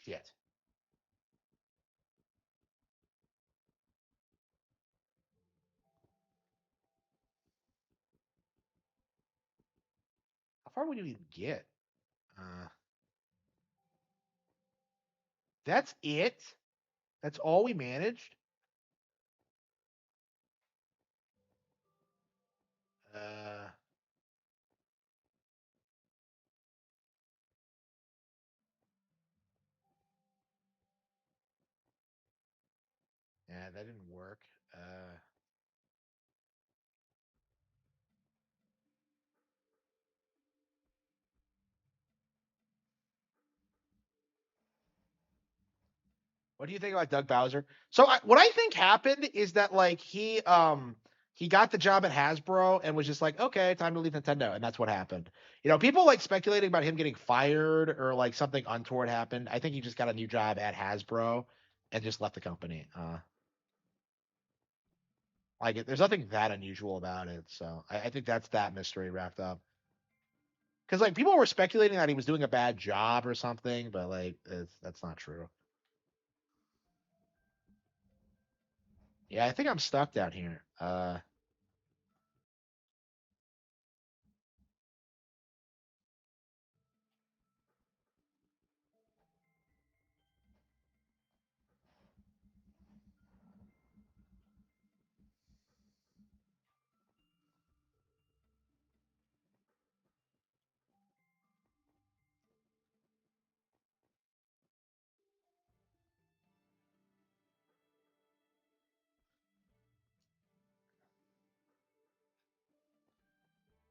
Shit. How far would you even get? Uh, that's it. That's all we managed. Uh, yeah, that didn't work. What do you think about Doug Bowser? So what I think happened is that like he got the job at Hasbro and was just like, okay, time to leave Nintendo, and that's what happened. People like speculating about him getting fired or like something untoward happened. I think he just got a new job at Hasbro and just left the company. There's nothing that unusual about it, so I think that's that mystery wrapped up. Because like people were speculating that he was doing a bad job or something, but like that's not true. Yeah, I think I'm stuck down here.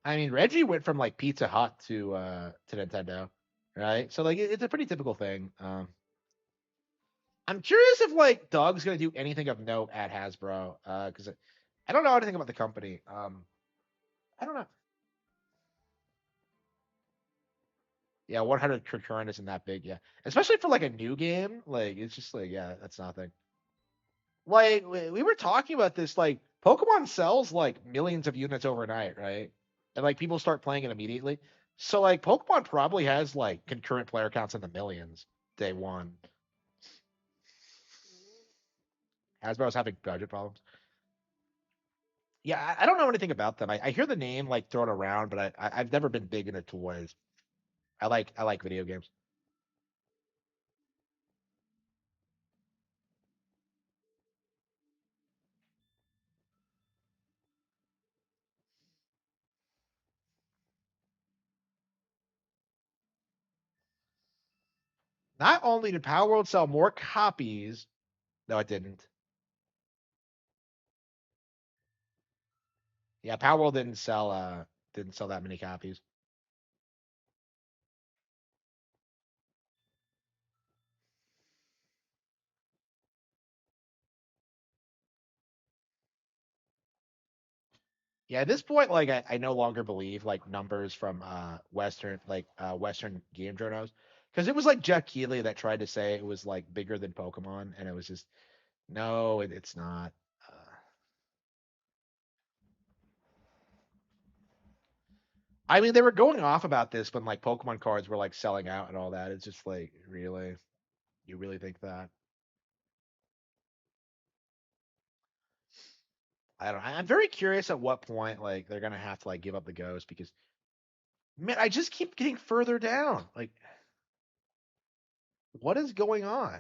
I mean, Reggie went from like Pizza Hut to Nintendo, right? So like it's a pretty typical thing. I'm curious if like Doug's gonna do anything of note at Hasbro, because I don't know anything about the company. I don't know. Yeah, 100 concurrent isn't that big, yeah. Especially for like a new game, like it's just like yeah, that's nothing. Like we were talking about this, like Pokemon sells like millions of units overnight, right? And like people start playing it immediately. So like Pokemon probably has like concurrent player counts in the millions day one. Hasbro's having budget problems. Yeah, I don't know anything about them. I hear the name like thrown around, but I've never been big into toys. I like video games. Not only did Power World sell more copies, no, it didn't. Yeah, Power World didn't sell that many copies. Yeah, at this point, like I no longer believe like numbers from Western game journals because it was like Jeff Keighley that tried to say it was like bigger than Pokemon, and it was just no, it's not. I mean, they were going off about this when like Pokemon cards were like selling out and all that. It's just like, really, you really think that? I don't. I'm very curious at what point like they're gonna have to like give up the ghost because man, I just keep getting further down. Like, what is going on?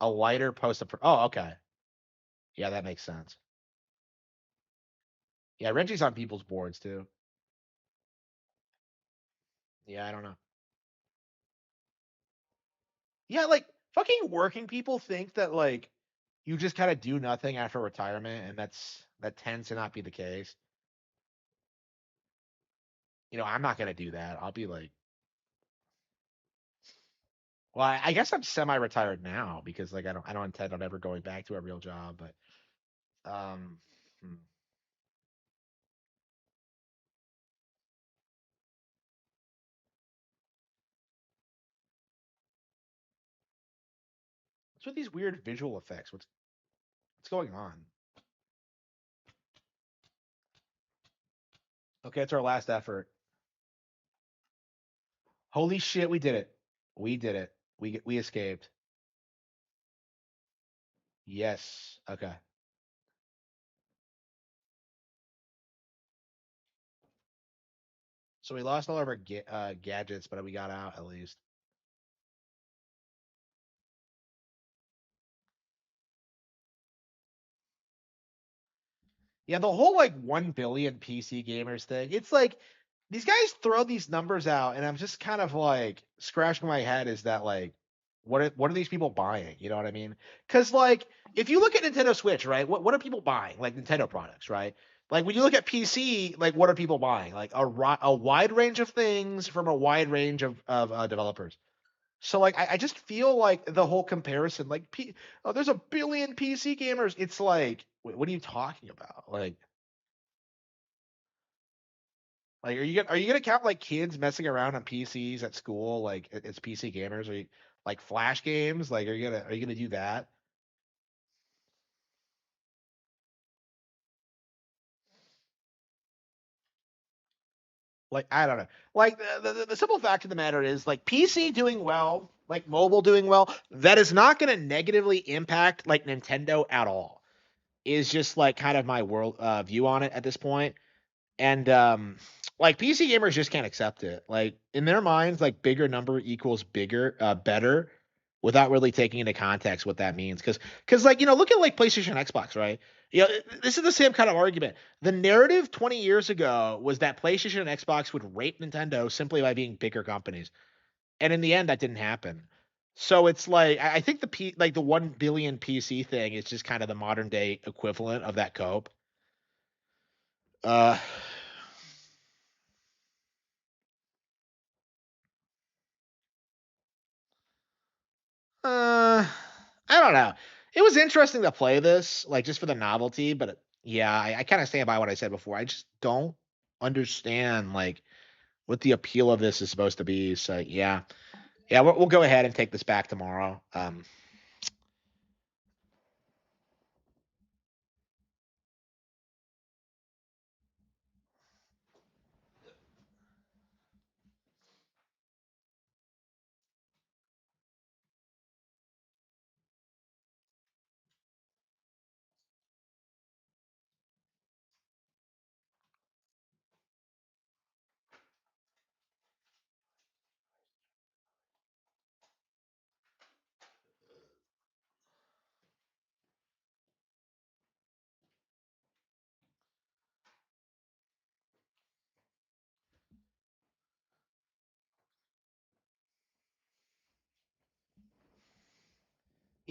A lighter post up. Oh, okay. Yeah, that makes sense. Yeah, Reggie's on people's boards too. Yeah, I don't know. Yeah, like fucking working people think that like you just kind of do nothing after retirement, and that tends to not be the case. I'm not gonna do that. I'll be like, well, I guess I'm semi-retired now because like I don't intend on ever going back to a real job, but um, hmm. What's with these weird visual effects? What's going on? Okay, it's our last effort. Holy shit, we did it. We did it. We escaped. Yes. Okay. So we lost all of our gadgets, but we got out at least. Yeah, the whole like 1 billion PC gamers thing. It's like these guys throw these numbers out, and I'm just kind of like scratching my head. Is that like what are these people buying? You know what I mean? Because like if you look at Nintendo Switch, right? What are people buying? Like Nintendo products, right? Like when you look at PC, like what are people buying? Like a wide range of things from a wide range of developers. So like I just feel like the whole comparison, like there's a billion PC gamers. It's like, what are you talking about? Like are you gonna count like kids messing around on PCs at school? Like it's PC gamers? Are you like flash games? Like are you gonna do that? Like I don't know. Like the simple fact of the matter is like PC doing well, like mobile doing well, that is not gonna negatively impact like Nintendo at all. Is just like kind of my world view on it at this point. And like PC gamers just can't accept it. Like in their minds, like bigger number equals bigger, better, without really taking into context what that means. Because like look at like PlayStation, Xbox, right? This is the same kind of argument. The narrative 20 years ago was that PlayStation and Xbox would rape Nintendo simply by being bigger companies, and in the end, that didn't happen. So it's like I think like the 1 billion PC thing is just kind of the modern day equivalent of that cope. Uh, Uh, I don't know. It was interesting to play this, like just for the novelty, but yeah, I kind of stand by what I said before. I just don't understand like what the appeal of this is supposed to be. So yeah, yeah, we'll go ahead and take this back tomorrow.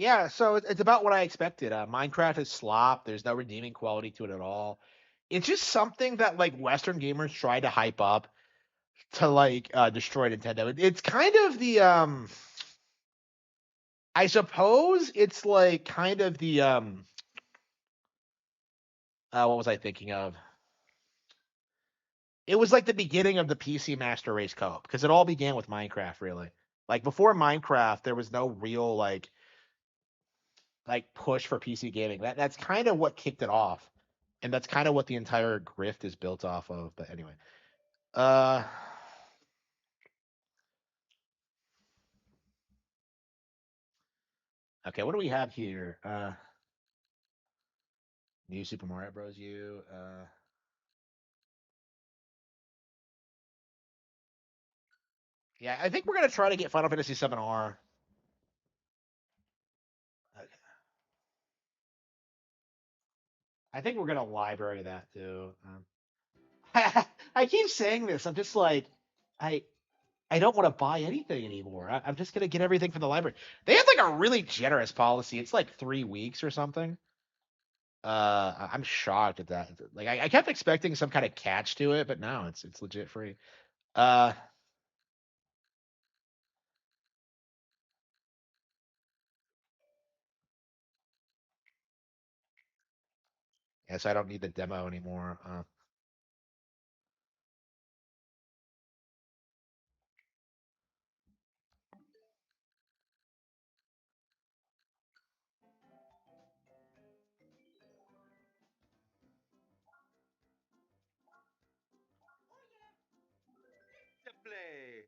Yeah, so it's about what I expected. Minecraft is slop. There's no redeeming quality to it at all. It's just something that like Western gamers try to hype up to like destroy Nintendo. It's kind of the I suppose it's like kind of the what was I thinking of? It was like the beginning of the PC Master Race co-op because it all began with Minecraft really. Like before Minecraft there was no real like push for PC gaming. That's kind of what kicked it off. And that's kind of what the entire grift is built off of. But anyway. Uh okay, what do we have here? New Super Mario Bros. U. Yeah, I think we're gonna try to get Final Fantasy 7R. I think we're gonna library that too. I keep saying this. I'm just like, I I don't want to buy anything anymore. I'm just gonna get everything from the library. They have like a really generous policy. It's like 3 weeks or something. I'm shocked at that. Like I kept expecting some kind of catch to it, but no, it's legit free. Uh, yes, I don't need the demo anymore. Play.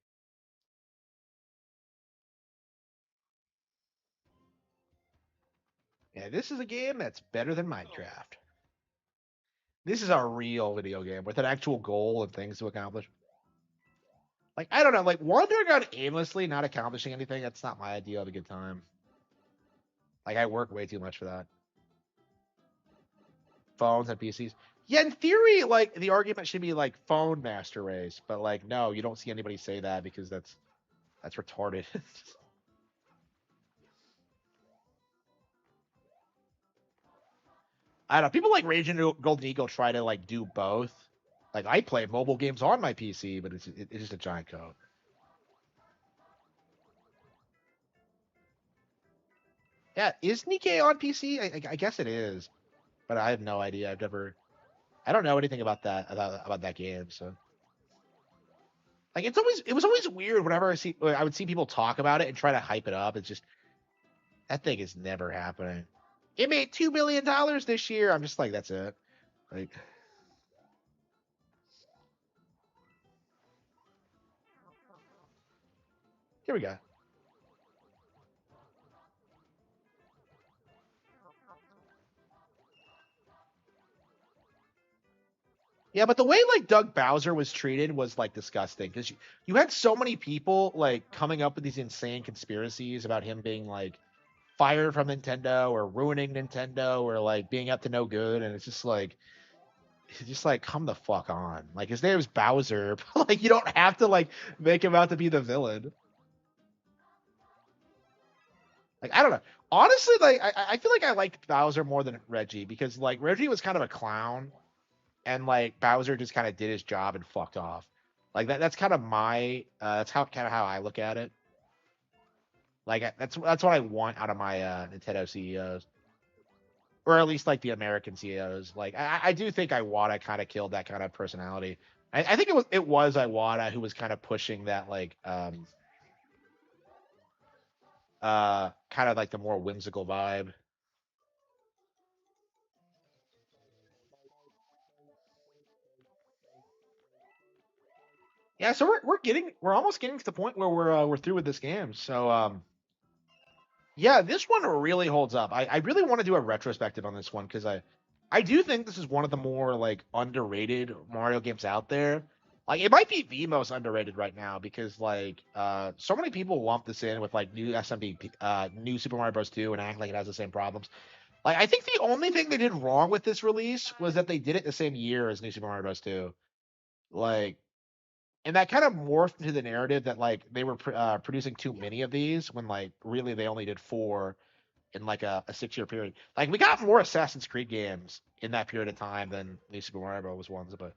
Yeah, this is a game that's better than Minecraft. This is a real video game with an actual goal and things to accomplish. Like I don't know, like wandering around aimlessly, not accomplishing anything. That's not my idea of a good time. Like I work way too much for that. Phones and PCs. Yeah, in theory, like the argument should be like phone master race, but like no, you don't see anybody say that because that's retarded. I don't know. People like Raging Golden Eagle try to like do both. Like I play mobile games on my PC, but it's just a giant code. Yeah, is Nikkei on PC? I guess it is, but I have no idea. I don't know anything about that game. So like it was always weird whenever I would see people talk about it and try to hype it up. It's just that thing is never happening. It made $2 billion this year. I'm just like that's it. Like here we go. Yeah, but the way like Doug Bowser was treated was like disgusting because you had so many people like coming up with these insane conspiracies about him being like fired from Nintendo or ruining Nintendo or like being up to no good, and it's just like come the fuck on. Like his name is Bowser, but like you don't have to like make him out to be the villain. Like I don't know. Honestly, like I feel like I liked Bowser more than Reggie because like Reggie was kind of a clown and like Bowser just kind of did his job and fucked off. Like that's kind of my that's how kind of how I look at it. Like that's what I want out of my Nintendo CEOs, or at least like the American CEOs. Like I do think Iwata kind of killed that kind of personality. I think it was Iwata who was kind of pushing that like kind of like the more whimsical vibe. Yeah, so we're almost getting to the point where we're through with this game. So yeah, this one really holds up. I really want to do a retrospective on this one because I do think this is one of the more like underrated Mario games out there. Like it might be the most underrated right now because like so many people lump this in with like new SMB new Super Mario Bros. 2 and act like it has the same problems. Like I think the only thing they did wrong with this release was that they did it the same year as New Super Mario Bros. 2. Like and that kind of morphed into the narrative that like they were producing too many of these when like really they only did four in like a 6 year period. Like we got more Assassin's Creed games in that period of time than the Super Mario Bros. Ones, but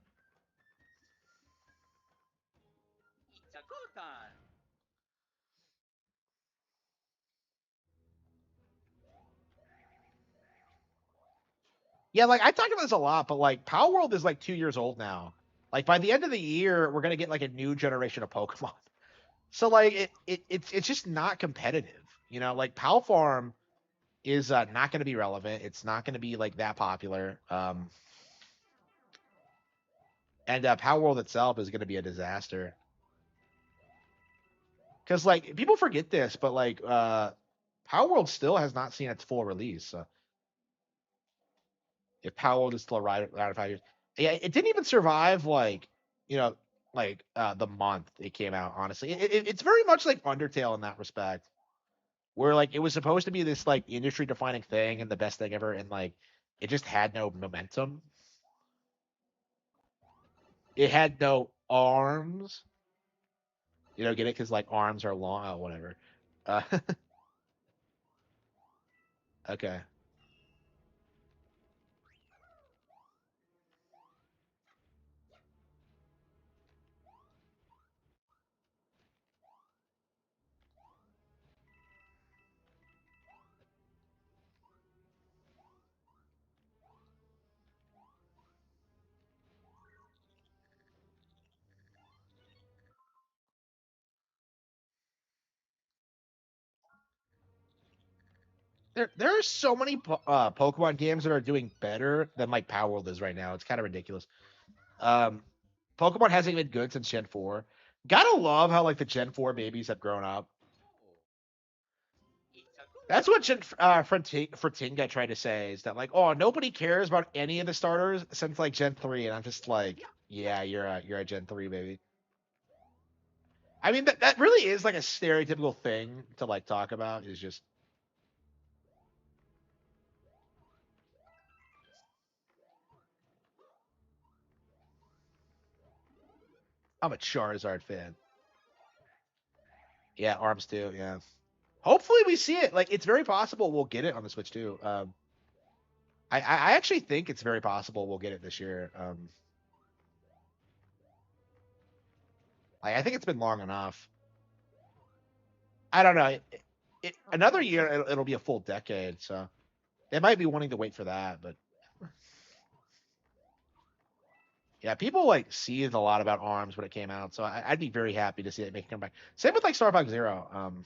yeah, like I talk about this a lot, but like Power World is like 2 years old now. Like by the end of the year, we're gonna get like a new generation of Pokemon. So like it's just not competitive. You know, like Pal Farm is not going to be relevant. It's not going to be like that popular. And Power World itself is going to be a disaster. Because like people forget this, but like Power World still has not seen its full release. If Power World is still around 5 years, yeah, it didn't even survive like you know the month it came out. Honestly, it's very much like Undertale in that respect, where like it was supposed to be this like industry defining thing and the best thing ever, and like it just had no momentum. It had no arms. Get it? Because like arms are long. Oh, whatever. Uh, okay. There are so many Pokemon games that are doing better than like Power World is right now. It's kind of ridiculous. Um, Pokemon hasn't been good since Gen 4. Gotta love how like the Gen 4 babies have grown up. That's what Fratinga tried to say is that like, oh, nobody cares about any of the starters since like Gen 3, and I'm just like, yeah, you're a Gen 3 baby. I mean that really is like a stereotypical thing to like talk about is just I'm a Charizard fan. Yeah, Arms too. Yeah. Hopefully we see it. Like it's very possible we'll get it on the Switch too. I actually think it's very possible we'll get it this year. I think it's been long enough. I don't know. Another year it'll be a full decade, so they might be wanting to wait for that. But yeah, people like seethed a lot about Arms when it came out, so I'd be very happy to see it make a comeback. Same with like Star Fox Zero.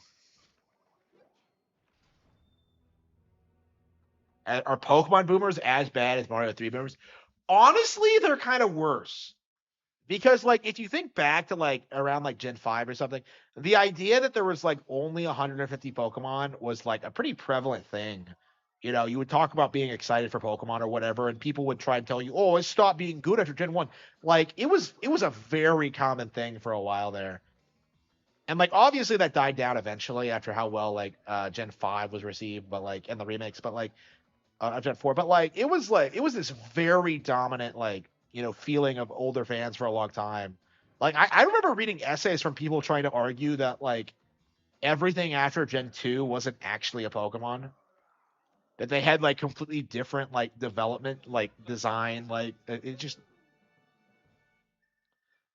Are Pokemon boomers as bad as Mario 3 boomers? Honestly, they're kind of worse. Because like if you think back to like around like Gen 5 or something, the idea that there was like only 150 Pokemon was like a pretty prevalent thing. You would talk about being excited for Pokemon or whatever, and people would try and tell you, "Oh, it stopped being good after Gen 1." Like it was a very common thing for a while there. And like obviously that died down eventually after how well like Gen 5 was received, but like and the remakes, but like Gen 4, but like it was this very dominant like feeling of older fans for a long time. Like I remember reading essays from people trying to argue that like everything after Gen 2 wasn't actually a Pokemon. That they had like completely different like development, like design, like it just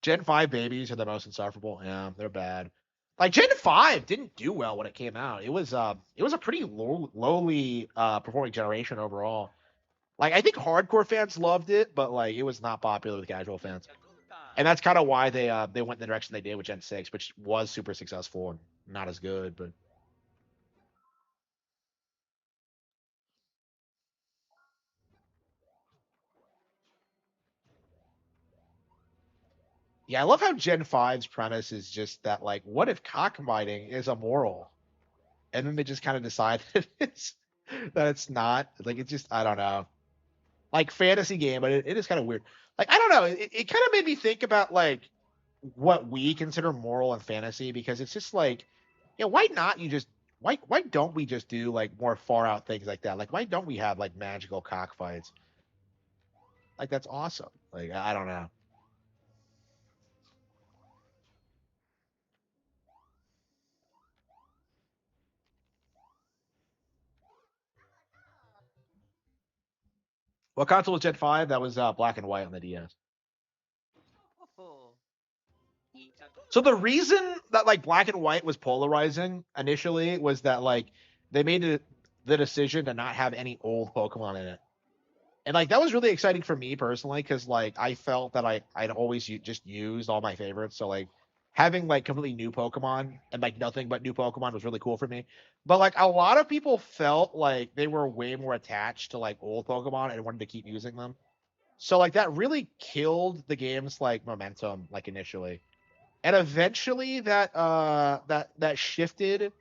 Gen 5 babies are the most insufferable. Yeah, they're bad. Like Gen 5 didn't do well when it came out. It was a pretty lowly performing generation overall. Like I think hardcore fans loved it, but like it was not popular with casual fans. And that's kind of why they went the direction they did with Gen 6, which was super successful and not as good, but yeah, I love how Gen 5's premise is just that like what if cockfighting is immoral? And then they just kind of decide that it's not. Like it's just I don't know. Like fantasy game, but it is kind of weird. Like I don't know, it kind of made me think about like what we consider moral and fantasy because it's just like, why not you just why don't we just do like more far out things like that? Like why don't we have like magical cockfights? Like that's awesome. Like I don't know. What console was Gen 5? That was black and white on the DS. So the reason that like black and white was polarizing initially was that like they made the decision to not have any old Pokemon in it. And like that was really exciting for me personally because like I felt that I'd always just used all my favorites. So like having like completely new Pokemon and like nothing but new Pokemon was really cool for me. But like a lot of people felt like they were way more attached to like old Pokemon and wanted to keep using them. So like that really killed the game's like momentum like initially. And eventually that shifted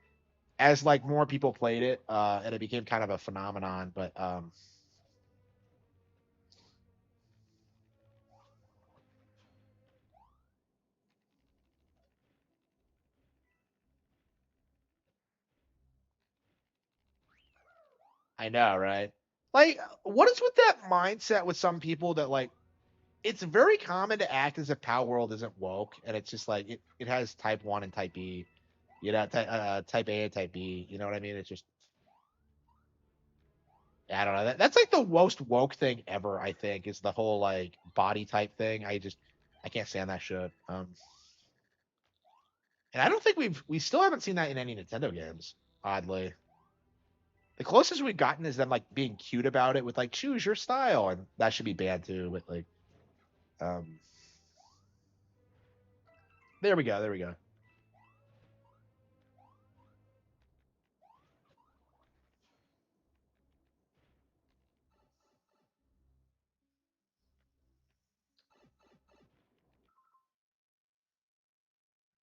as like more people played it and it became kind of a phenomenon. But I know, right? Like, what is with that mindset with some people that like it's very common to act as if Power World isn't woke, and it's just like it has Type One and Type B, Type A and Type B. You know what I mean? It's just I don't know. That's like the most woke thing ever. I think is the whole like body type thing. I can't stand that shit. And I don't think we still haven't seen that in any Nintendo games. Oddly, the closest we've gotten is them like being cute about it with like choose your style, and that should be banned too. With like, um, there we go.